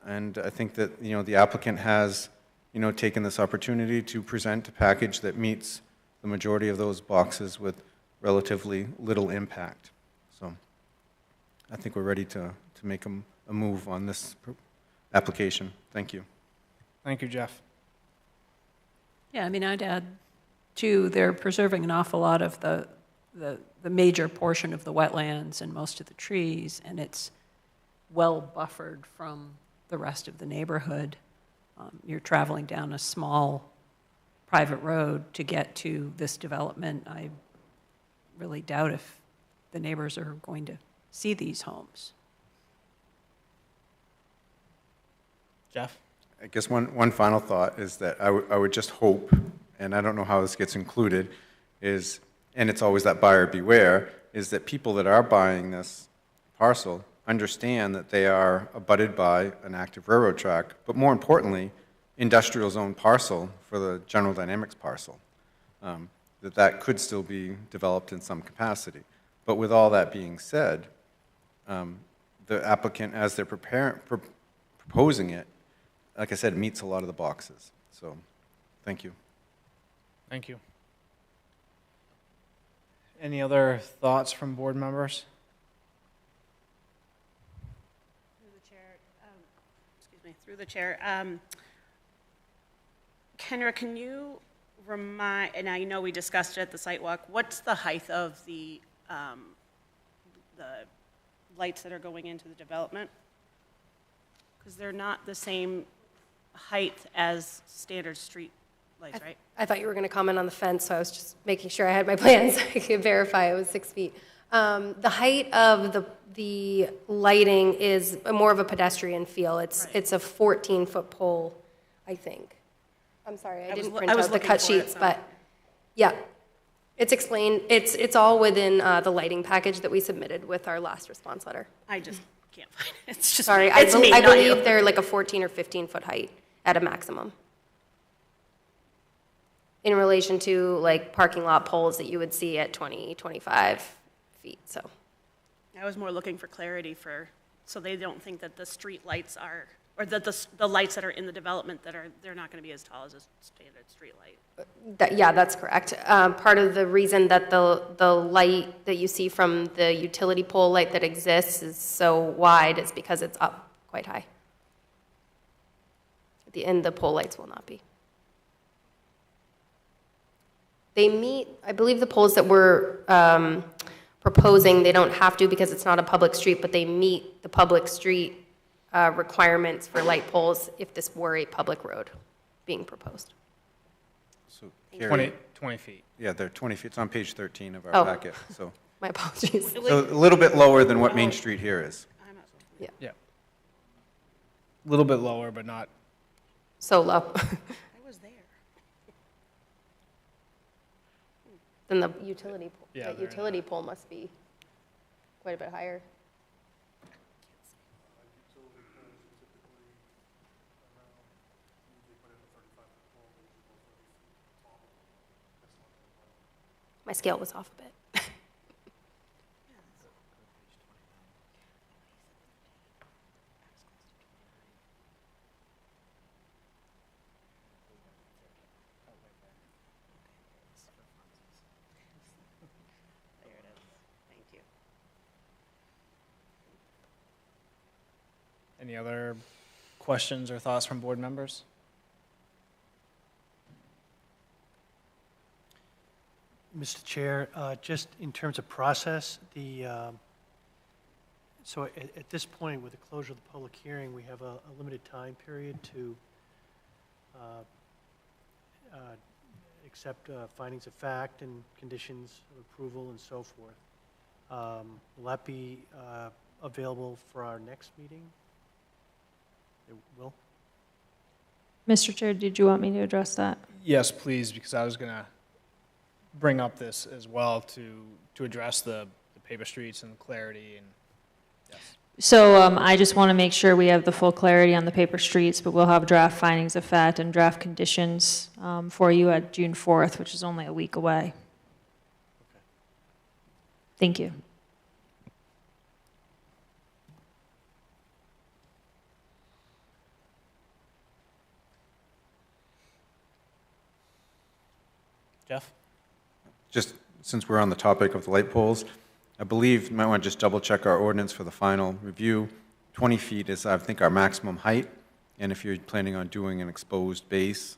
And I think that, you know, the applicant has, you know, taken this opportunity to present a package that meets the majority of those boxes with relatively little impact. So I think we're ready to make a move on this application. Thank you. Thank you, Jeff. Yeah, I mean, I'd add, too, they're preserving an awful lot of the major portion of the wetlands and most of the trees, and it's well buffered from the rest of the neighborhood. You're traveling down a small private road to get to this development. I really doubt if the neighbors are going to see these homes. Jeff? I guess one final thought is that I would just hope, and I don't know how this gets included, is, and it's always that buyer beware, is that people that are buying this parcel understand that they are abutted by an active railroad track, but more importantly, industrial zone parcel for the General Dynamics parcel, that could still be developed in some capacity. But with all that being said, the applicant, as they're proposing it, like I said, meets a lot of the boxes. So, thank you. Thank you. Any other thoughts from board members? Through the chair, Kendra, can you remind, and I know we discussed it at the site walk, what's the height of the lights that are going into the development? Because they're not the same height as standard street lights, right? I thought you were going to comment on the fence, so I was just making sure I had my plans so I could verify it was 6 feet. The height of the lighting is more of a pedestrian feel. It's a 14-foot pole, I think. I'm sorry, I didn't print out the cut sheets, but yeah, it's explained. It's all within the lighting package that we submitted with our last response letter. I just can't find it. It's just Sorry, it's me, I not you. believe they're like a 14 or 15-foot height at a maximum. In relation to like parking lot poles that you would see at 20, 25 feet, so. I was more looking for clarity so they don't think that the street lights are, or that the lights that are in the development they're not going to be as tall as a standard street light. Yeah, that's correct. Part of the reason that the light that you see from the utility pole light that exists is so wide is because it's up quite high. And the pole lights will not be. They meet, I believe the poles that we're proposing, they don't have to because it's not a public street, but they meet the public street requirements for light poles if this were a public road being proposed. So 20 feet. Yeah, they're 20 feet. It's on page 13 of our packet, so. My apologies. So a little bit lower than what Main Street here is. Yeah. Yeah. A little bit lower, but not. So low. I was there. Then the utility pole, Yeah, that they're utility pole must be quite a bit higher. My scale was off a bit. There it is. Thank you. Any other questions or thoughts from board members? Mr. Chair, just in terms of process, so at this point, with the closure of the public hearing, we have a limited time period to accept findings of fact and conditions of approval and so forth. Will that be available for our next meeting? It will? Mr. Chair, did you want me to address that? Yes, please, because I was going to bring up this as well to address the paper streets and the clarity and, yes. So I just want to make sure we have the full clarity on the paper streets, but we'll have draft findings of fact and draft conditions for you at June 4th, which is only a week away. Thank you. Jeff? Just since we're on the topic of the light poles, I believe you might want to just double check our ordinance for the final review. 20 feet is, I think, our maximum height. And if you're planning on doing an exposed base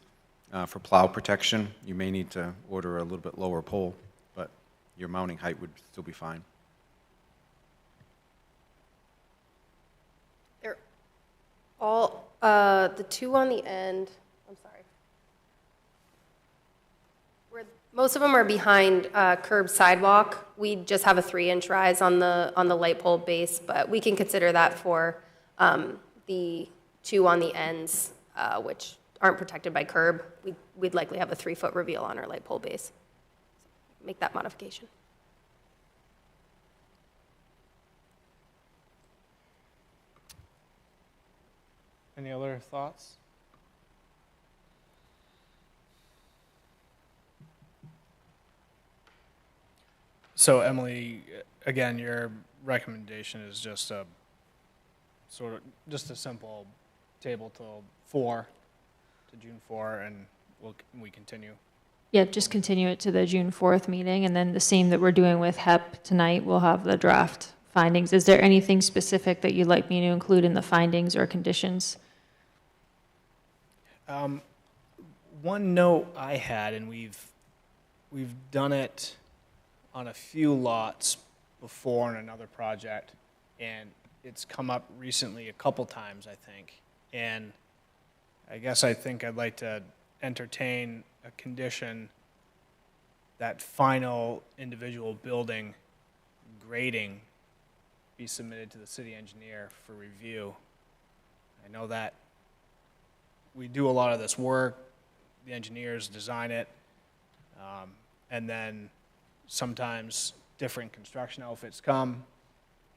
for plow protection, you may need to order a little bit lower pole, but your mounting height would still be fine. They're all, the two on the end, I'm sorry. Most of them are behind curb sidewalk. We just have a 3-inch rise on the light pole base, but we can consider that for the two on the ends, which aren't protected by curb. We'd likely have a 3-foot reveal on our light pole base. Make that modification. Any other thoughts? So Emily, again, your recommendation is just a simple table till 4, to June 4, and we continue. Yeah, just continue it to the June 4th meeting, and then the same that we're doing with HEP tonight, we'll have the draft findings. Is there anything specific that you'd like me to include in the findings or conditions? one note I had, and we've done it on a few lots before on another project, and it's come up recently a couple times, I think. And I guess I think I'd like to entertain a condition that final individual building grading be submitted to the city engineer for review. I know that we do a lot of this work, the engineers design it, and then sometimes different construction outfits come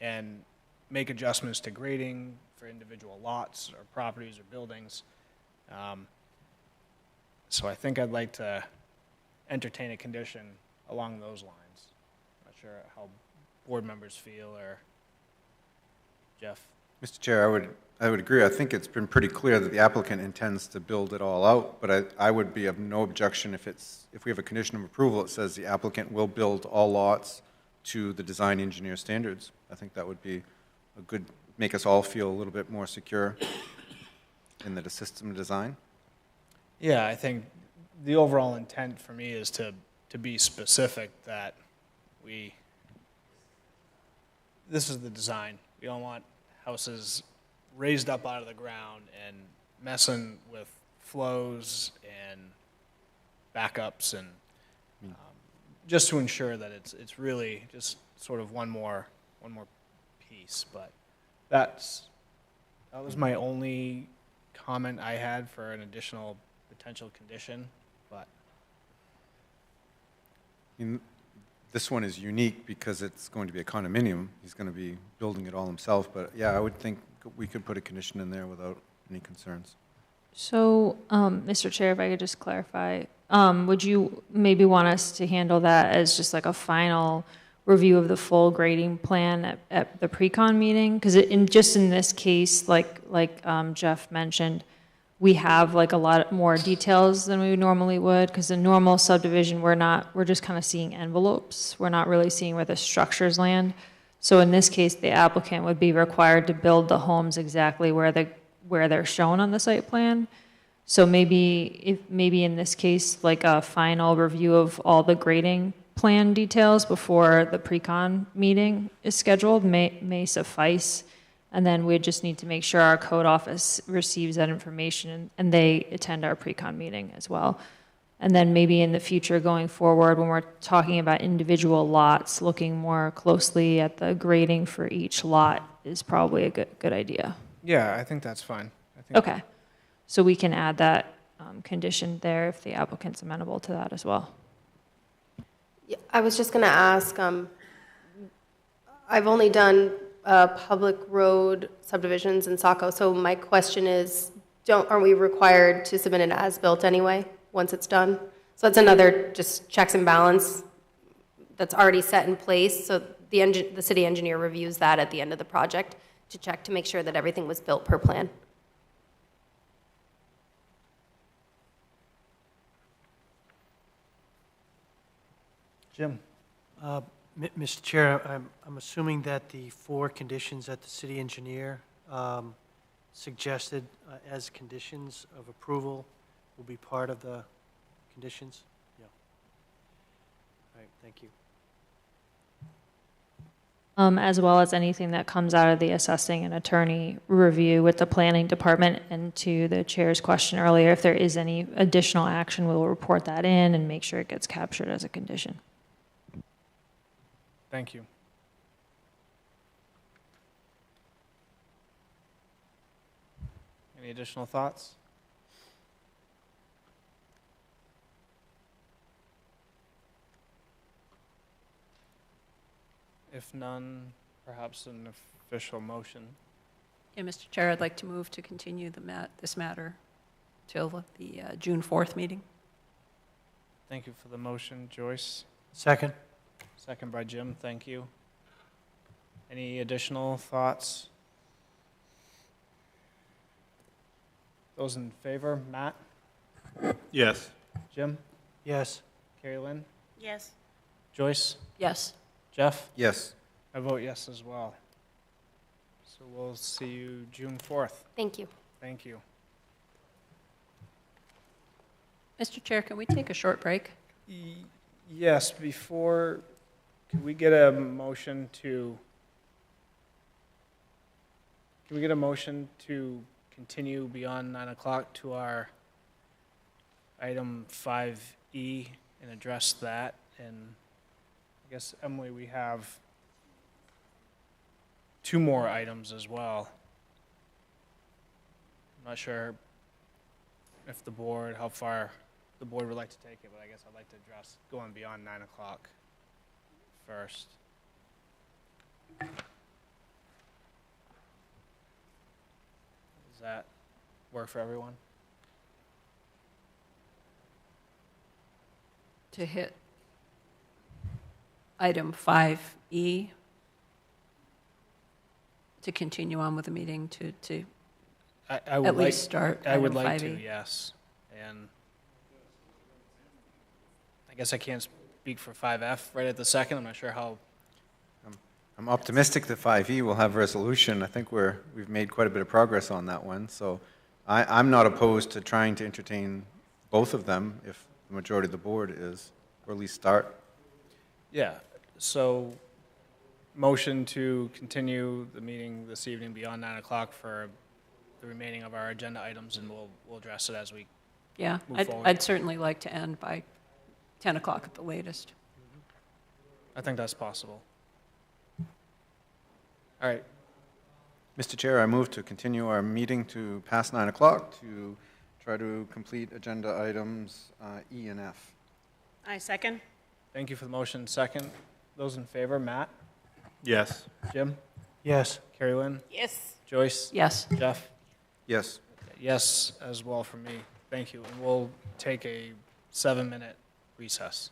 and make adjustments to grading for individual lots or properties or buildings. So I think I'd like to entertain a condition along those lines. Not sure how board members feel, or Jeff. Mr. Chair, I would agree. I think it's been pretty clear that the applicant intends to build it all out, but I would be of no objection if we have a condition of approval that says the applicant will build all lots to the design engineer standards. I think that would be a good, make us all feel a little bit more secure in the system design. Yeah, I think the overall intent for me is to be specific that this is the design. We don't want houses raised up out of the ground and messing with flows and backups, and just to ensure that it's really just sort of one more piece. But that was my only comment I had for an additional potential condition. But This one is unique because it's going to be a condominium. He's going to be building it all himself. But yeah, I would think we could put a condition in there without any concerns. So, Mr. Chair, if I could just clarify, would you maybe want us to handle that as just like a final review of the full grading plan at the pre-con meeting? Because just in this case, like Jeff mentioned, we have like a lot more details than we normally would, because in normal subdivision, we're just kind of seeing envelopes. We're not really seeing where the structures land. So in this case, the applicant would be required to build the homes exactly where they're shown on the site plan. So maybe in this case, like a final review of all the grading plan details before the pre-con meeting is scheduled may suffice. And then we just need to make sure our code office receives that information and they attend our pre-con meeting as well. And then maybe in the future going forward, when we're talking about individual lots, looking more closely at the grading for each lot is probably a good idea. yeah, I think that's fine. Okay. So we can add that condition there if the applicant's amenable to that as well. Yeah, I was just going to ask, I've only done public road subdivisions in Saco, so my question is, aren't we required to submit an as-built anyway, once it's done? So that's another just checks and balance that's already set in place, so the city engineer reviews that at the end of the project to check to make sure that everything was built per plan. Jim? Mr. Chair, I'm assuming that the 4 conditions that the city engineer suggested as conditions of approval will be part of the conditions? Yeah. All right, thank you. As well as anything that comes out of the assessing and attorney review with the planning department. And to the chair's question earlier, if there is any additional action, we'll report that in and make sure it gets captured as a condition. Thank you. Any additional thoughts? If none, perhaps an official motion. Yeah, Mr. Chair, I'd like to move to continue this matter till the June 4th meeting. Thank you for the motion, Joyce. Second. Second by Jim, thank you. Any additional thoughts? Those in favor, Matt? Yes. Jim? Yes. Carrie Lynn? Yes. Joyce? Yes. Jeff? Yes. I vote yes as well. So we'll see you June 4th. Thank you. Thank you. Mr. Chair, can we take a short break? Yes, before, can we get a motion to, continue beyond 9 o'clock to our item 5E and address that? And I guess, Emily, we have 2 more items as well. I'm not sure if the board, how far the board would like to take it, but I guess I'd like to address going beyond 9 o'clock first. Does that work for everyone? To hit item 5E, to continue on with the meeting to I would at like, least start I would item like to, 5E. yes. And I guess I can't speak for 5F right at the second. I'm not sure how. I'm optimistic that 5E will have resolution. I think we've made quite a bit of progress on that one. So I'm not opposed to trying to entertain both of them if the majority of the board is, or at least start. Yeah, so motion to continue the meeting this evening beyond 9 o'clock for the remaining of our agenda items, and we'll address it as we Yeah, move forward. I'd certainly like to end by 10 o'clock at the latest. I think that's possible. All right, Mr. Chair, I move to continue our meeting to past 9 o'clock to try to complete agenda items E and F. I second. thank you for the motion. Second, those in favor, Matt? Yes. Jim? Yes. Carrie Lynn? Yes. Joyce? Yes. Jeff? Yes. Yes, as well for me. Thank you. And we'll take a 7-minute recess.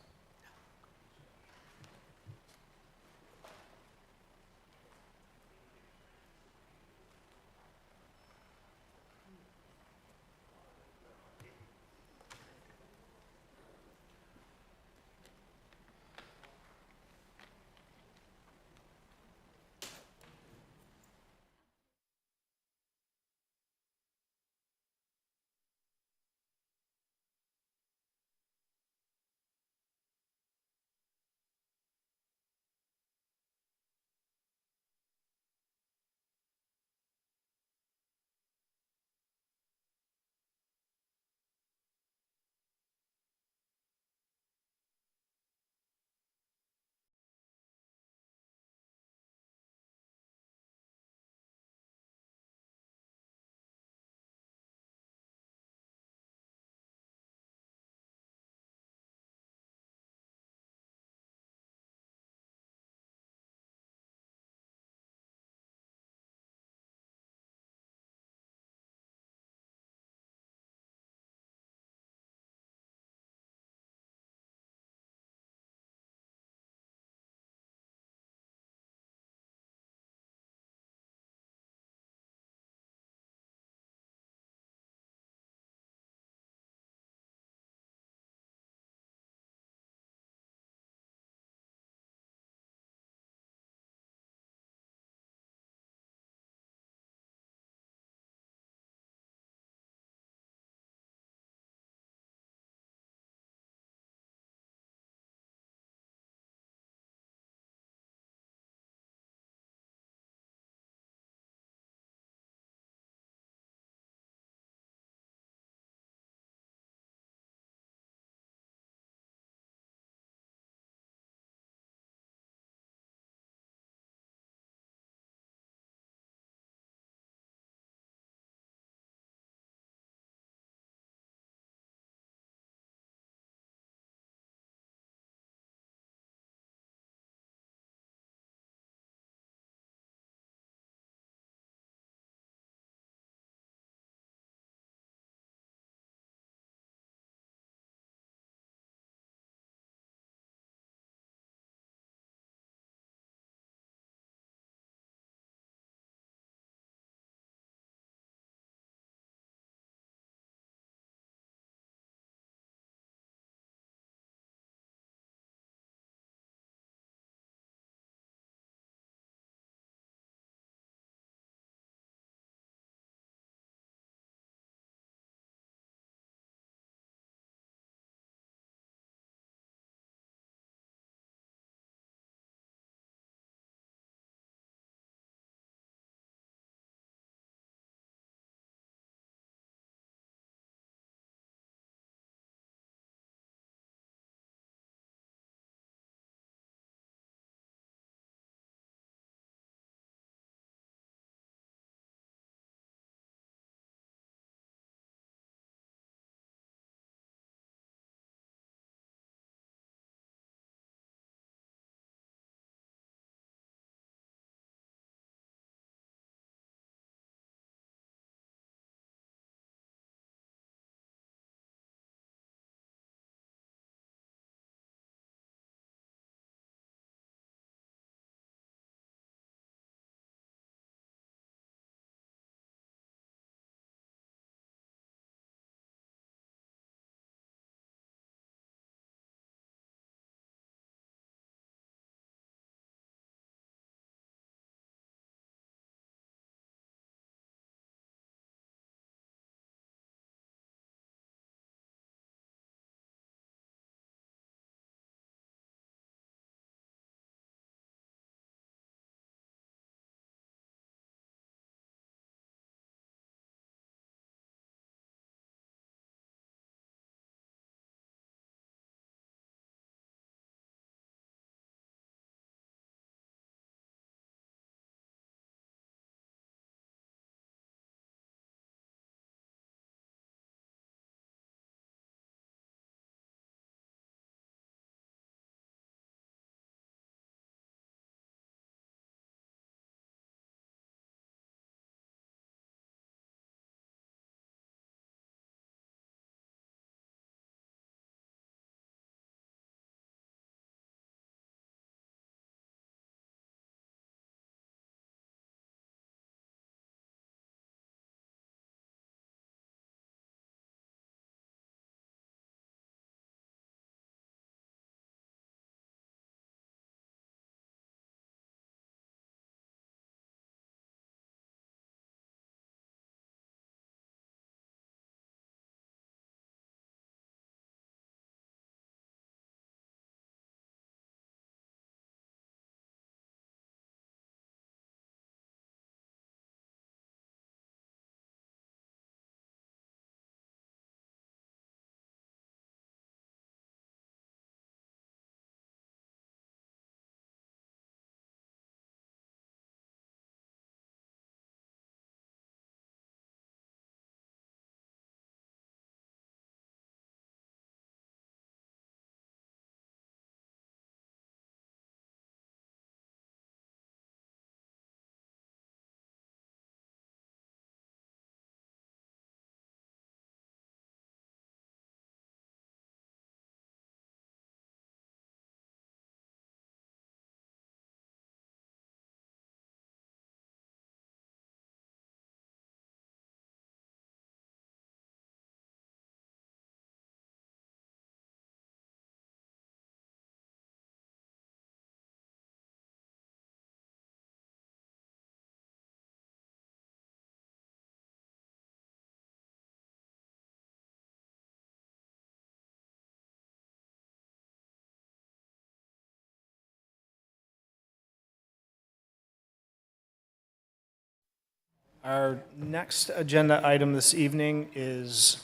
Our next agenda item this evening is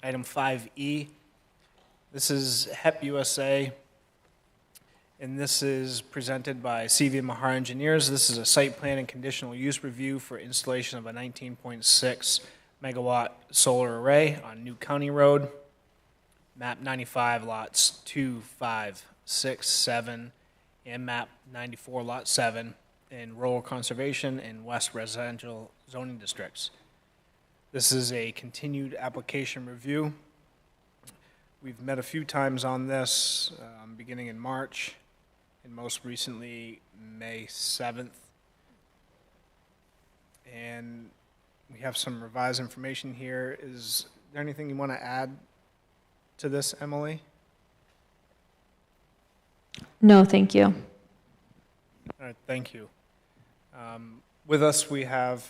item 5E. This is HEP USA, and this is presented by CV Mahar Engineers. This is a site plan and conditional use review for installation of a 19.6 megawatt solar array on New County Road, map 95, lots 2, 5, 6, 7, and map 94, lot 7, in rural conservation and west residential zoning districts. This is a continued application review. We've met a few times on this, beginning in March, and most recently May 7th. And we have some revised information here. Is there anything you want to add to this, Emily? No, thank you. All right, thank you. With us, we have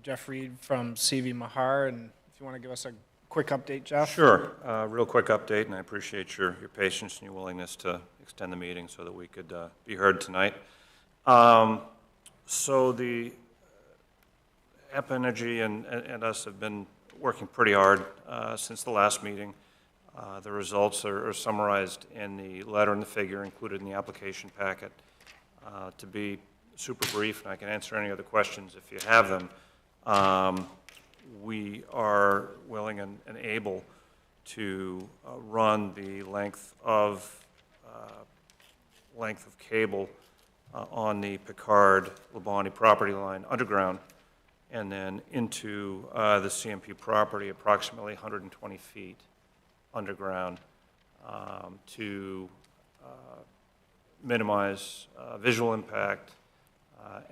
Jeff Reed from CV Mahar, and if you want to give us a quick update, Jeff? Sure. Real quick update, and I appreciate your patience and your willingness to extend the meeting so that we could be heard tonight. So the App Energy and us have been working pretty hard since the last meeting. The results are summarized in the letter and the figure included in the application packet. To be super brief, and I can answer any other questions if you have them, we are willing and able to run the length of cable on the Picard-Labonte property line underground and then into the CMP property approximately 120 feet underground to minimize visual impact,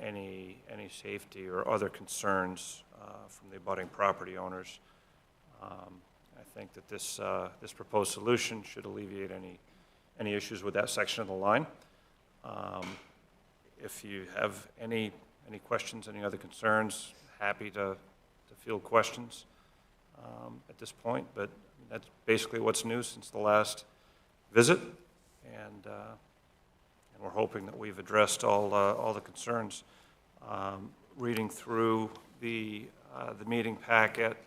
any safety or other concerns from the abutting property owners. I think that this proposed solution should alleviate any issues with that section of the line. If you have any questions, any other concerns, happy to field questions at this point, but that's basically what's new since the last visit, and we're hoping that we've addressed all the concerns. Reading through the meeting packet,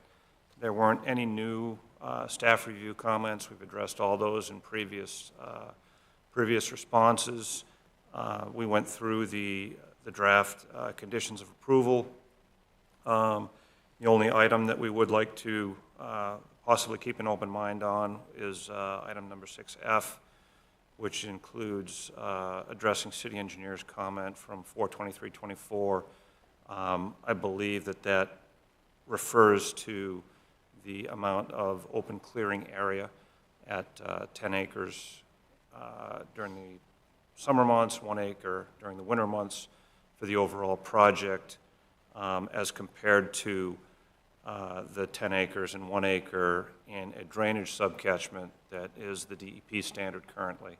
there weren't any new staff review comments. We've addressed all those in previous responses. We went through the draft conditions of approval. The only item that we would like to possibly keep an open mind on is item number 6F, which includes addressing city engineer's comment from 4/23/24. I believe that refers to the amount of open clearing area at 10 acres during the summer months, 1 acre during the winter months for the overall project, as compared to the 10 acres and 1 acre in a drainage subcatchment that is the DEP standard currently.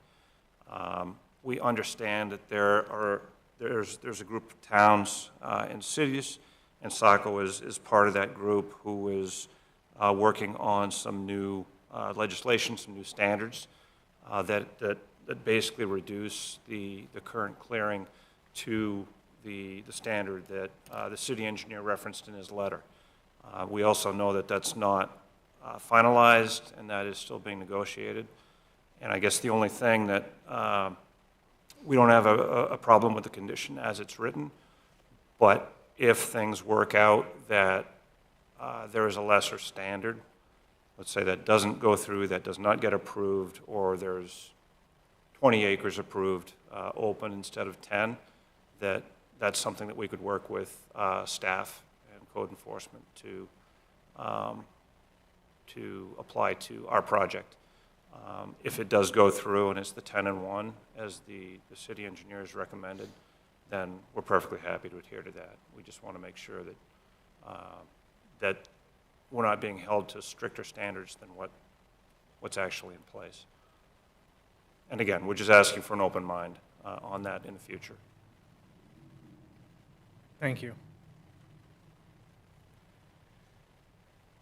We understand that there's a group of towns and cities, and Saco is part of that group, who is working on some new legislation, some new standards that basically reduce the current clearing to the standard that the city engineer referenced in his letter. We also know that that's not finalized, and that is still being negotiated. And I guess the only thing that we don't have a problem with the condition as it's written, but if things work out that there is a lesser standard, let's say that doesn't go through, that does not get approved, or there's 20 acres approved open instead of 10, that's something that we could work with staff and code enforcement to apply to our project. If it does go through and it's the 10 and 1, as the city engineers recommended, then we're perfectly happy to adhere to that. We just want to make sure that that we're not being held to stricter standards than what's actually in place. And again, we're just asking for an open mind on that in the future. Thank you.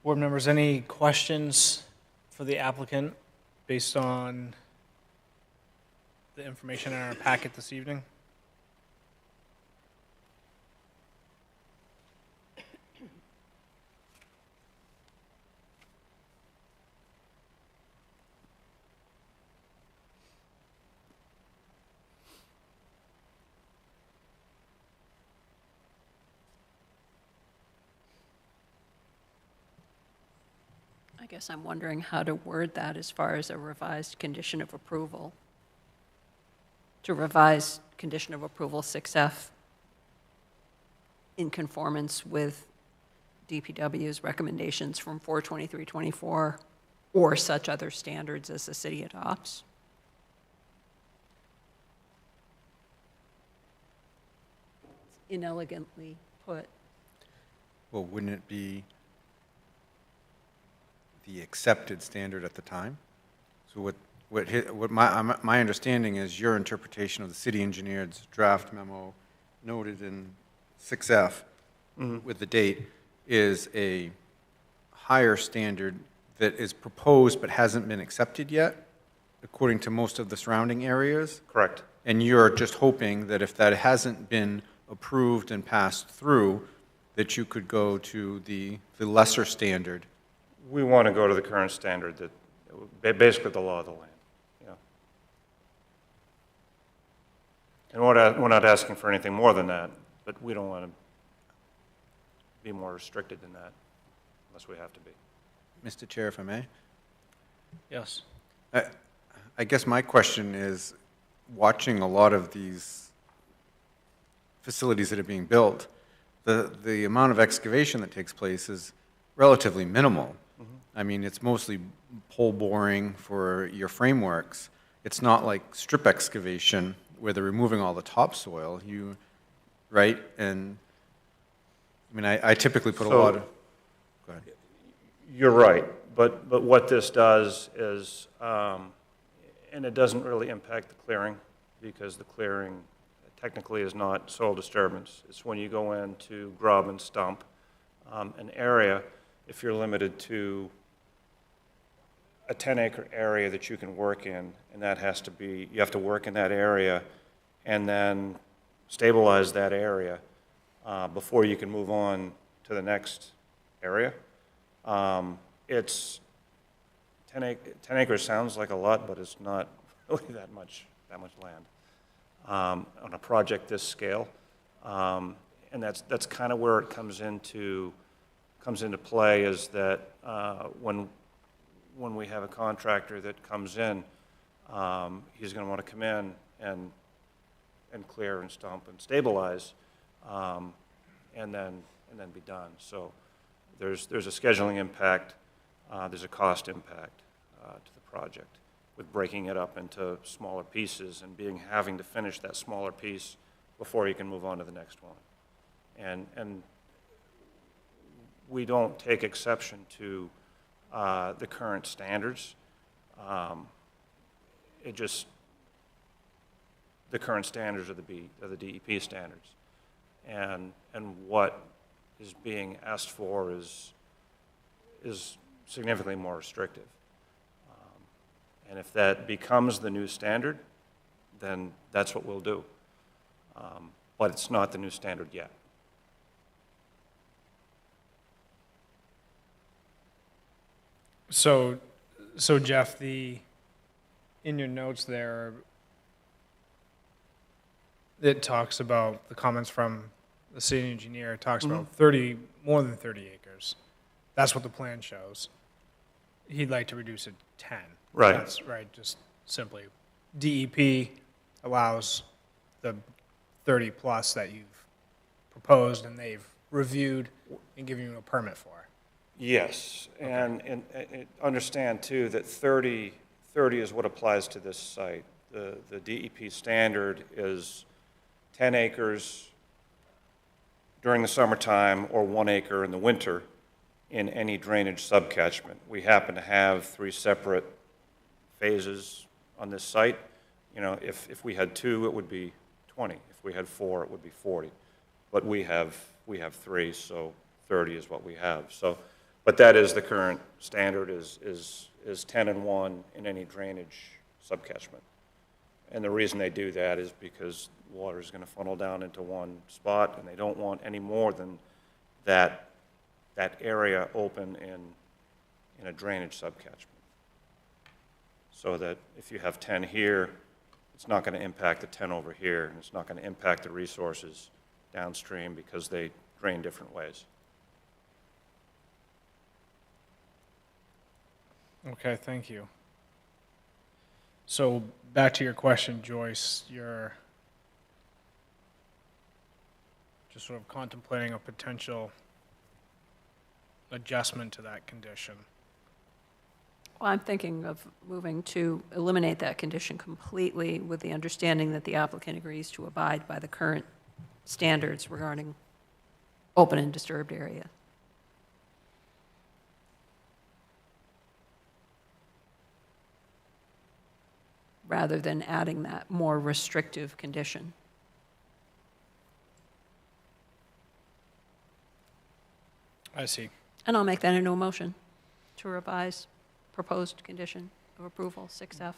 Board members, any questions for the applicant based on the information in our packet this evening? guess I'm wondering how to word that as far as a revised condition of approval. To revise condition of approval 6F in conformance with DPW's recommendations from 42324 or such other standards as the city adopts. Inelegantly put. Well, wouldn't it be the accepted standard at the time? So what my understanding is your interpretation of the city engineer's draft memo noted in 6F with the date is a higher standard that is proposed but hasn't been accepted yet, according to most of the surrounding areas? Correct. And you're just hoping that if that hasn't been approved and passed through, that you could go to the lesser standard? We want to go to the current standard, that basically the law of the land. Yeah. And we're not asking for anything more than that, but we don't want to be more restricted than that unless we have to be. Mr. Chair, if I may? Yes. I guess my question is, watching a lot of these facilities that are being built, the amount of excavation that takes place is relatively minimal. I mean, it's mostly pole boring for your frameworks. It's not like strip excavation where they're removing all the topsoil, right? And, I mean, I typically put a lot of, go ahead. You're right, but what this does is, and it doesn't really impact the clearing, because the clearing technically is not soil disturbance. It's when you go in to grub and stump an area, if you're limited to a 10-acre area that you can work in, and that has to be, you have to work in that area and then stabilize that area before you can move on to the next area. It's 10 acres sounds like a lot, but it's not really that much land on a project this scale. And that's kind of where it comes into play, is that when we have a contractor that comes in, he's going to want to come in and clear and stump and stabilize, and then be done. So there's a scheduling impact, there's a cost impact to the project with breaking it up into smaller pieces and having to finish that smaller piece before you can move on to the next one. And we don't take exception to the current standards. The current standards are the DEP standards. And what is being asked for is significantly more restrictive. And if that becomes the new standard, then that's what we'll do. But it's not the new standard yet. So Jeff, in your notes there, it talks about the comments from the city engineer. It talks about more than 30 acres. That's what the plan shows. He'd like to reduce it to 10. Right. That's right. Just simply, DEP allows the 30 plus that you've proposed and they've reviewed and given you a permit for. Yes, okay. and understand too that 30 is what applies to this site. The DEP standard is 10 acres during the summertime or 1 acre in the winter in any drainage subcatchment. We happen to have 3 separate phases on this site. You know, if we had 2, it would be 20. If we had 4, it would be 40. But we have 3, so 30 is what we have. So, but that is the current standard, is 10 and 1 in any drainage subcatchment. And the reason they do that is because water is going to funnel down into one spot, and they don't want any more than that area open in a drainage subcatchment. So that if you have 10 here, it's not going to impact the 10 over here, and it's not going to impact the resources downstream because they drain different ways. Okay, thank you. So back to your question, Joyce, you're just sort of contemplating a potential adjustment to that condition. Well, I'm thinking of moving to eliminate that condition completely with the understanding that the applicant agrees to abide by the current standards regarding open and disturbed area. Rather than adding that more restrictive condition. I see. And I'll make that into a motion to revise proposed condition of approval, 6F.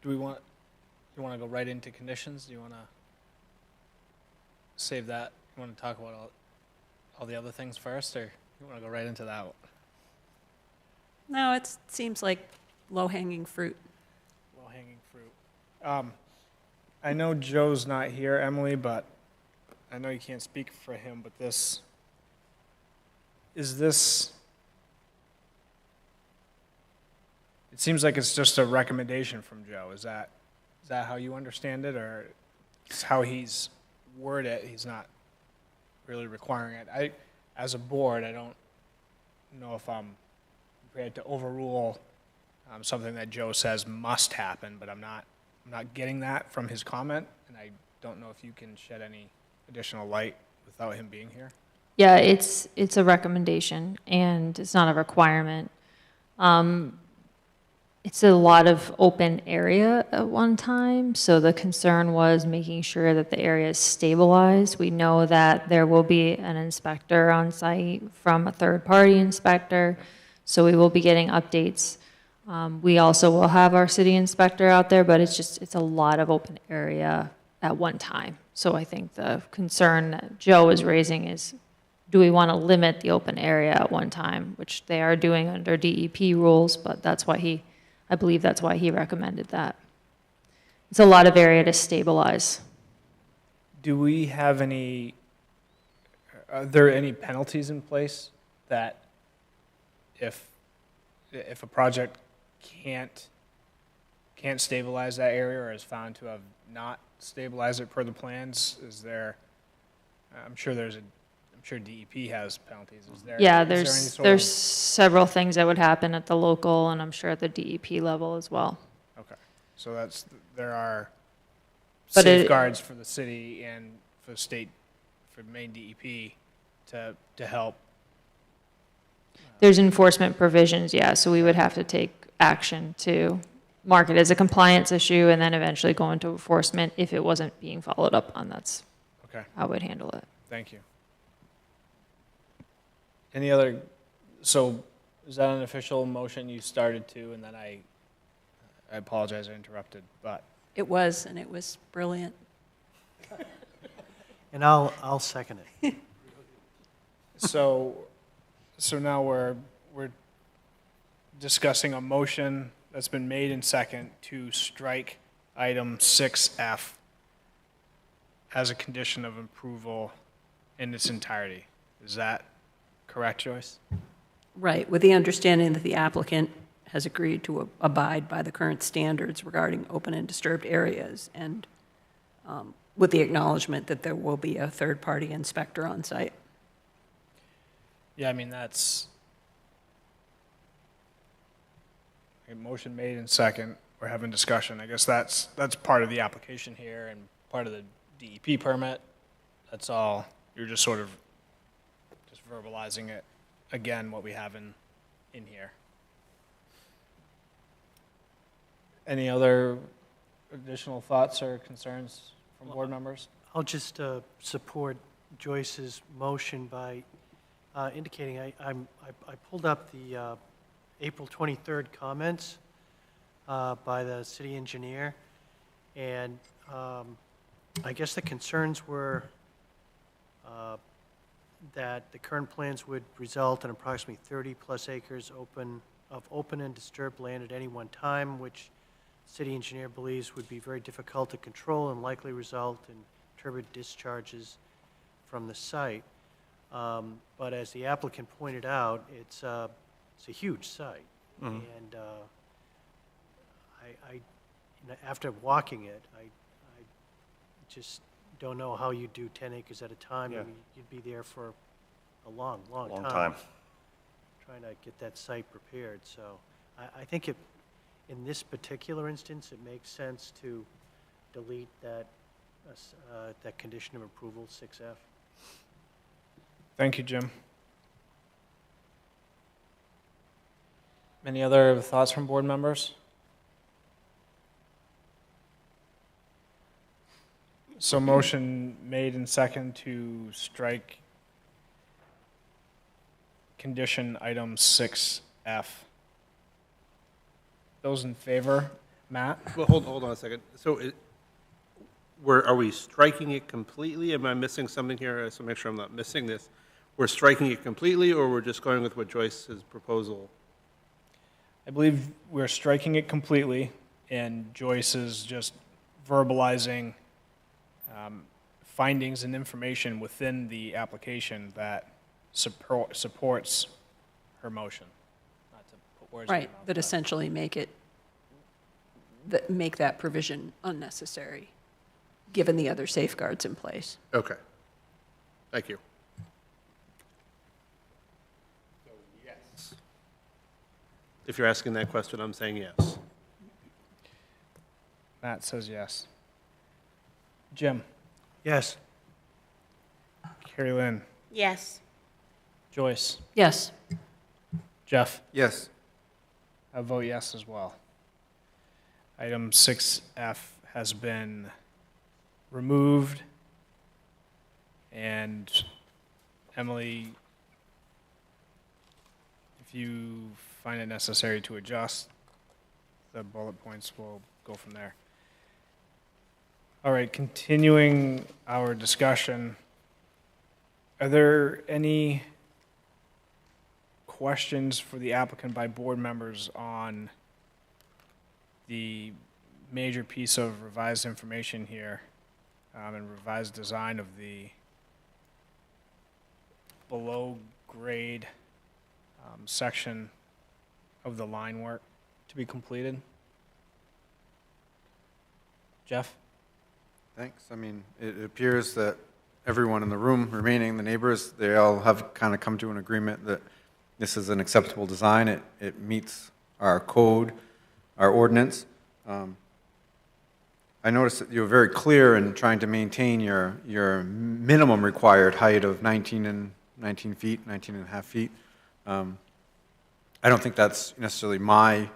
Do you want to go right into conditions? Do you want to save that? You want to talk about all the other things first, or you want to go right into that one? No, it seems like low-hanging fruit. Low-hanging fruit. I know Joe's not here, Emily, but I know you can't speak for him, but is this, it seems like it's just a recommendation from Joe. Is that how you understand it, or it's how he's worded it? He's not really requiring it. As a board, I don't know if I'm prepared to overrule something that Joe says must happen, but I'm not getting that from his comment, and I don't know if you can shed any additional light without him being here. Yeah, it's a recommendation, and it's not a requirement. It's a lot of open area at one time, so the concern was making sure that the area is stabilized. We know that there will be an inspector on site from a third-party inspector, so we will be getting updates. We also will have our city inspector out there, but it's a lot of open area at one time. So I think the concern that Joe is raising is, do we want to limit the open area at one time, which they are doing under DEP rules, but I believe that's why he recommended that. It's a lot of area to stabilize. Do we have are there any penalties in place that if a project can't stabilize that area or is found to have not stabilized it per the plans, is there, I'm sure DEP has penalties. Yeah, is there any there's several things that would happen at the local, and I'm sure at the DEP level as well. Okay, so there are But safeguards for the city and for the state, for Maine DEP to help. There's enforcement provisions, yeah, so we would have to take action to mark it as a compliance issue and then eventually go into enforcement if it wasn't being followed up on. That's how I would handle it. Thank you. Any other, so is that an official motion you started to, and then I apologize I interrupted, but. It was, and it was brilliant. And I'll second it. So now we're discussing a motion that's been made in second to strike item 6F as a condition of approval in its entirety. Is that correct, Joyce? Right, with the understanding that the applicant has agreed to abide by the current standards regarding open and disturbed areas, and with the acknowledgement that there will be a third-party inspector on site. Yeah, I mean, that's a motion made in second. We're having discussion. I guess that's part of the application here and part of the DEP permit. That's all. You're just sort of just verbalizing it again, what we have in here. Any other additional thoughts or concerns from board members? I'll just support Joyce's motion by indicating I pulled up the April 23rd comments by the city engineer, and I guess the concerns were that the current plans would result in approximately 30-plus acres of open and disturbed land at any one time, which the city engineer believes would be very difficult to control and likely result in turbid discharges from the site. But as the applicant pointed out, it's a huge site. Mhm. And after walking it, I just don't know how you do 10 acres at a time. Yeah. I mean, you'd be there for a long, long Long time. time. Trying to get that site prepared. So I think in this particular instance, it makes sense to delete that condition of approval, 6F. Thank you, Jim. Any other thoughts from board members? So motion made and second to strike condition item 6F. Those in favor? Matt? Well, hold on a second. So are we striking it completely? Am I missing something here? So make sure I'm not missing this. We're striking it completely, or we're just going with what Joyce's proposal? I believe we're striking it completely, and Joyce is just verbalizing findings and information within the application that supports her motion. Not to put words in your Right, mouth, that but- essentially make that provision unnecessary, given the other safeguards in place. Okay. Thank you. Yes. If you're asking that question, I'm saying yes. Matt says yes. Jim? Yes. Carrie Lynn? Yes. Joyce? Yes. Jeff? Yes. I vote yes as well. Item 6F has been removed, and Emily, if you find it necessary to adjust the bullet points, we'll go from there. All right, continuing our discussion, are there any questions for the applicant by board members on the major piece of revised information here and revised design of the below-grade section of the line work to be completed? Jeff? Thanks. I mean, it appears that everyone in the room remaining, the neighbors, they all have kind of come to an agreement that this is an acceptable design. It meets our code, our ordinance. I noticed that you were very clear in trying to maintain your minimum required height of 19 feet, 19 and a half feet. I don't think that's necessarily my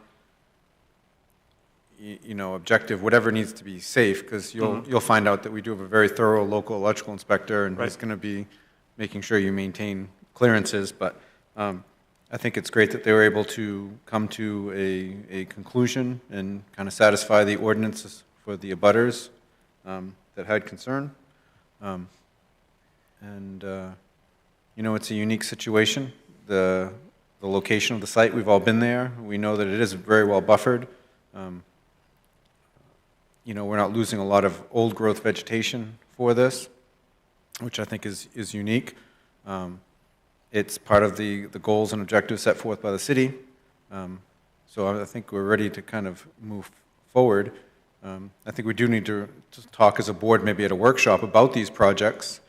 objective, whatever needs to be safe, because you'll find out that we do have a very thorough local electrical inspector, and he's going to be making sure you maintain clearances. But I think it's great that they were able to come to a conclusion and kind of satisfy the ordinances for the abutters that had concern. It's a unique situation. The location of the site, we've all been there. We know that it is very well buffered. We're not losing a lot of old growth vegetation for this, which I think is unique. It's part of the goals and objectives set forth by the city. So I think we're ready to kind of move forward. I think we do need to talk as a board, maybe at a workshop, about these projects.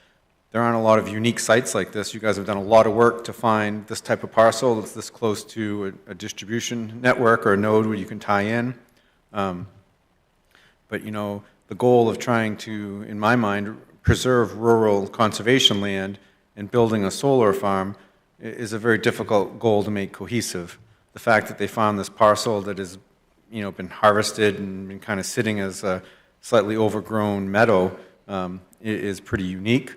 There aren't a lot of unique sites like this. You guys have done a lot of work to find this type of parcel that's this close to a distribution network or a node where you can tie in. But the goal of trying to, in my mind, preserve rural conservation land and building a solar farm is a very difficult goal to make cohesive. The fact that they found this parcel that has, been harvested and been kind of sitting as a slightly overgrown meadow is pretty unique,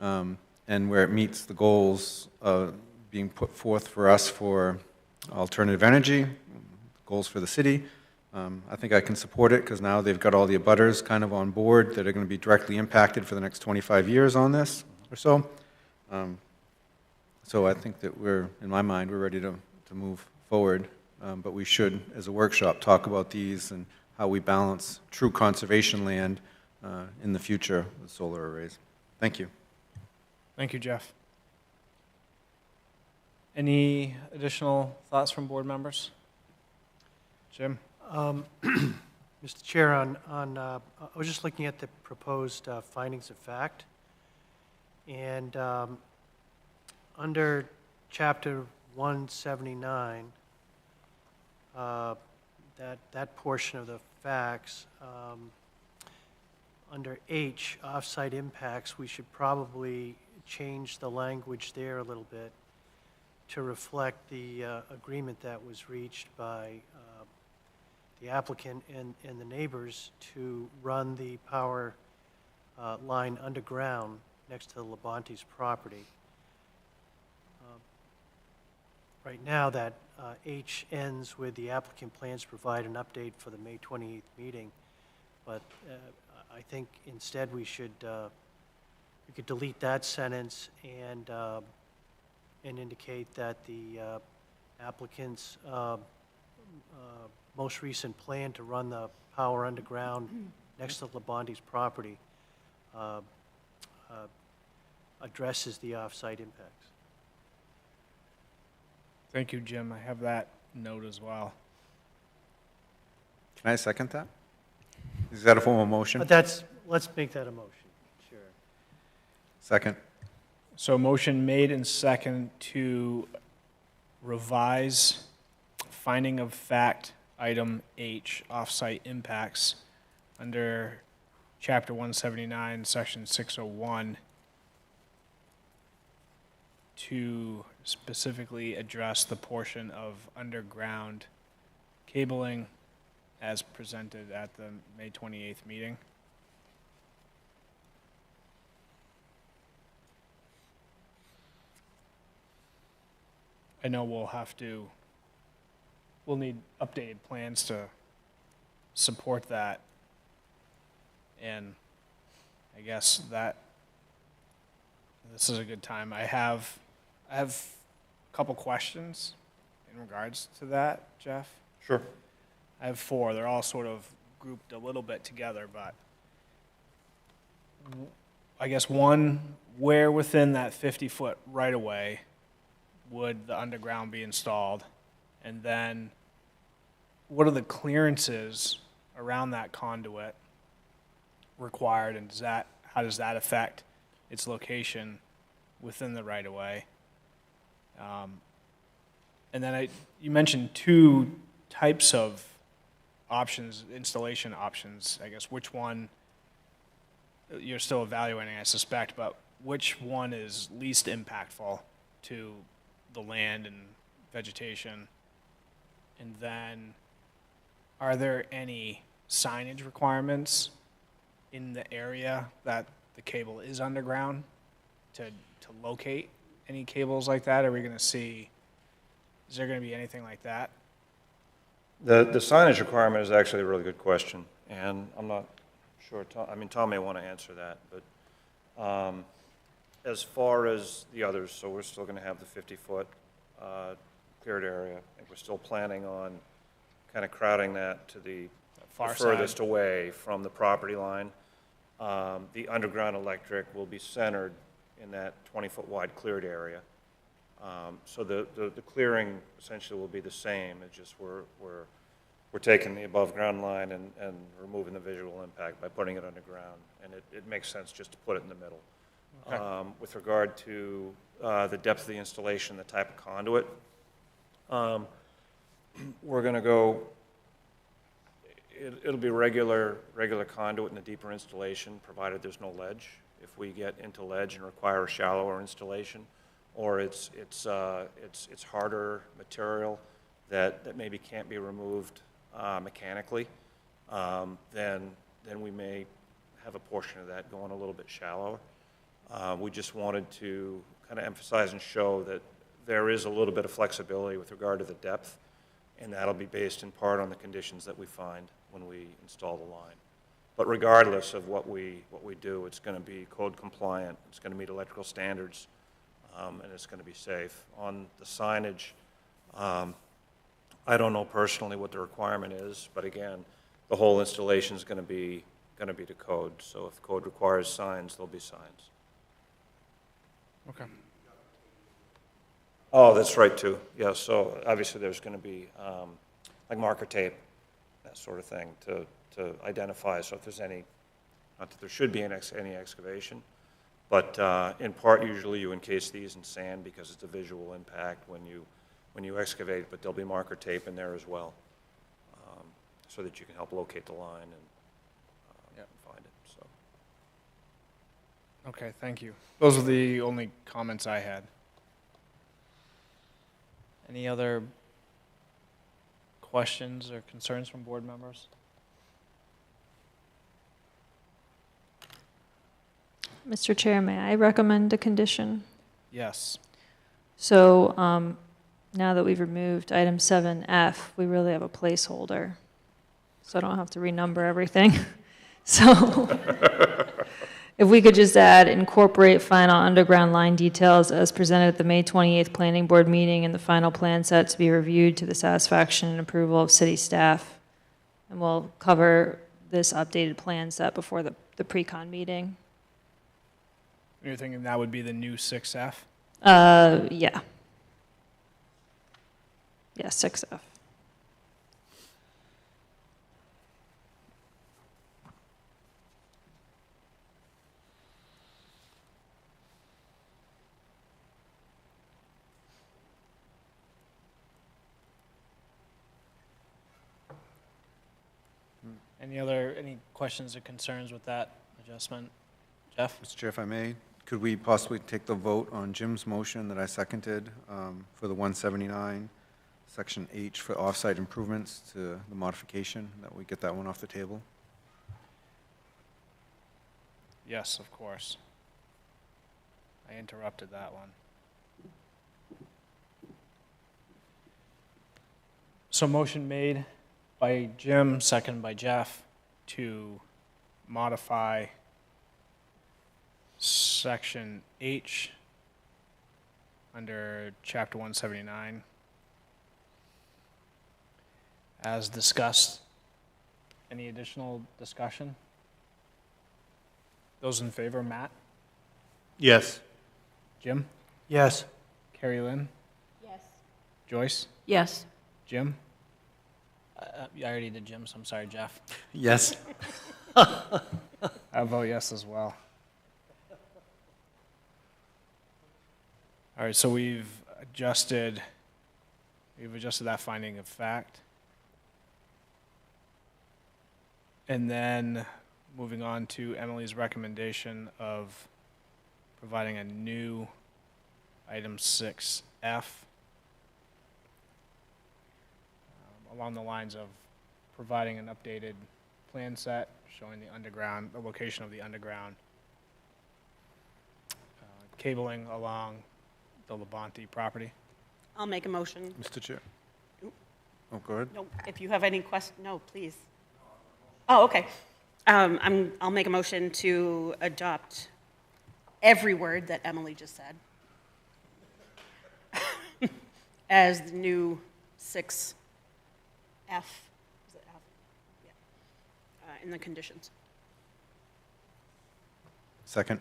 and where it meets the goals being put forth for us for alternative energy, goals for the city. I think I can support it because now they've got all the abutters kind of on board that are going to be directly impacted for the next 25 years on this or so. So I think that in my mind, we're ready to move forward. But we should, as a workshop, talk about these and how we balance true conservation land in the future with solar arrays. Thank you. Thank you, Jeff. Any additional thoughts from board members? Jim? Mr. Chair, I was just looking at the proposed findings of fact, and under Chapter 179, that portion of the facts, under H, off-site impacts, we should probably change the language there a little bit to reflect the agreement that was reached by the applicant and the neighbors to run the power line underground next to the Labonte's property. Right now, that H ends with the applicant plans to provide an update for the May 28th meeting, but I think instead we should, we could delete that sentence and indicate that the applicant's most recent plan to run the power underground next to Labonte's property addresses the off-site impacts. Thank you, Jim. I have that note as well. Can I second that? Is that a formal motion? But let's make that a motion, sure. Second. So motion made and second to revise finding of fact item H, off-site impacts, under Chapter 179, Section 601, to specifically address the portion of underground cabling as presented at the May 28th meeting. I know we'll need updated plans to support that. And I guess this is a good time. I have a couple questions in regards to that, Jeff. Sure. I have 4. They're all sort of grouped a little bit together, but I guess one, where within that 50-foot right-of-way would the underground be installed? And then what are the clearances around that conduit required, and how does that affect its location within the right-of-way? And then you mentioned 2 types of options, installation options. I guess which one you're still evaluating, I suspect, but which one is least impactful to the land and vegetation? And then, are there any signage requirements in the area that the cable is underground to locate any cables like that? Are we going to see, is there going to be anything like that? The signage requirement is actually a really good question, and I'm not sure, Tom may want to answer that, but as far as the others, so we're still going to have the 50-foot cleared area. I think we're still planning on kind of crowding that to the furthest away from the property line. The underground electric will be centered in that 20-foot wide cleared area. So the clearing essentially will be the same. It's just we're taking the above ground line and removing the visual impact by putting it underground. And it makes sense just to put it in the middle. Okay. With regard to the depth of the installation, the type of conduit, we're going to go, it'll be regular conduit in the deeper installation, provided there's no ledge. If we get into ledge and require a shallower installation, or it's harder material that maybe can't be removed mechanically, then we may have a portion of that going a little bit shallower. We just wanted to kind of emphasize and show that there is a little bit of flexibility with regard to the depth, and that'll be based in part on the conditions that we find when we install the line. But regardless of what we do, it's going to be code compliant, it's going to meet electrical standards, and it's going to be safe. On the signage, I don't know personally what the requirement is, but again, the whole installation is going to be to code. So if code requires signs, there'll be signs. Okay. Oh, that's right, too. Yeah, so obviously there's going to be like marker tape, that sort of thing, to identify, so if there's any, not that there should be any excavation, but in part, usually you encase these in sand because it's a visual impact when you excavate, but there'll be marker tape in there as well, so that you can help locate the line and find it, so. Okay, thank you. Those are the only comments I had. Any other questions or concerns from board members? Mr. Chair, may I recommend a condition? Yes. So now that we've removed item 7F, we really have a placeholder. So I don't have to renumber everything. So if we could just add, incorporate final underground line details as presented at the May 28th Planning Board meeting and the final plan set to be reviewed to the satisfaction and approval of city staff. And we'll cover this updated plan set before the pre-con meeting. You're thinking that would be the new 6F? Yeah. Yeah, 6F. Any questions or concerns with that adjustment? Jeff? Mr. Chair, if I may, could we possibly take the vote on Jim's motion that I seconded for the 179, Section H for off-site improvements to the modification, that we get that one off the table? Yes, of course. I interrupted that one. So motion made by Jim, second by Jeff, to modify Section H under Chapter 179 as discussed. Any additional discussion? Those in favor, Matt? Yes. Jim? Yes. Carrie Lynn? Yes. Joyce? Yes. Jim? I already did Jim, so I'm sorry, Jeff. Yes. I vote yes as well. All right, so we've adjusted that finding of fact. And then moving on to Emily's recommendation of providing a new item 6F along the lines of providing an updated plan set showing the location of the underground cabling along the Labonte property. I'll make a motion. Mr. Chair. Oh, go ahead. No, if you have any questions, no, please. Oh, okay. I'll make a motion to adopt every word that Emily just said as the new 6F. Is it F? Yeah. In the conditions. Second.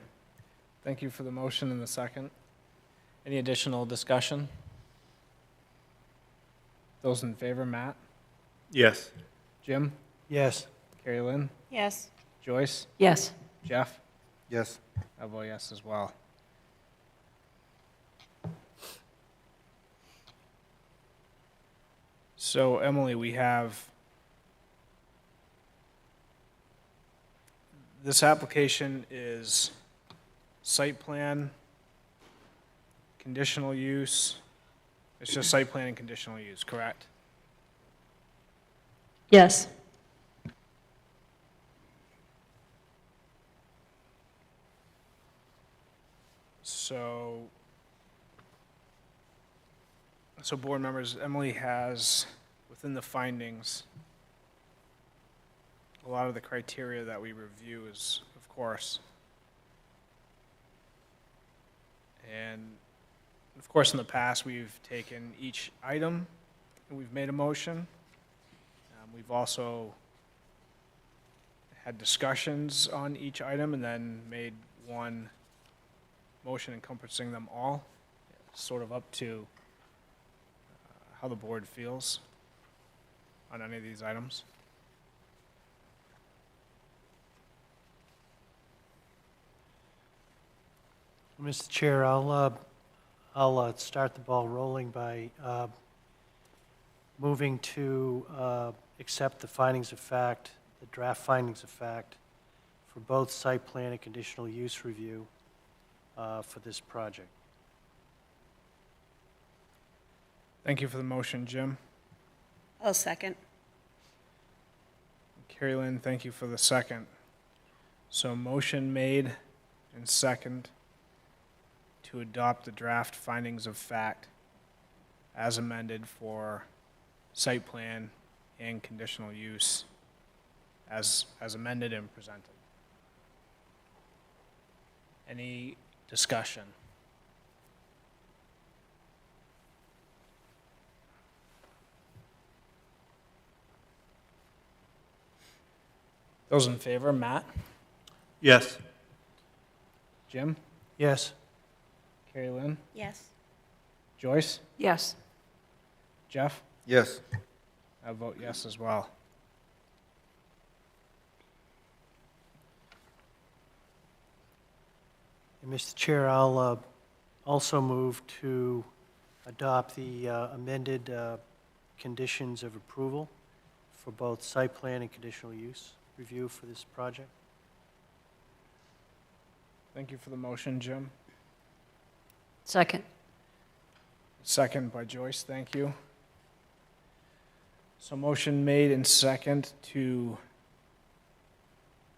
Thank you for the motion and the second. Any additional discussion? Those in favor, Matt? Yes. Jim? Yes. Carrie Lynn? Yes. Joyce? Yes. Jeff? Yes. I vote yes as well. So, Emily, we have this application is site plan, conditional use. It's just site plan and conditional use, correct? Yes. So board members, Emily has, within the findings, a lot of the criteria that we review is, of course. And of course, in the past, we've taken each item and we've made a motion. We've also had discussions on each item and then made one motion encompassing them all. It's sort of up to how the board feels on any of these items. Mr. Chair, I'll start the ball rolling by moving to accept the findings of fact, the draft findings of fact, for both site plan and conditional use review for this project. Thank you for the motion, Jim. I'll second. Carrie Lynn, thank you for the second. So motion made and second to adopt the draft findings of fact as amended for site plan and conditional use as amended and presented. Any discussion? Those in favor, Matt? Yes. Jim? Yes. Carrie Lynn? Yes. Joyce? Yes. Jeff? Yes. I vote yes as well. And Mr. Chair, I'll also move to adopt the amended conditions of approval for both site plan and conditional use review for this project. Thank you for the motion, Jim. Second. Second by Joyce, thank you. So motion made and second to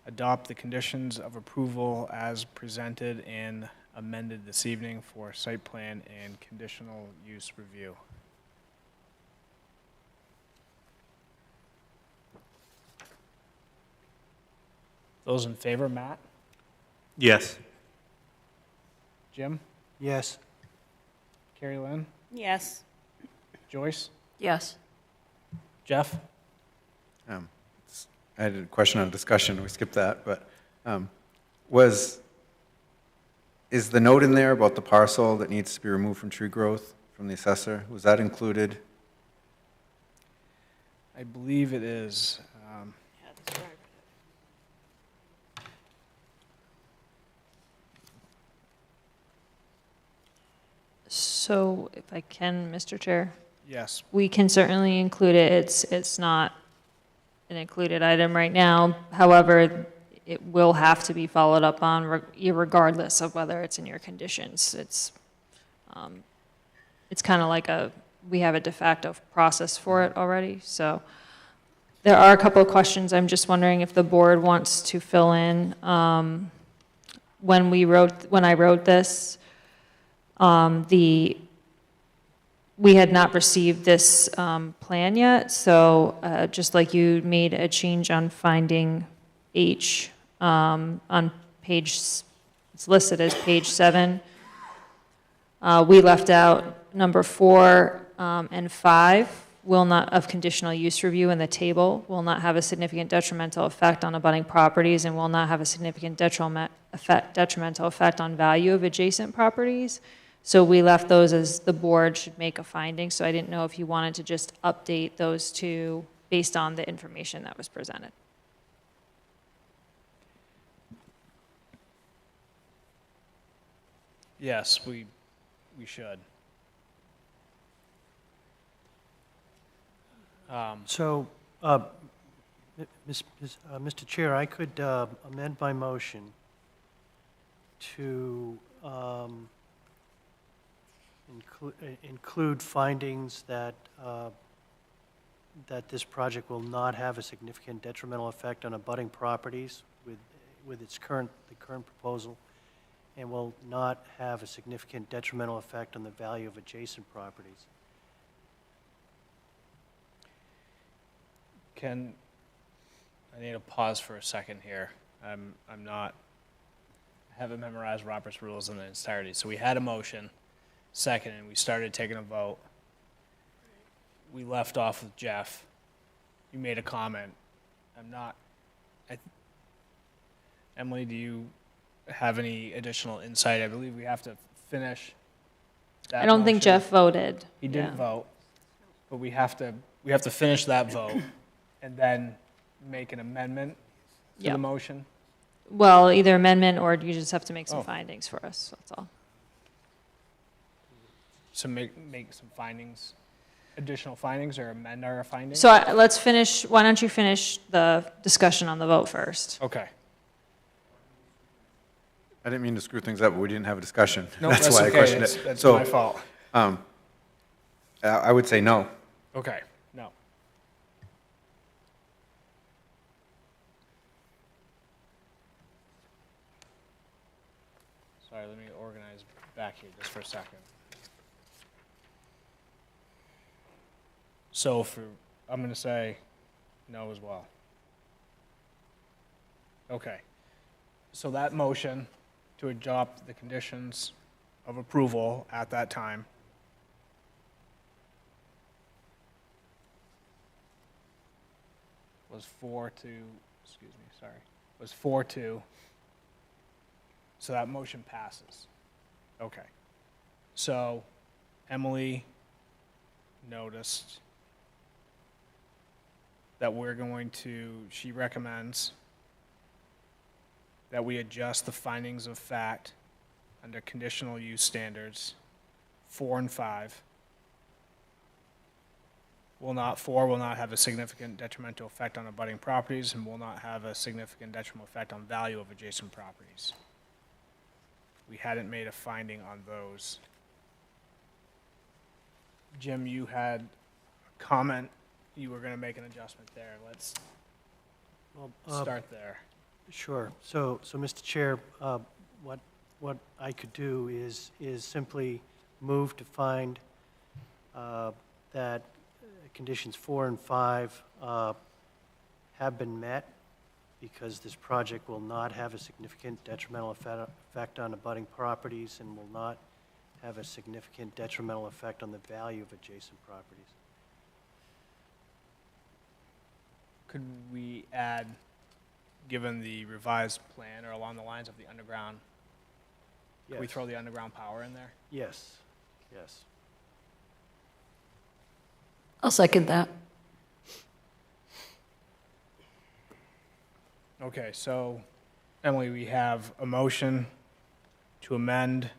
adopt the conditions of approval as presented and amended this evening for site plan and conditional use review. Those in favor, Matt? Yes. Jim? Yes. Carrie Lynn? Yes. Joyce? Yes. Jeff? I had a question on discussion, we skipped that, but is the note in there about the parcel that needs to be removed from tree growth from the assessor, was that included? I believe it is. Yeah, that's right. So if I can, Mr. Chair, Yes. we can certainly include it. It's not an included item right now. However, it will have to be followed up on regardless of whether it's in your conditions. It's kind of like we have a de facto process for it already. So there are a couple of questions. I'm just wondering if the board wants to fill in. When I wrote this, we had not received this plan yet, so just like you made a change on finding H on page, it's listed as page 7. We left out number 4 and 5 of conditional use review in the table, will not have a significant detrimental effect on abutting properties and will not have a significant detrimental effect on value of adjacent properties. So we left those as the board should make a finding, so I didn't know if you wanted to just update those two based on the information that was presented. Yes, we should. So, Mr. Chair, I could amend my motion to include findings that this project will not have a significant detrimental effect on abutting properties with the current proposal, and will not have a significant detrimental effect on the value of adjacent properties. I need to pause for a second here. I haven't memorized Robert's rules in the entirety. So we had a motion, second, and we started taking a vote. We left off with Jeff. You made a comment. Emily, do you have any additional insight? I believe we have to finish that I don't think motion. Jeff voted. He didn't Yeah. vote. but we have to finish that vote and then make an amendment to the Yep. motion. Well, either amendment or you just have to make some Oh. findings for us, that's all. So make some findings, additional findings, or amend our findings? So let's finish, why don't you finish the discussion on the vote first? Okay. I didn't mean to screw things up, but we didn't have a discussion. No, That's that's why I okay. questioned That's- it. that's So, my fault. I would say no. Okay, no. Sorry, let me organize back here just for a second. So I'm going to say no as well. Okay. So that motion to adopt the conditions of approval at that time was 4-2, was 4-2. So that motion passes. Okay. So Emily noticed that she recommends that we adjust the findings of fact under conditional use standards 4 and 5. 4 will not have a significant detrimental effect on abutting properties and will not have a significant detrimental effect on value of adjacent properties. We hadn't made a finding on those. Jim, you had a comment, you were going to make an adjustment there. Let's start there. Sure. So, Mr. Chair, what I could do is simply move to find that conditions 4 and 5 have been met because this project will not have a significant detrimental effect on abutting properties and will not have a significant detrimental effect on the value of adjacent properties. Could we add, given the revised plan or along the lines of the underground, could we Yes. throw the underground power in there? Yes, yes. I'll second that. Okay, so Emily, we have a motion to amend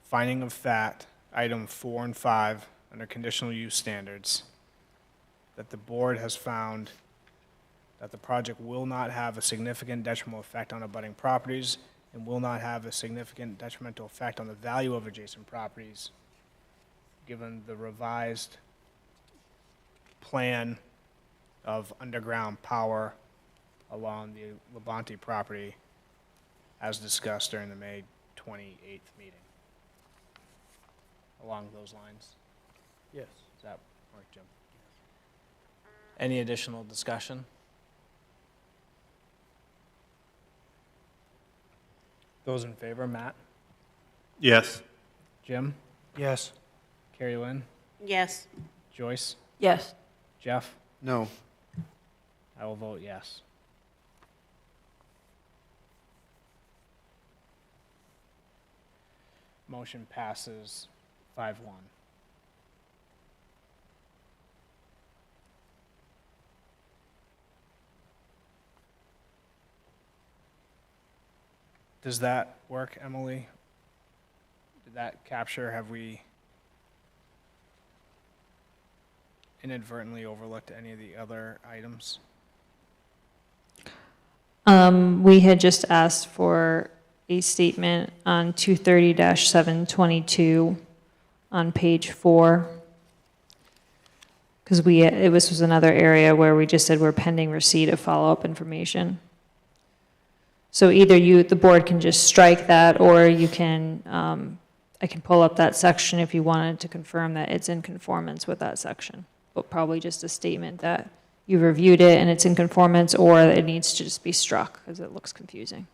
finding of fact, item 4 and 5, under conditional use standards, that the board has found that the project will not have a significant detrimental effect on abutting properties and will not have a significant detrimental effect on the value of adjacent properties, given the revised plan of underground power along the Labonte property as discussed during the May 28th meeting. Along those lines. Yes. Does that work, Jim? Any additional discussion? Those in favor, Matt? Yes. Jim? Yes. Carrie Lynn? Yes. Joyce? Yes. Jeff? No. I will vote yes. Motion passes 5-1. Does that work, Emily? Did that capture, have we inadvertently overlooked any of the other items? We had just asked for a statement on 230-722 on page 4. Because this was another area where we just said we're pending receipt of follow-up information. So either the board can just strike that, or you can, I can pull up that section if you wanted to confirm that it's in conformance with that section. But probably just a statement that you reviewed it and it's in conformance, or it needs to just be struck because it looks confusing.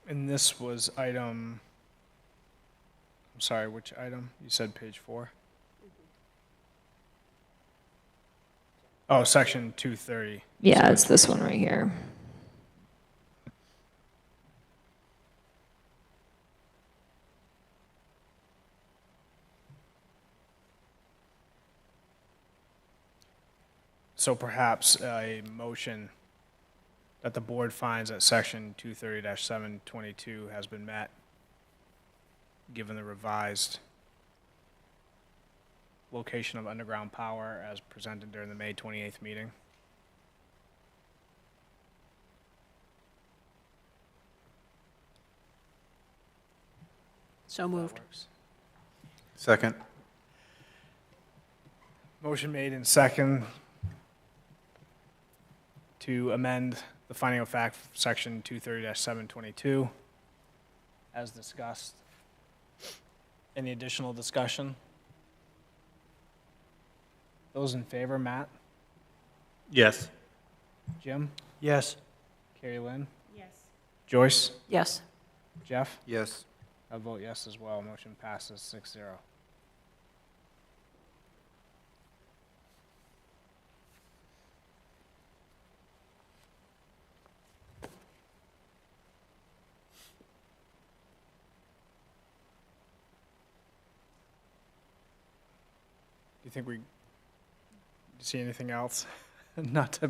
And this was item, I'm sorry, which item? You said page 4? Oh, section 230. Yeah, it's this one right here. So perhaps a motion that the board finds that section 230-722 has been met, given the revised location of underground power as presented during the May 28th meeting. So moved. Second. Motion made in second to amend the finding of fact, section 230-722, as discussed. Any additional discussion? Those in favor, Matt? Yes. Jim? Yes. Carrie Lynn? Yes. Joyce? Yes. Jeff? Yes. I vote yes as well. Motion passes 6-0. Do you think we see anything else? Not to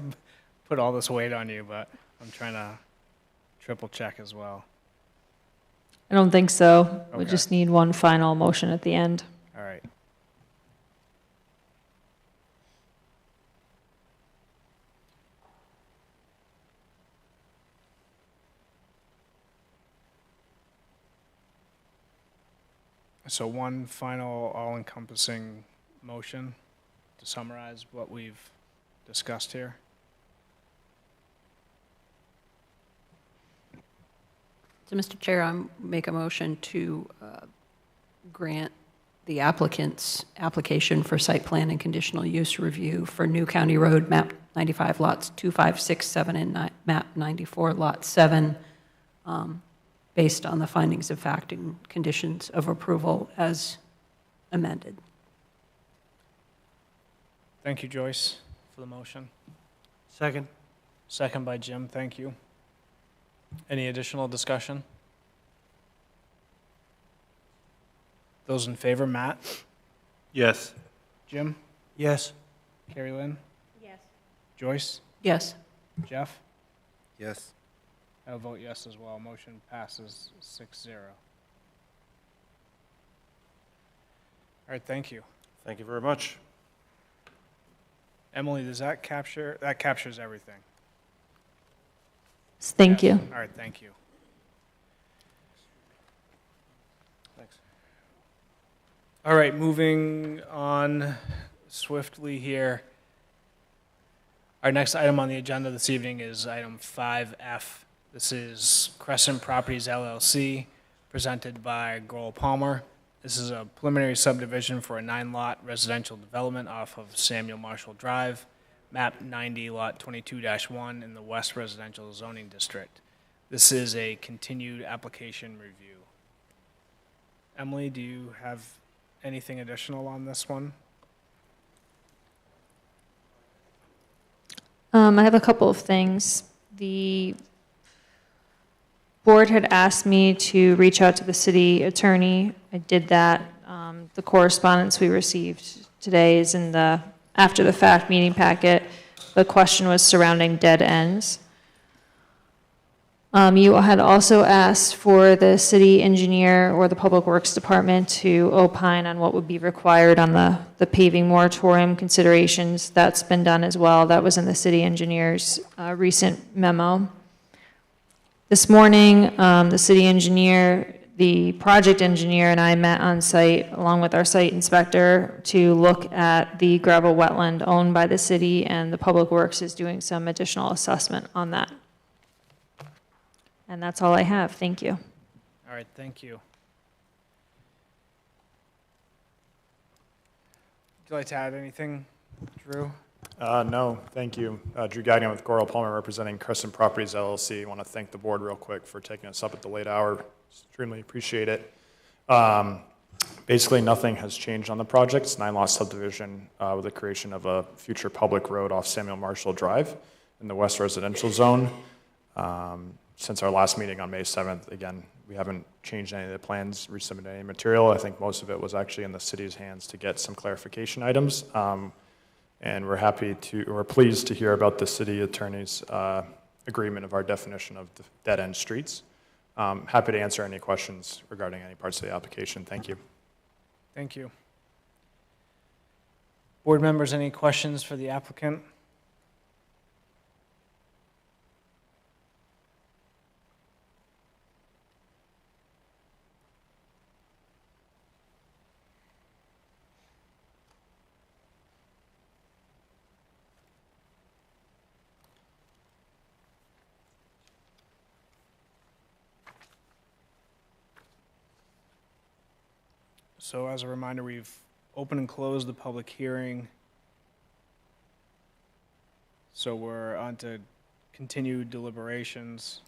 put all this weight on you, but I'm trying to triple check as well. I don't think so. We Okay. just need one final motion at the end. All right. So one final all-encompassing motion to summarize what we've discussed here. So, Mr. Chair, I make a motion to grant the applicant's application for site plan and conditional use review for New County Road, map 95, lots 2, 5, 6, 7, and map 94, lot 7, based on the findings of fact and conditions of approval as amended. Thank you, Joyce, for the motion. Second. Second by Jim, thank you. Any additional discussion? Those in favor, Matt? Yes. Jim? Yes. Carrie Lynn? Yes. Joyce? Yes. Jeff? Yes. I'll vote yes as well. Motion passes 6-0. All right, thank you. Thank you very much. Emily, does that captures everything? Thank Yes. you. All right, thank you. Thanks. All right, moving on swiftly here. Our next item on the agenda this evening is item 5F. This is Crescent Properties LLC, presented by Grohl Palmer. This is a preliminary subdivision for a 9-lot residential development off of Samuel Marshall Drive, map 90, lot 22-1 in the West Residential Zoning District. This is a continued application review. Emily, do you have anything additional on this one? I have a couple of things. The board had asked me to reach out to the city attorney. I did that. The correspondence we received today is in the after-the-fact meeting packet. The question was surrounding dead ends. You had also asked for the city engineer or the Public Works Department to opine on what would be required on the paving moratorium considerations. That's been done as well. That was in the city engineer's recent memo. This morning, the city engineer, the project engineer, and I met on site along with our site inspector to look at the gravel wetland owned by the city, and the Public Works is doing some additional assessment on that. And that's all I have. Thank you. All right, thank you. Would you like to add anything, Drew? No, thank you. Drew Gagnon with Grohl Palmer, representing Crescent Properties LLC. I want to thank the board real quick for taking us up at the late hour. Extremely appreciate it. Basically, nothing has changed on the project. It's 9-lot subdivision with the creation of a future public road off Samuel Marshall Drive in the West Residential Zone. Since our last meeting on May 7th, again, we haven't changed any of the plans, resubmitted any material. I think most of it was actually in the city's hands to get some clarification items. And we're pleased to hear about the city attorney's agreement of our definition of the dead-end streets. Happy to answer any questions regarding any parts of the application. Thank you. Thank you. Board members, any questions for the applicant? So as a reminder, we've opened and closed the public hearing. So we're on to continued deliberations.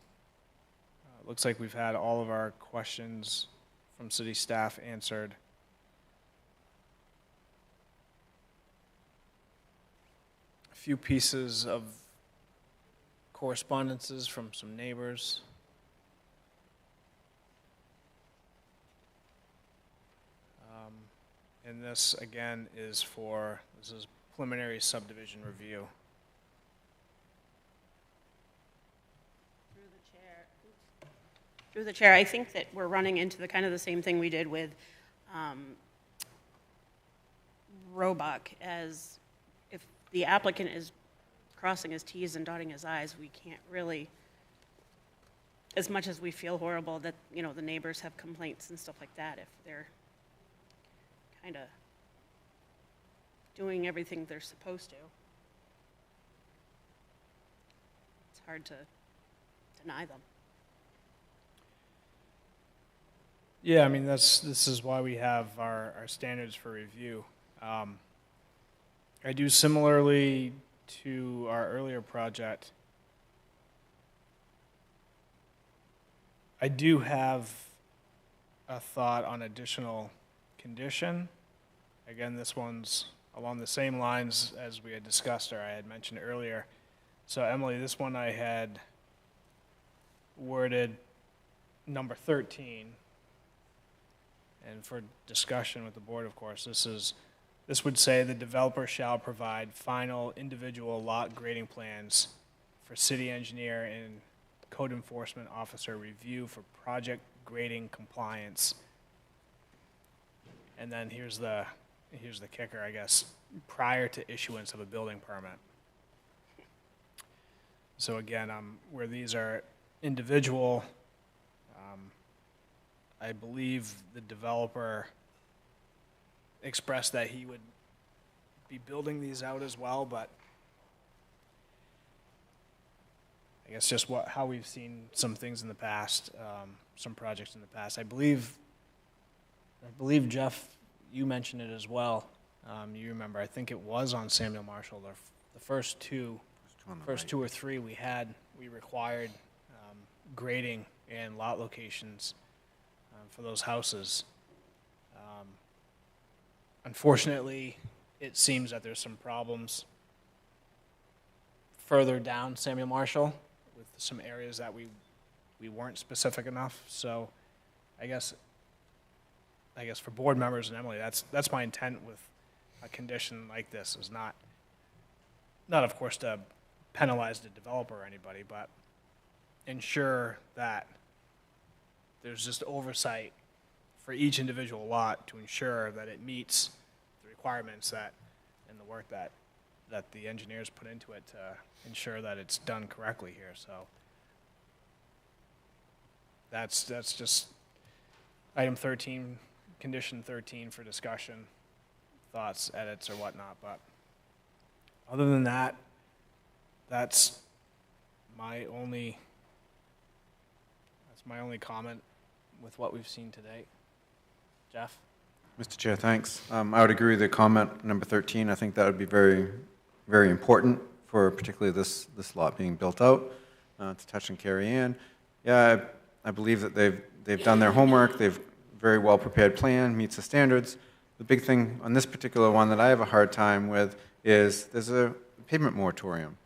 Looks like we've had all of our questions from city staff answered. A few pieces of correspondences from some neighbors. And this, again, this is preliminary subdivision review. Through the chair, I think that we're running into the kind of the same thing we did with Roebuck, as if the applicant is crossing his T's and dotting his I's, we can't really, as much as we feel horrible that, you know, the neighbors have complaints and stuff like that, if they're kind of doing everything they're supposed to, it's hard to deny them. Yeah, I mean, this is why we have our standards for review. I do similarly to our earlier project. I do have a thought on additional condition. Again, this one's along the same lines as we had discussed or I had mentioned earlier. So Emily, this one I had worded number 13. And for discussion with the board, of course, this would say the developer shall provide final individual lot grading plans for city engineer and code enforcement officer review for project grading compliance. And then here's the kicker, I guess, prior to issuance of a building permit. So again, where these are individual, I believe the developer expressed that he would be building these out as well, but I guess just how we've seen some things in the past, some projects in the past. I believe Jeff, you mentioned it as well. You remember, I think it was on Samuel Marshall. The first two or three we required grading and lot locations for those houses. Unfortunately, it seems that there's some problems further down Samuel Marshall with some areas that we weren't specific enough. So I guess for board members and Emily, that's my intent with a condition like this, is not of course to penalize the developer or anybody, but ensure that there's just oversight for each individual lot to ensure that it meets the requirements and the work that the engineers put into it to ensure that it's done correctly here. So that's just item 13, condition 13 for discussion, thoughts, edits, or whatnot. But other than that, that's my only comment with what we've seen today. Jeff? Mr. Chair, thanks. I would agree with the comment number 13. I think that would be very, very important for particularly this lot being built out, to touch and carry in. Yeah, I believe that they've done their homework. They've very well prepared plan, meets the standards. The big thing on this particular one that I have a hard time with is there's a pavement moratorium.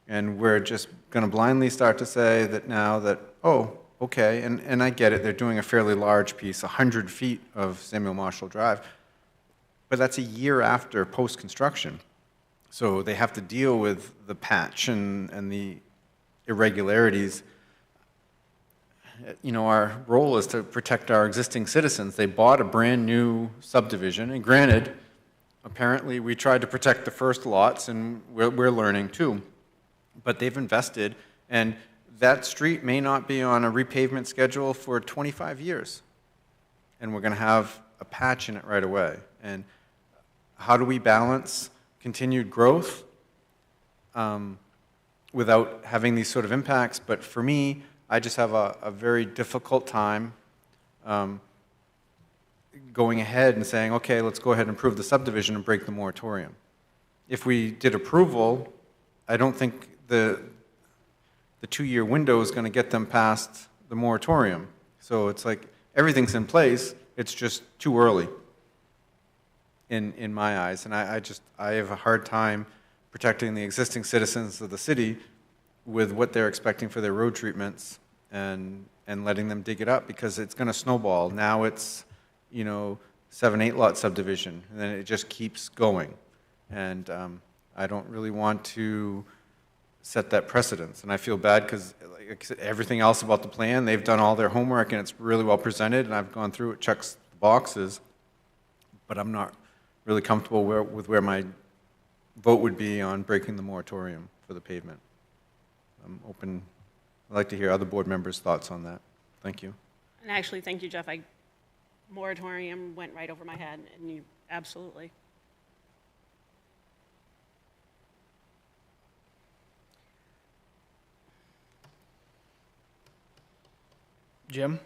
And we're just going to blindly start to say that now that, oh, okay, and I get it, they're doing a fairly large piece, 100 feet of Samuel Marshall Drive, but that's a year after post-construction. So they have to deal with the patch and the irregularities. You know, our role is to protect our existing citizens. They bought a brand-new subdivision, and granted, apparently we tried to protect the first lots, and we're learning too. But they've invested, and that street may not be on a repavement schedule for 25 years. And we're going to have a patch in it right away. And how do we balance continued growth without having these sort of impacts? But for me, I just have a very difficult time going ahead and saying, okay, let's go ahead and approve the subdivision and break the moratorium. If we did approval, I don't think the 2-year window is going to get them past the moratorium. So it's like everything's in place, it's just too early in my eyes. And I have a hard time protecting the existing citizens of the city with what they're expecting for their road treatments and letting them dig it up, because it's going to snowball. Now it's, you know, 7-8 lot subdivision, and then it just keeps going. And I don't really want to set that precedence. And I feel bad because, like I said, everything else about the plan, they've done all their homework and it's really well presented, and I've gone through it, checks the boxes, but I'm not really comfortable with where my vote would be on breaking the moratorium for the pavement. I'm open. I'd like to hear other board members' thoughts on that. Thank you. And actually, thank you, Jeff. Moratorium went right over my head, and you, absolutely. Jim?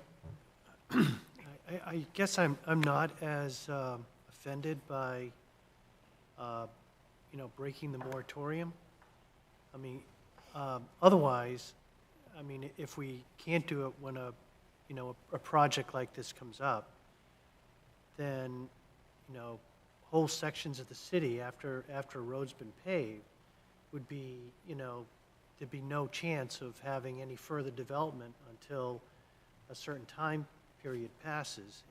I guess I'm not as offended by, you know, breaking the moratorium. I mean, otherwise, I mean, if we can't do it when you know, a project like this comes up, then, you know, whole sections of the city after a road's been paved would be, you know, there'd be no chance of having any further development until a certain time period passes.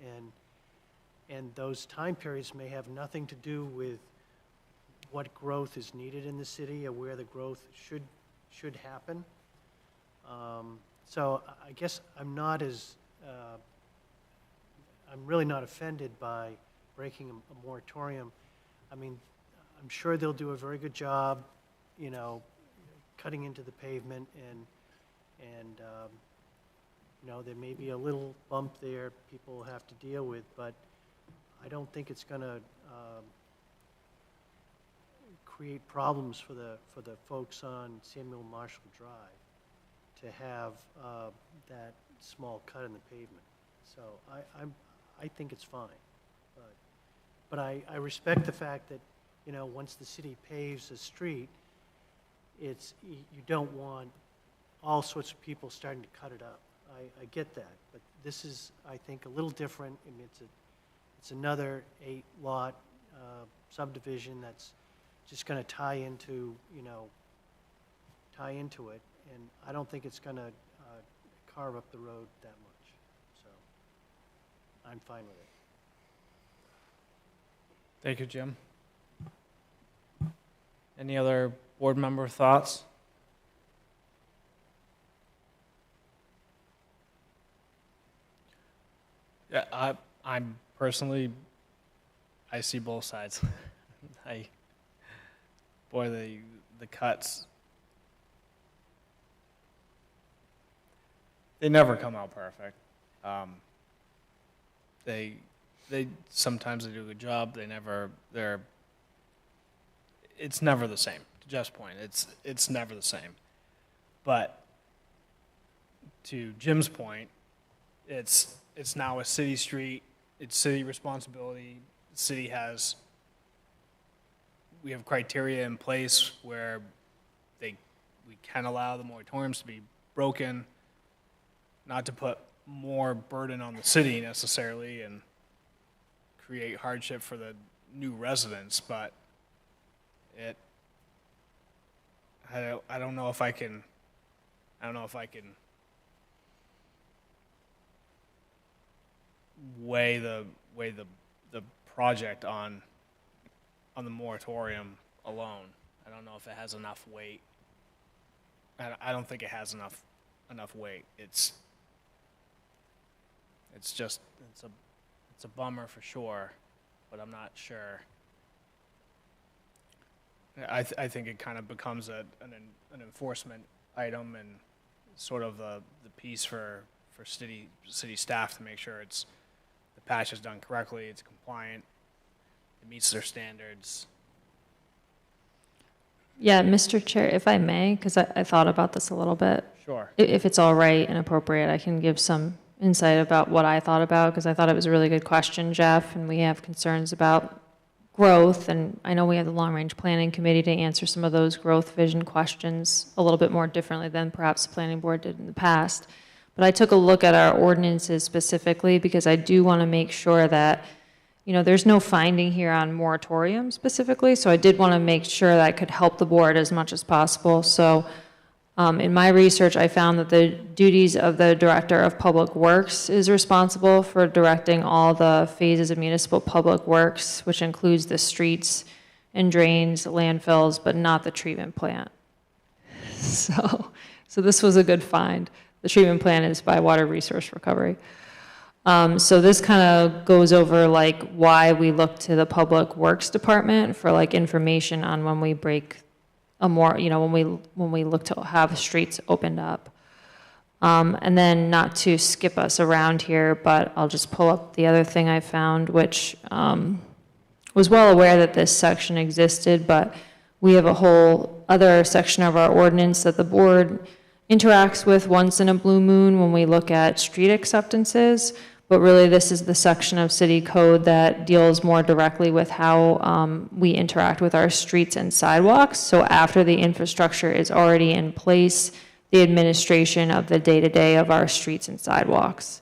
And those time periods may have nothing to do with what growth is needed in the city or where the growth should happen. So I guess I'm not as, I'm really not offended by breaking a moratorium. I mean, I'm sure they'll do a very good job, you know, cutting into the pavement, and you know, there may be a little bump there people will have to deal with, but I don't think it's going to create problems for the folks on Samuel Marshall Drive to have that small cut in the pavement. So I think it's fine. But I respect the fact that, you know, once the city paves a street, you don't want all sorts of people starting to cut it up. I get that, but this is, I think, a little different. I mean, it's another 8-lot subdivision that's just going to tie into it, and I don't think it's going to carve up the road that much. So I'm fine with it. Thank you, Jim. Any other board member thoughts? Yeah, I'm personally, I see both sides. Boy, the cuts, they never come out perfect. They sometimes they do a good job. It's never the same. To Jeff's point, it's never the same. But to Jim's point, it's now a city street. It's city responsibility. The city we have criteria in place where we can allow the moratoriums to be broken, not to put more burden on the city necessarily and create hardship for the new residents, but I don't know if I can weigh the project on the moratorium alone. I don't know if it has enough weight. I don't think it has enough weight. It's a bummer for sure, but I'm not sure. I think it kind of becomes an enforcement item and sort of the piece for city staff to make sure the patch is done correctly, it's compliant, it meets their standards. Yeah, Mr. Chair, if I may, because I thought about this a little bit. Sure. If it's all right and appropriate, I can give some insight about what I thought about, because I thought it was a really good question, Jeff, and we have concerns about growth, and I know we have the long-range planning committee to answer some of those growth vision questions a little bit more differently than perhaps the planning board did in the past. But I took a look at our ordinances specifically because I do want to make sure that, there's no finding here on moratorium specifically, so I did want to make sure that I could help the board as much as possible. So in my research, I found that the duties of the Director of Public Works is responsible for directing all the phases of municipal public works, which includes the streets and drains, landfills, but not the treatment plant. So this was a good find. The treatment plant is by Water Resource Recovery. So this kind of goes over why we look to the Public Works Department for information on when we break when we look to have streets opened up. And then not to skip us around here, but I'll just pull up the other thing I found, which was well aware that this section existed, but we have a whole other section of our ordinance that the board interacts with once in a blue moon when we look at street acceptances. But really, this is the section of city code that deals more directly with how we interact with our streets and sidewalks. So after the infrastructure is already in place, the administration of the day-to-day of our streets and sidewalks.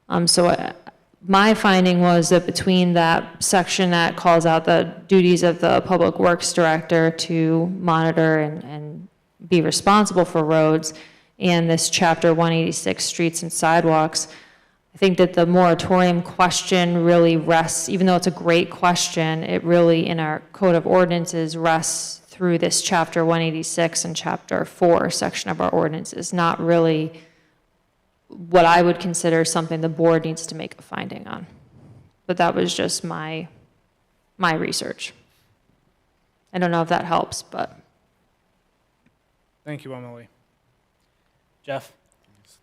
My finding was that between that section that calls out the duties of the Public Works Director to monitor and be responsible for roads, and this Chapter 186, Streets and Sidewalks, I think that the moratorium question really rests, even though it's a great question, it really, in our Code of Ordinances, rests through this Chapter 186 and Chapter 4 section of our ordinances, not really what I would consider something the board needs to make a finding on. But that was just my research. I don't know if that helps, but. Thank you, Emily. Jeff?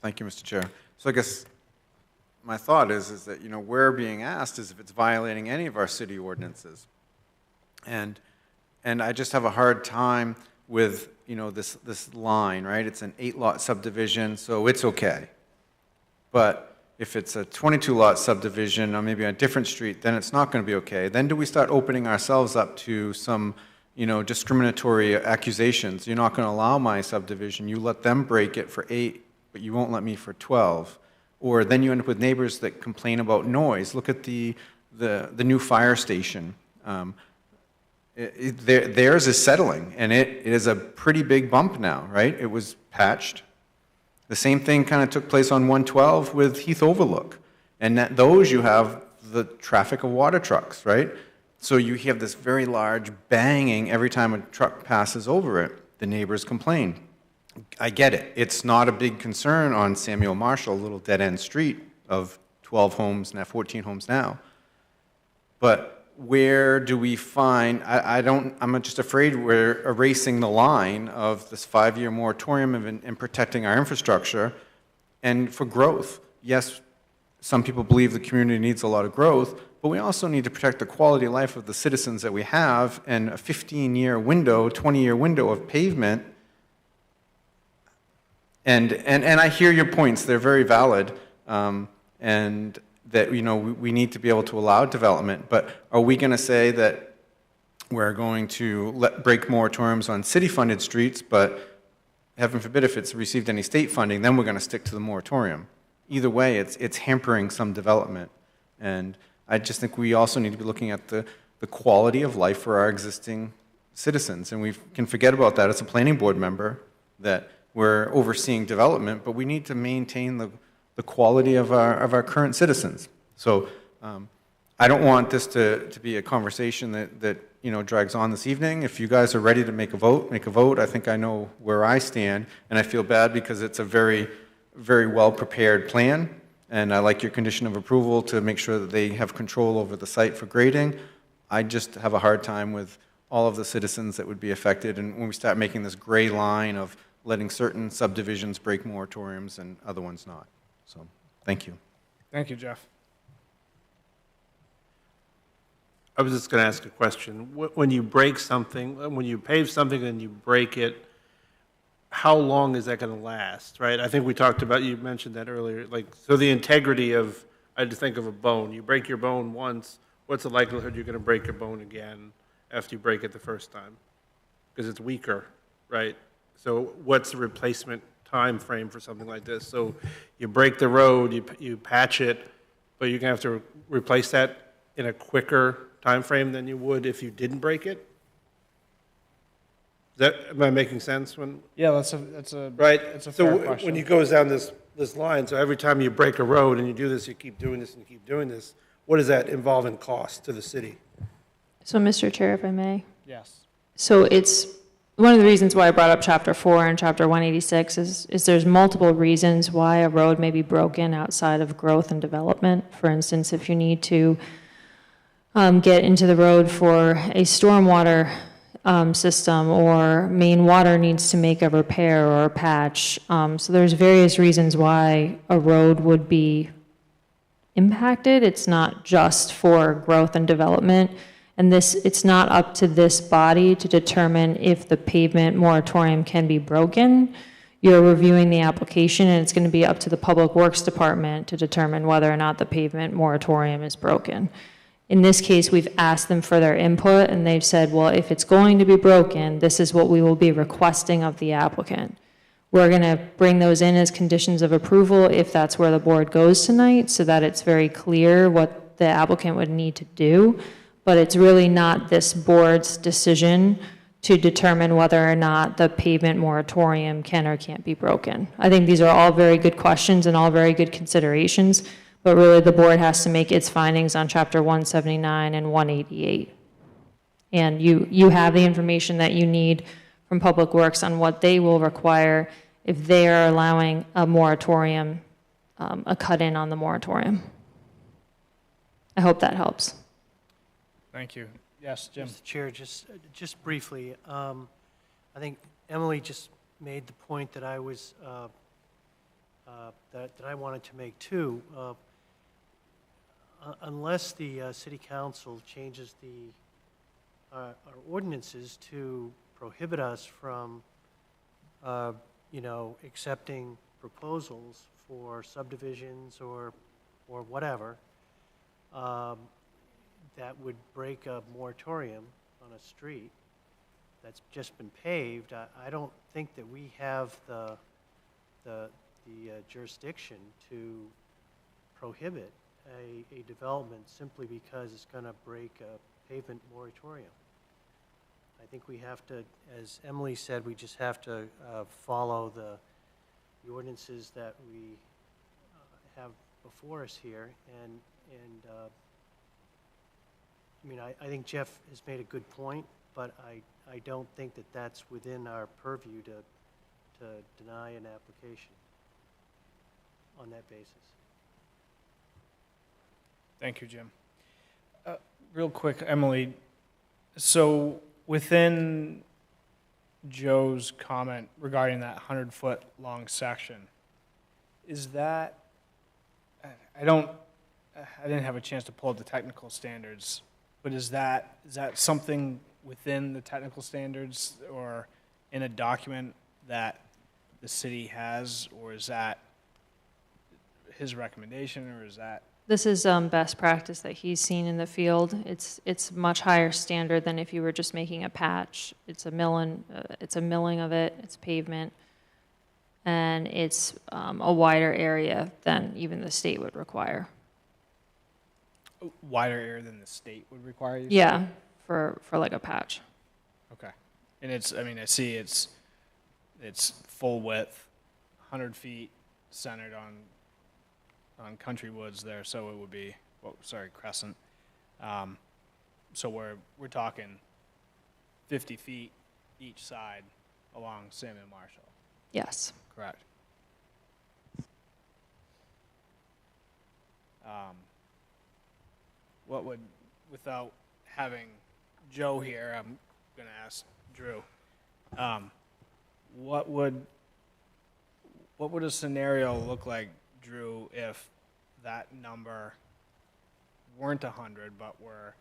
Thank you, Mr. Chair. So I guess my thought is that, we're being asked is if it's violating any of our city ordinances. And I just have a hard time with, this line, right? It's an 8-lot subdivision, so it's okay. But if it's a 22-lot subdivision or maybe on a different street, then it's not going to be okay. Then do we start opening ourselves up to some, discriminatory accusations? You're not going to allow my subdivision. You let them break it for 8, but you won't let me for 12. Or then you end up with neighbors that complain about noise. Look at the new fire station. Theirs is settling, and it is a pretty big bump now, right? It was patched. The same thing kind of took place on 112 with Heath Overlook. And those you have the traffic of water trucks, right? So you have this very large banging every time a truck passes over it. The neighbors complain. I get it. It's not a big concern on Samuel Marshall, a little dead-end street of 12 homes, now 14 homes now. But where do we find, I'm just afraid we're erasing the line of this 5-year moratorium in protecting our infrastructure and for growth. Yes, some people believe the community needs a lot of growth, but we also need to protect the quality of life of the citizens that we have, and a 15-year window, 20-year window of pavement. And I hear your points, they're very valid, and that we need to be able to allow development, but are we going to say that we're going to break moratoriums on city-funded streets, but heaven forbid if it's received any state funding, then we're going to stick to the moratorium? Either way, it's hampering some development, and I just think we also need to be looking at the quality of life for our existing citizens, and we can forget about that as a planning board member, that we're overseeing development, but we need to maintain the quality of our current citizens. So I don't want this to be a conversation that, you know, drags on this evening. If you guys are ready to make a vote, make a vote. I think I know where I stand, and I feel bad because it's a very, very well-prepared plan, and I like your condition of approval to make sure that they have control over the site for grading. I just have a hard time with all of the citizens that would be affected, and when we start making this gray line of letting certain subdivisions break moratoriums and other ones not. So, thank you. Thank you, Jeff. I was just going to ask a question. When you break something, when you pave something and you break it, how long is that going to last, right? I think we talked about, you mentioned that earlier, like, so the integrity of, I had to think of a bone. You break your bone once, what's the likelihood you're going to break your bone again after you break it the first time? Because it's weaker, right? So what's the replacement time frame for something like this? So you break the road, you patch it, but you're going to have to replace that in a quicker time frame than you would if you didn't break it? Am I making sense? Yeah, that's a right. It's a so fair question. When you go down this line, so every time you break a road and you do this, you keep doing this and you keep doing this. What does that involve in cost to the city? So, Mr. Chair, if I may. Yes. So it's one of the reasons why I brought up Chapter 4 and Chapter 186 is there's multiple reasons why a road may be broken outside of growth and development. For instance, if you need to get into the road for a stormwater system, or main water needs to make a repair or a patch. So there's various reasons why a road would be impacted. It's not just for growth and development. And it's not up to this body to determine if the pavement moratorium can be broken. You're reviewing the application, and it's going to be up to the Public Works Department to determine whether or not the pavement moratorium is broken. In this case, we've asked them for their input, and they've said, well, if it's going to be broken, this is what we will be requesting of the applicant. We're going to bring those in as conditions of approval if that's where the board goes tonight, so that it's very clear what the applicant would need to do. But it's really not this board's decision to determine whether or not the pavement moratorium can or can't be broken. I think these are all very good questions and all very good considerations, but really the board has to make its findings on Chapter 179 and 188. And you have the information that you need from Public Works on what they will require if they are allowing a moratorium, a cut-in on the moratorium. I hope that helps. Thank you. Yes, Jim. Mr. Chair, just briefly, I think Emily just made the point that I was that I wanted to make too. Unless the City Council changes our ordinances to prohibit us from, accepting proposals for subdivisions or whatever, that would break a moratorium on a street that's just been paved, I don't think that we have the jurisdiction to prohibit a development simply because it's going to break a pavement moratorium. I think we have to, as Emily said, we just have to follow the ordinances that we have before us here, and I mean, I think Jeff has made a good point, but I don't think that that's within our purview to deny an application on that basis. Thank you, Jim. Real quick, Emily, so within Joe's comment regarding that 100-foot long section, is that, I didn't have a chance to pull up the technical standards, but is that something within the technical standards or in a document that the city has, or is that his recommendation, or is that? This is best practice that he's seen in the field. It's much higher standard than if you were just making a patch. It's a milling of it. It's pavement, and it's a wider area than even the state would require. Wider area than the state would require you? Yeah, for like a patch. Okay, and I see it's full width, 100 feet, centered on Country Woods there, so it would be, Crescent. So we're talking 50 feet each side along Samuel Marshall. Yes. Correct. What would, without having Joe here, I'm going to ask Drew. What would a scenario look like, Drew, if that number weren't 100 but were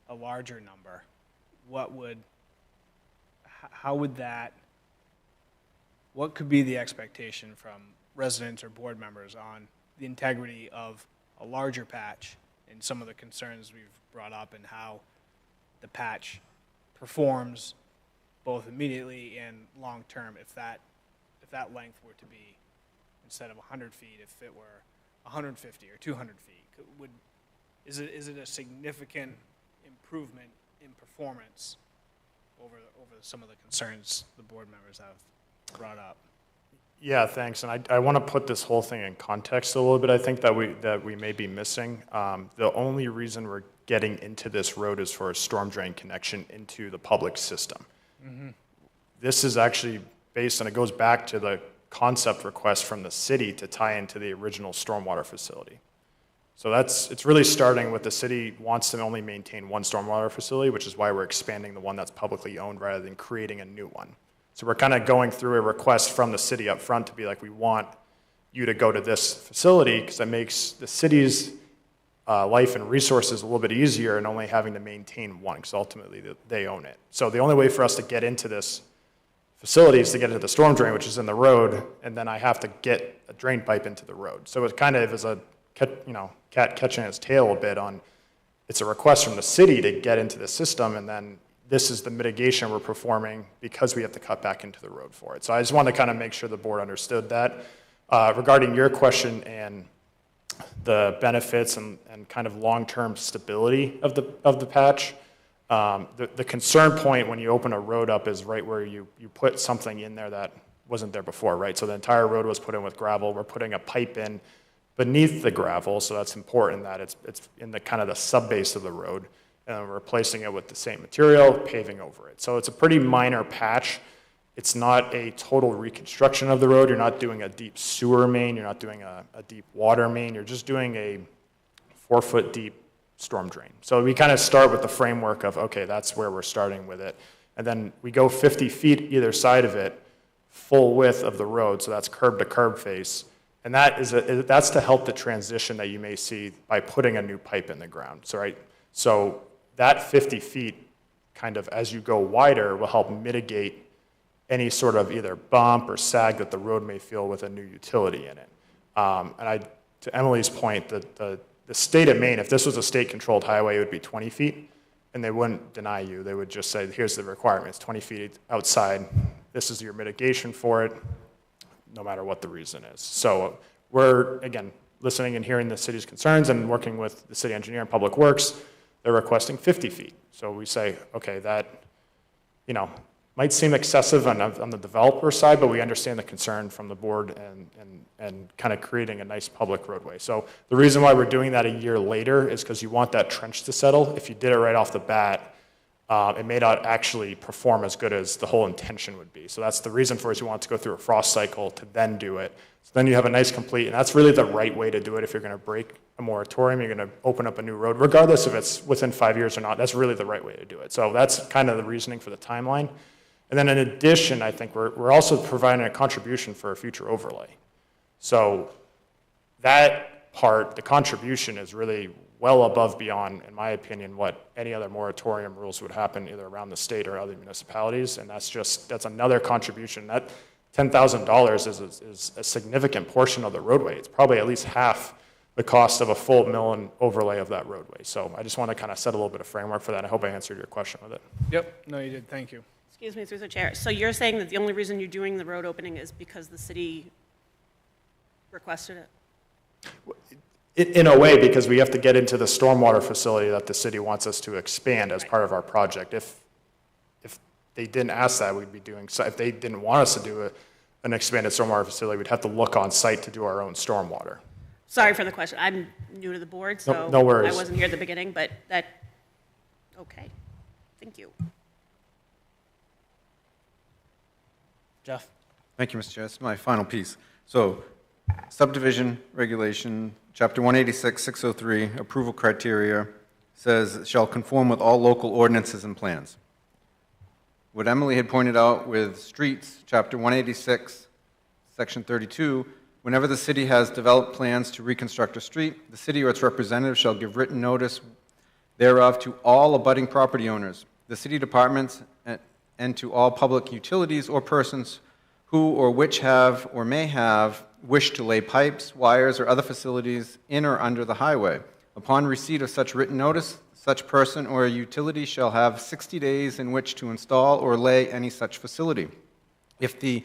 a larger number? How would that, what could be the expectation from residents or board members on the integrity of a larger patch and some of the concerns we've brought up and how the patch performs both immediately and long-term if that length were to be, instead of 100 feet, if it were 150 or 200 feet? Is it a significant improvement in performance over some of the concerns the board members have brought up? Yeah, thanks. And I want to put this whole thing in context a little bit. I think that we may be missing. The only reason we're getting into this road is for a storm drain connection into the public system. Mm-hmm. This is actually based, and it goes back to the concept request from the city to tie into the original stormwater facility. So it's really starting with the city wants to only maintain one stormwater facility, which is why we're expanding the one that's publicly owned rather than creating a new one. So we're kind of going through a request from the city up front to be like, we want you to go to this facility because that makes the city's life and resources a little bit easier and only having to maintain one because ultimately they own it. So the only way for us to get into this facility is to get into the storm drain, which is in the road, and then I have to get a drain pipe into the road. So it kind of is a cat catching its tail a bit on, it's a request from the city to get into the system, and then this is the mitigation we're performing because we have to cut back into the road for it. So I just want to kind of make sure the board understood that. Regarding your question and the benefits and kind of long-term stability of the patch, the concern point when you open a road up is right where you put something in there that wasn't there before, right? So the entire road was put in with gravel. We're putting a pipe in beneath the gravel, so that's important that it's in the kind of the sub-base of the road, and we're replacing it with the same material, paving over it. So it's a pretty minor patch. It's not a total reconstruction of the road. You're not doing a deep sewer main. You're not doing a deep water main. You're just doing a 4-foot deep storm drain. So we kind of start with the framework of, okay, that's where we're starting with it. And then we go 50 feet either side of it, full width of the road, so that's curb to curb face. And that's to help the transition that you may see by putting a new pipe in the ground. So that 50 feet, kind of as you go wider, will help mitigate any sort of either bump or sag that the road may feel with a new utility in it. To Emily's point, the state of Maine, if this was a state-controlled highway, it would be 20 feet, and they wouldn't deny you. They would just say, here's the requirements, 20 feet outside. This is your mitigation for it, no matter what the reason is. So we're, again, listening and hearing the city's concerns and working with the city engineer and public works. They're requesting 50 feet. So we say, okay, that, might seem excessive on the developer side, but we understand the concern from the board and kind of creating a nice public roadway. So the reason why we're doing that a year later is because you want that trench to settle. If you did it right off the bat, it may not actually perform as good as the whole intention would be. So that's the reason for it, is you want to go through a frost cycle to then do it. So then you have a nice complete, and that's really the right way to do it. If you're going to break a moratorium, you're going to open up a new road, regardless if it's within 5 years or not. That's really the right way to do it. So that's kind of the reasoning for the timeline. And then in addition, I think we're also providing a contribution for a future overlay. So that part, the contribution, is really well above beyond, in my opinion, what any other moratorium rules would happen either around the state or other municipalities. And that's another contribution. That $10,000 is a significant portion of the roadway. It's probably at least half the cost of a full mill and overlay of that roadway. So I just want to kind of set a little bit of framework for that. I hope I answered your question with it. Yep, no, you did, thank you. Excuse me, through the chair. So you're saying that the only reason you're doing the road opening is because the city requested it? In a way, because we have to get into the stormwater facility that the city wants us to expand as part of our project. If they didn't ask that, we'd be doing, if they didn't want us to do an expanded stormwater facility, we'd have to look on site to do our own stormwater. Sorry for the question. I'm new to the board, No- so no worries. I wasn't here at the beginning, but that, okay. Thank you. Jeff? Thank you, Mr. Chair. That's my final piece. So subdivision regulation, chapter 186, 603, approval criteria says it shall conform with all local ordinances and plans. What Emily had pointed out with streets, chapter 186, section 32, whenever the city has developed plans to reconstruct a street, the city or its representative shall give written notice thereof to all abutting property owners, the city departments, and to all public utilities or persons who or which have or may have wished to lay pipes, wires, or other facilities in or under the highway. Upon receipt of such written notice, such person or utility shall have 60 days in which to install or lay any such facility. If the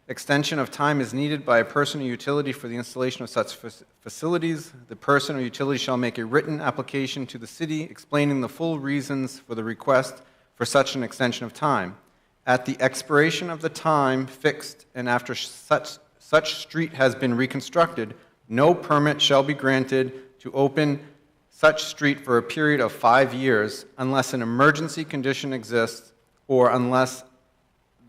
extension of time is needed by a person or utility for the installation of such facilities, the person or utility shall make a written application to the city explaining the full reasons for the request for such an extension of time. At the expiration of the time fixed and after such street has been reconstructed, no permit shall be granted to open such street for a period of 5 years unless an emergency condition exists or unless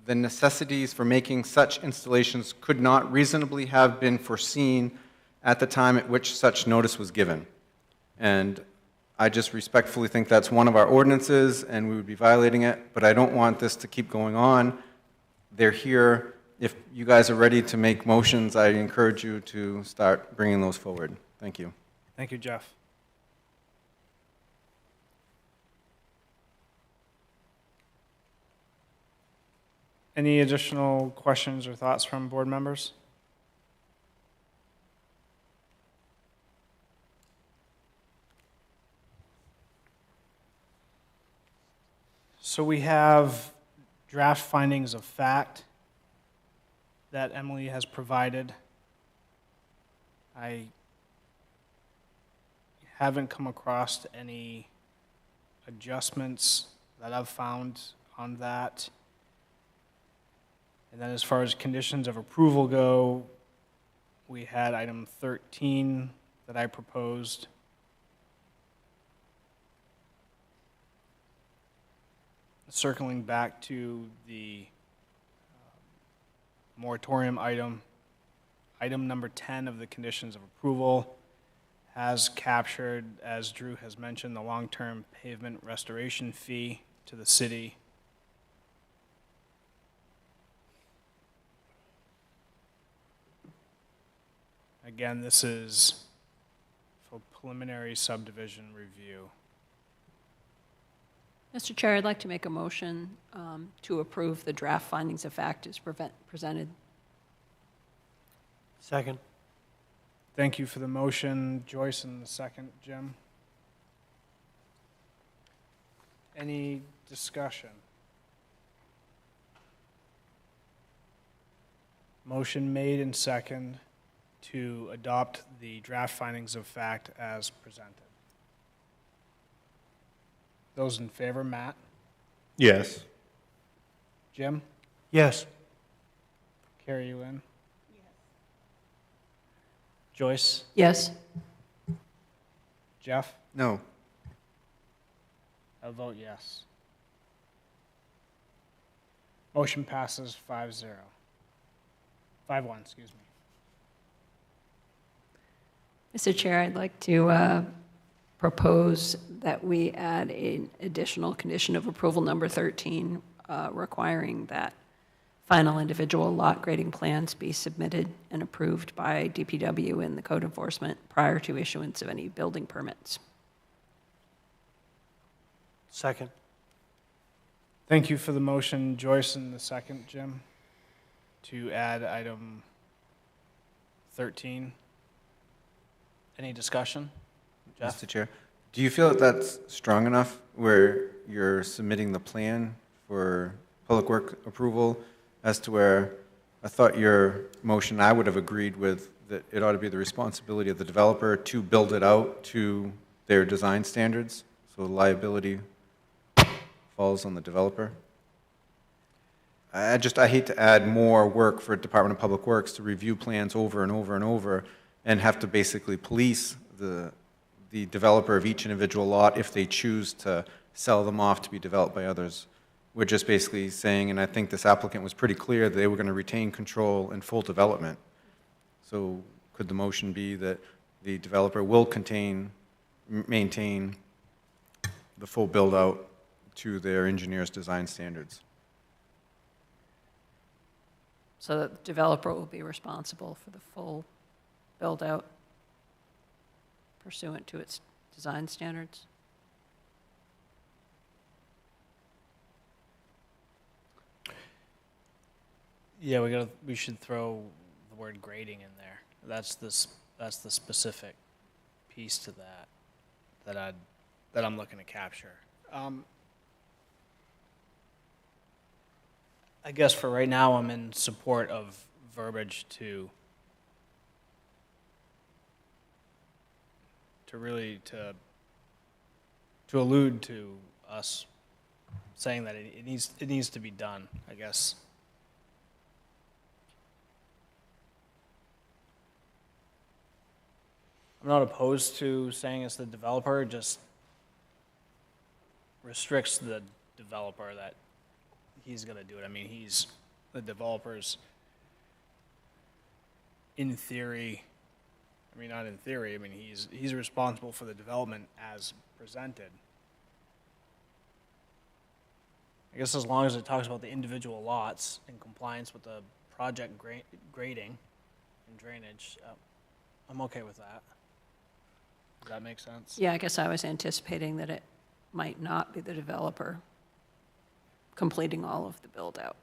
the necessities for making such installations could not reasonably have been foreseen at the time at which such notice was given. And I just respectfully think that's one of our ordinances and we would be violating it, but I don't want this to keep going on. They're here. If you guys are ready to make motions, I encourage you to start bringing those forward. Thank you. Thank you, Jeff. Any additional questions or thoughts from board members? So we have draft findings of fact that Emily has provided. I haven't come across any adjustments that I've found on that. And then as far as conditions of approval go, we had item 13 that I proposed. Circling back to the moratorium item, item number 10 of the conditions of approval has captured, as Drew has mentioned, the long-term pavement restoration fee to the city. Again, this is for preliminary subdivision review. Mr. Chair, I'd like to make a motion to approve the draft findings of fact as presented. Second. Thank you for the motion, Joyce, and the second, Jim. Any discussion? Motion made and second to adopt the draft findings of fact as presented. Those in favor, Matt? Yes. Jim? Yes. Carrie, you in? Yes. Joyce? Yes. Jeff? No. I vote yes. Motion passes 5-0. 5-1, excuse me. Mr. Chair, I'd like to propose that we add an additional condition of approval number 13, requiring that final individual lot grading plans be submitted and approved by DPW and the code enforcement prior to issuance of any building permits. Second. Thank you for the motion, Joyce, and the second, Jim, to add item 13. Any discussion? Jeff? Mr. Chair, do you feel that that's strong enough where you're submitting the plan for public work approval as to where I thought your motion, I would have agreed with that it ought to be the responsibility of the developer to build it out to their design standards, so liability falls on the developer? I hate to add more work for Department of Public Works to review plans over and over and over and have to basically police the developer of each individual lot if they choose to sell them off to be developed by others. We're just basically saying, and I think this applicant was pretty clear, that they were going to retain control and full development. So could the motion be that the developer will maintain the full build-out to their engineer's design standards? So that the developer will be responsible for the full build-out pursuant to its design standards? Yeah, we should throw the word grading in there. That's the specific piece to that I'm looking to capture. I guess for right now, I'm in support of verbiage to really allude to us saying that it needs to be done, I guess. I'm not opposed to saying it's the developer, it just restricts the developer that he's going to do it. I mean, the developer's, in theory, I mean, not in theory, I mean, he's responsible for the development as presented. I guess as long as it talks about the individual lots in compliance with the project grading and drainage, I'm okay with that. Does that make sense? Yeah, I guess I was anticipating that it might not be the developer completing all of the build-out.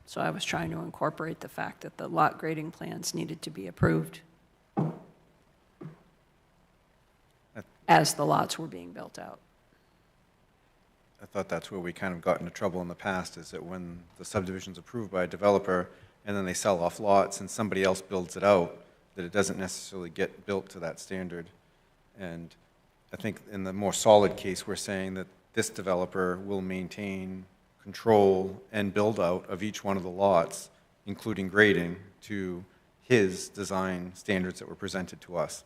So I was trying to incorporate the fact that the lot grading plans needed to be approved as the lots were being built out. I thought that's where we kind of got into trouble in the past, is that when the subdivision's approved by a developer and then they sell off lots and somebody else builds it out, that it doesn't necessarily get built to that standard. And I think in the more solid case, we're saying that this developer will maintain control and build out of each one of the lots, including grading, to his design standards that were presented to us.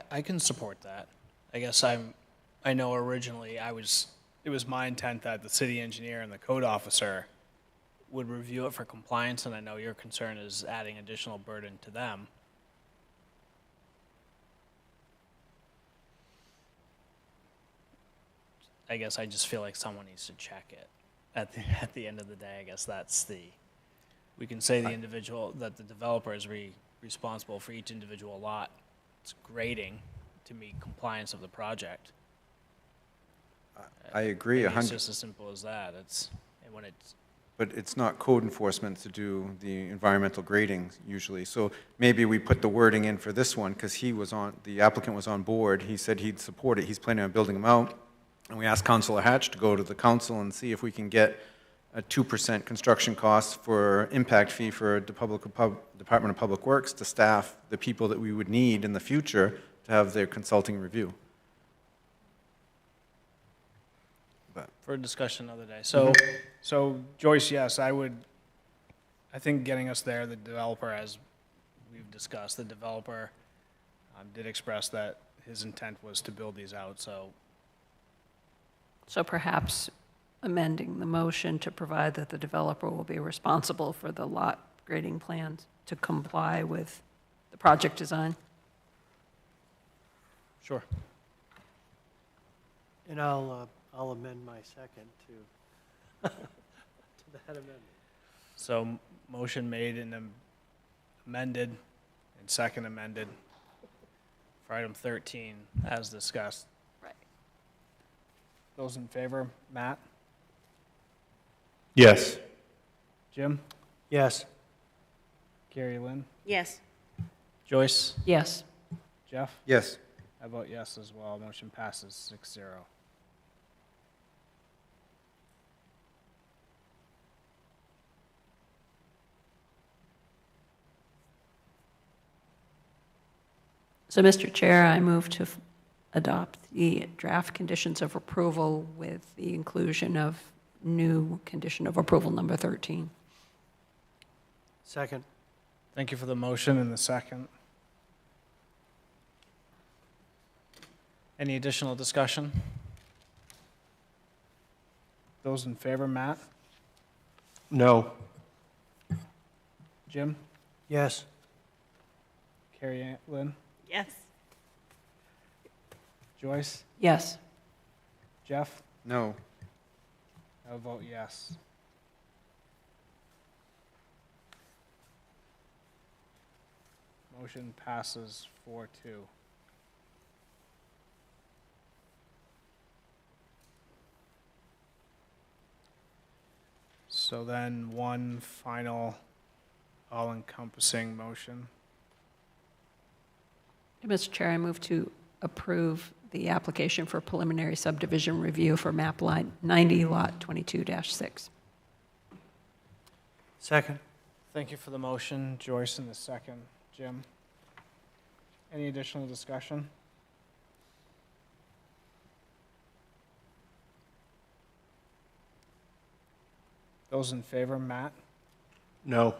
I can support that. I guess I know originally it was my intent that the city engineer and the code officer would review it for compliance, and I know your concern is adding additional burden to them. I guess I just feel like someone needs to check it at the end of the day. I guess we can say the individual, that the developer is responsible for each individual lot. It's grading to meet compliance of the project. I agree. It's just as simple as that. But it's not code enforcement to do the environmental grading usually. So maybe we put the wording in for this one because the applicant was on board. He said he'd support it. He's planning on building them out. And we asked Councilor Hatch to go to the council and see if we can get a 2% construction cost for impact fee for Department of Public Works to staff the people that we would need in the future to have their consulting review. For a discussion another day. So Joyce, yes, I think getting us there, the developer, as we've discussed, the developer did express that his intent was to build these out, So perhaps amending the motion to provide that the developer will be responsible for the lot grading plans to comply with the project design. Sure. And I'll amend my second to that amendment. So motion made and amended and second amended for item 13 as discussed. Right. Those in favor, Matt? Yes. Jim? Yes. Carrie Lynn? Yes. Joyce? Yes. Jeff? Yes. I vote yes as well. Motion passes 6-0. So, Mr. Chair, I move to adopt the draft conditions of approval with the inclusion of new condition of approval number 13. Second. Thank you for the motion and the second. Any additional discussion? Those in favor, Matt? No. Jim? Yes. Carrie Ann, Lynn? Yes. Joyce? Yes. Jeff? No. I will vote yes. Motion passes 4-2. So then one final all-encompassing motion. Mr. Chair, I move to approve the application for preliminary subdivision review for map line 90, lot 22-6. Second. Thank you for the motion, Joyce, and the second, Jim. Any additional discussion? Those in favor, Matt? No.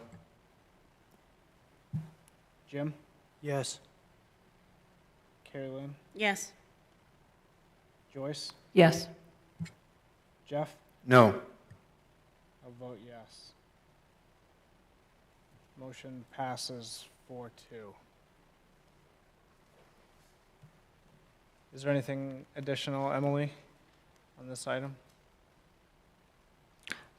Jim? Yes. Carrie Lynn? Yes. Joyce? Yes. Jeff? No. I'll vote yes. Motion passes 4-2. Is there anything additional, Emily, on this item?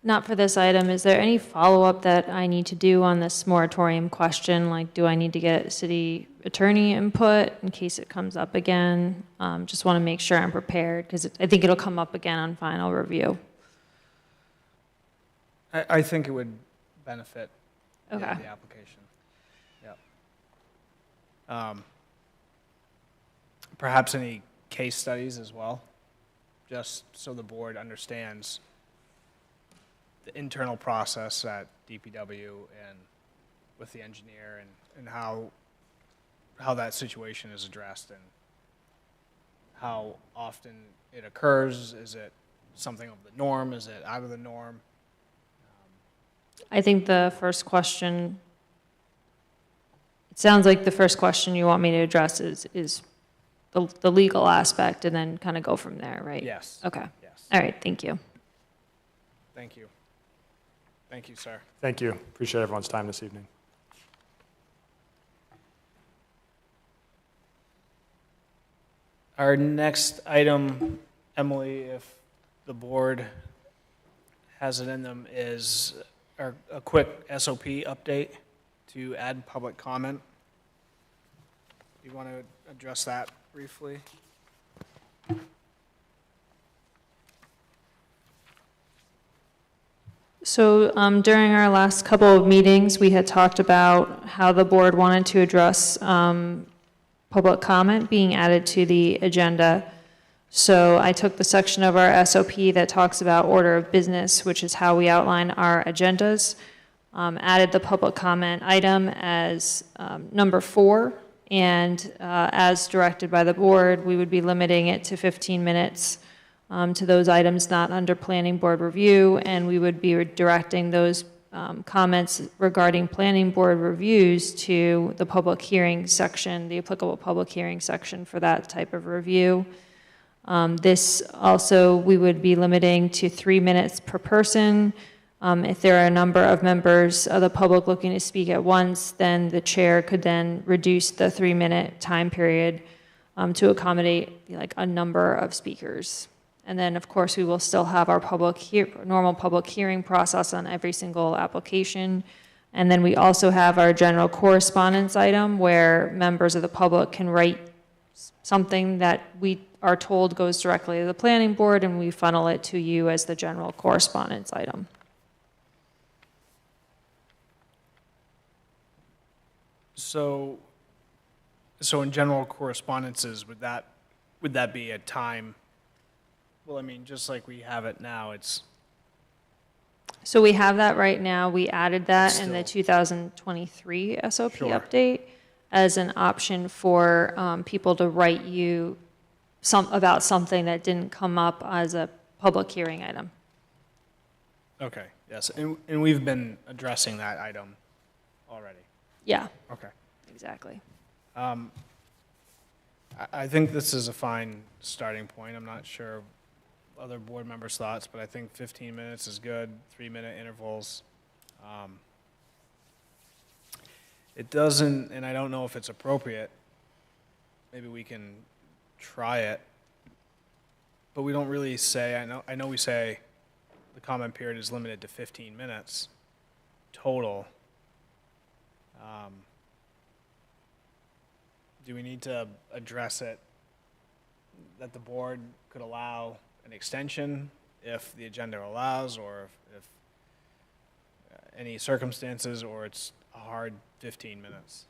Not for this item. Is there any follow-up that I need to do on this moratorium question? Like, do I need to get city attorney input in case it comes up again? Just want to make sure I'm prepared because I think it'll come up again on final review. I think it would benefit the Okay. application. Yep. Perhaps any case studies as well, just so the board understands the internal process at DPW and with the engineer and how that situation is addressed and how often it occurs. Is it something of the norm? Is it out of the norm? I think the first question, it sounds like the first question you want me to address is the legal aspect and then kind of go from there, right? Yes. Okay. Yes. All right, thank you. Thank you. Thank you, sir. Thank you. Appreciate everyone's time this evening. Our next item, Emily, if the board has it in them, is a quick SOP update to add public comment. You want to address that briefly? So during our last couple of meetings, we had talked about how the board wanted to address public comment being added to the agenda. So I took the section of our SOP that talks about order of business, which is how we outline our agendas, added the public comment item as number 4, and as directed by the board, we would be limiting it to 15 minutes to those items not under planning board review, and we would be directing those comments regarding planning board reviews to the public hearing section, the applicable public hearing section for that type of review. This also, we would be limiting to 3 minutes per person. If there are a number of members of the public looking to speak at once, then the chair could then reduce the 3-minute time period to accommodate like a number of speakers. And then, of course, we will still have our normal public hearing process on every single application. And then we also have our general correspondence item where members of the public can write something that we are told goes directly to the planning board, and we funnel it to you as the general correspondence item. So in general correspondences, would that be a time? Well, I mean, just like we have it now, it's. So we have that right now. We added that in the Still. 2023 SOP Sure. update as an option for people to write you about something that didn't come up as a public hearing item. Okay, yes, and we've been addressing that item already. Yeah, Okay. exactly. I think this is a fine starting point. I'm not sure other board members' thoughts, but I think 15 minutes is good, 3-minute intervals. It doesn't, and I don't know if it's appropriate, maybe we can try it, but we don't really say, I know we say the comment period is limited to 15 minutes total. Do we need to address it, that the board could allow an extension if the agenda allows, or if any circumstances, or it's a hard 15 minutes?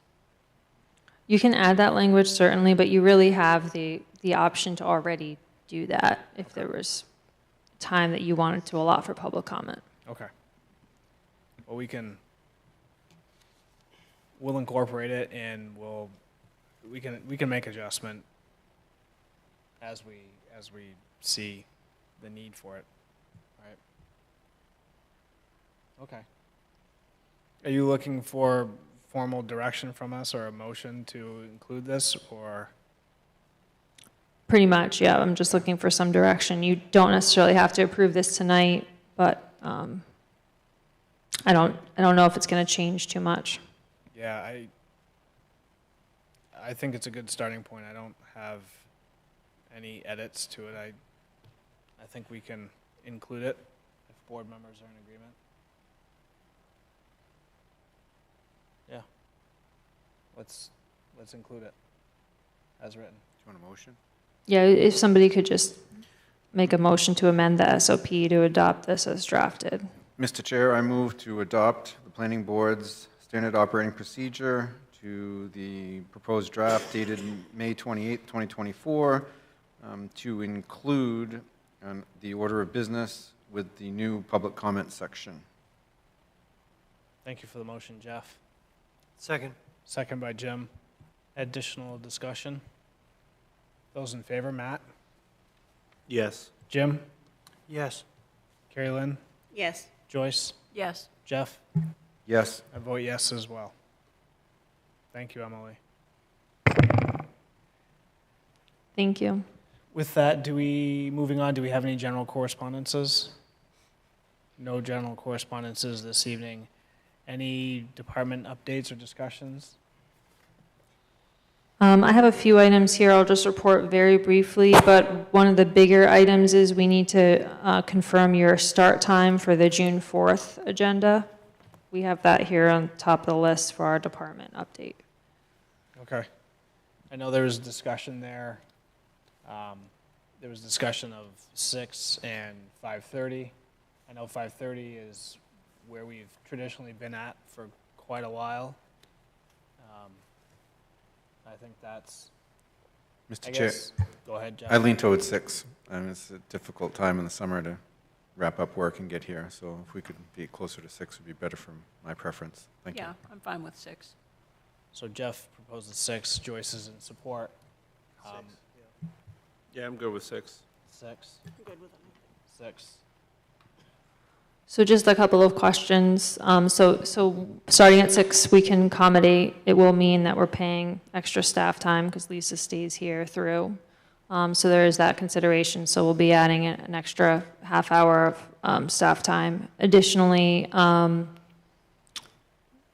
You can add that language certainly, but you really have the option to already do that if there was time that you wanted to allot for public comment. Okay. Well, we'll incorporate it, and we can make adjustment as we see the need for it. Right. Okay. Are you looking for formal direction from us or a motion to include this, or? Pretty much, yeah. I'm just looking for some direction. You don't necessarily have to approve this tonight, but I don't know if it's going to change too much. Yeah, I think it's a good starting point. I don't have any edits to it. I think we can include it if board members are in agreement. Yeah. Let's include it as written. Do you want a motion? Yeah, if somebody could just make a motion to amend the SOP to adopt this as drafted. Mr. Chair, I move to adopt the planning board's standard operating procedure to the proposed draft dated May 28, 2024, to include the order of business with the new public comment section. Thank you for the motion, Jeff. Second. Second by Jim. Additional discussion? Those in favor, Matt? Yes. Jim? Yes. Carrie Lynn? Yes. Joyce? Yes. Jeff? Yes. I vote yes as well. Thank you, Emily. Thank you. With that, moving on, do we have any general correspondences? No general correspondences this evening. Any department updates or discussions? I have a few items here I'll just report very briefly, but one of the bigger items is we need to confirm your start time for the June 4th agenda. We have that here on top of the list for our department update. Okay. I know there was discussion there. There was discussion of 6 and 5:30. I know 5:30 is where we've traditionally been at for quite a while. I think that's, Mr. Chair, go ahead, Jeff. I lean towards 6. It's a difficult time in the summer to wrap up work and get here, so if we could be closer to 6 would be better for my preference. Thank you. Yeah, I'm fine with 6. So Jeff proposes 6, Joyce is in support. Yeah, I'm good with 6. 6. I'm good with it. 6. So just a couple of questions. So starting at 6, we can accommodate. It will mean that we're paying extra staff time because Lisa stays here through. So there is that consideration. So we'll be adding an extra half hour of staff time. Additionally,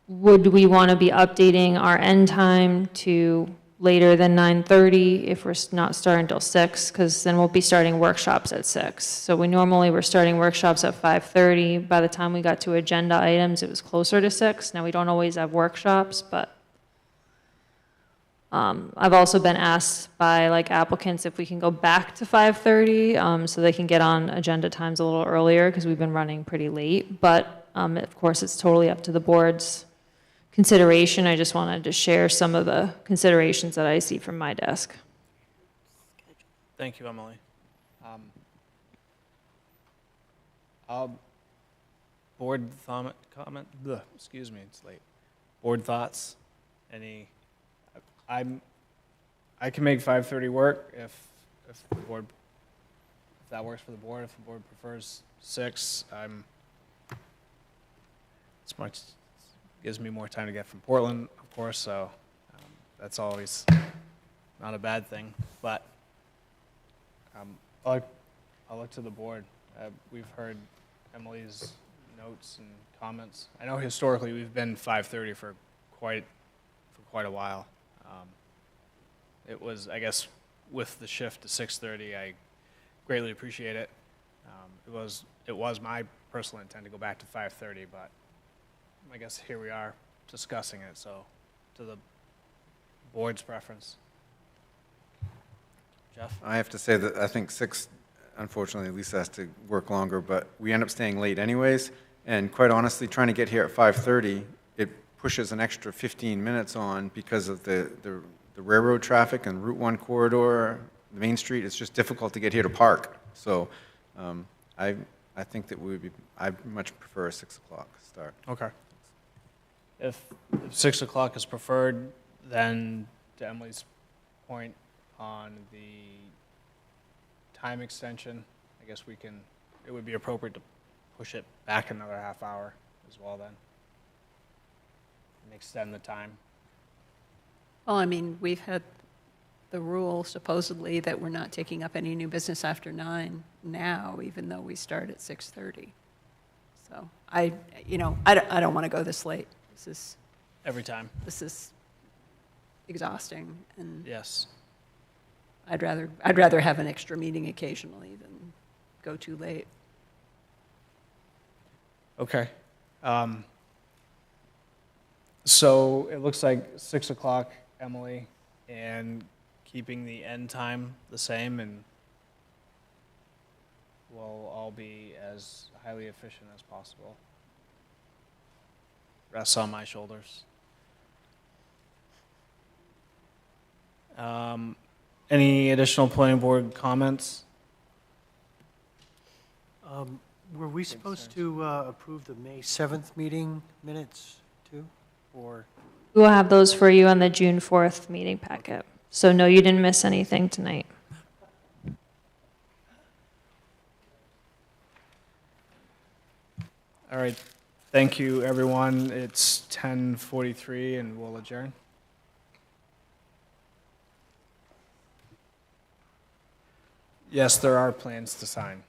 would we want to be updating our end time to later than 9:30 if we're not starting until 6? Because then we'll be starting workshops at 6. So we normally were starting workshops at 5:30. By the time we got to agenda items, it was closer to 6. Now we don't always have workshops, but I've also been asked by applicants if we can go back to 5:30 so they can get on agenda times a little earlier because we've been running pretty late. But of course, it's totally up to the board's consideration. I just wanted to share some of the considerations that I see from my desk. Thank you, Emily. Board comment? Bleh, excuse me, it's late. Board thoughts? I can make 5:30 work if the board, if that works for the board. If the board prefers 6, it's much gives me more time to get from Portland, of course, so that's always not a bad thing. But I'll look to the board. We've heard Emily's notes and comments. I know historically we've been 5:30 for quite a while. It was, I guess, with the shift to 6:30, I greatly appreciate it. It was my personal intent to go back to 5:30, but I guess here we are discussing it, so to the board's preference. Jeff? I have to say that I think 6, unfortunately, Lisa has to work longer, but we end up staying late anyways. And quite honestly, trying to get here at 5:30, it pushes an extra 15 minutes on because of the railroad traffic and Route 1 corridor, the Main Street. It's just difficult to get here to park. So I think that I much prefer a 6 o'clock start. Okay. If 6 o'clock is preferred, then to Emily's point on the time extension, I guess it would be appropriate to push it back another half hour as well then. And extend the time. Well, I mean, we've had the rule supposedly that we're not taking up any new business after 9 now, even though we start at 6:30. So I don't want to go this late. This is every time. This is exhausting, and yes, I'd rather have an extra meeting occasionally than go too late. Okay. So it looks like 6 o'clock, Emily, and keeping the end time the same, and we'll all be as highly efficient as possible. Rests on my shoulders. Any additional planning board comments? Were we supposed to approve the May 7th meeting minutes too? Or? We will have those for you on the June 4th meeting packet. So no, you didn't miss anything tonight. All right. Thank you, everyone. It's 10:43, and we'll adjourn. Yes, there are plans to sign.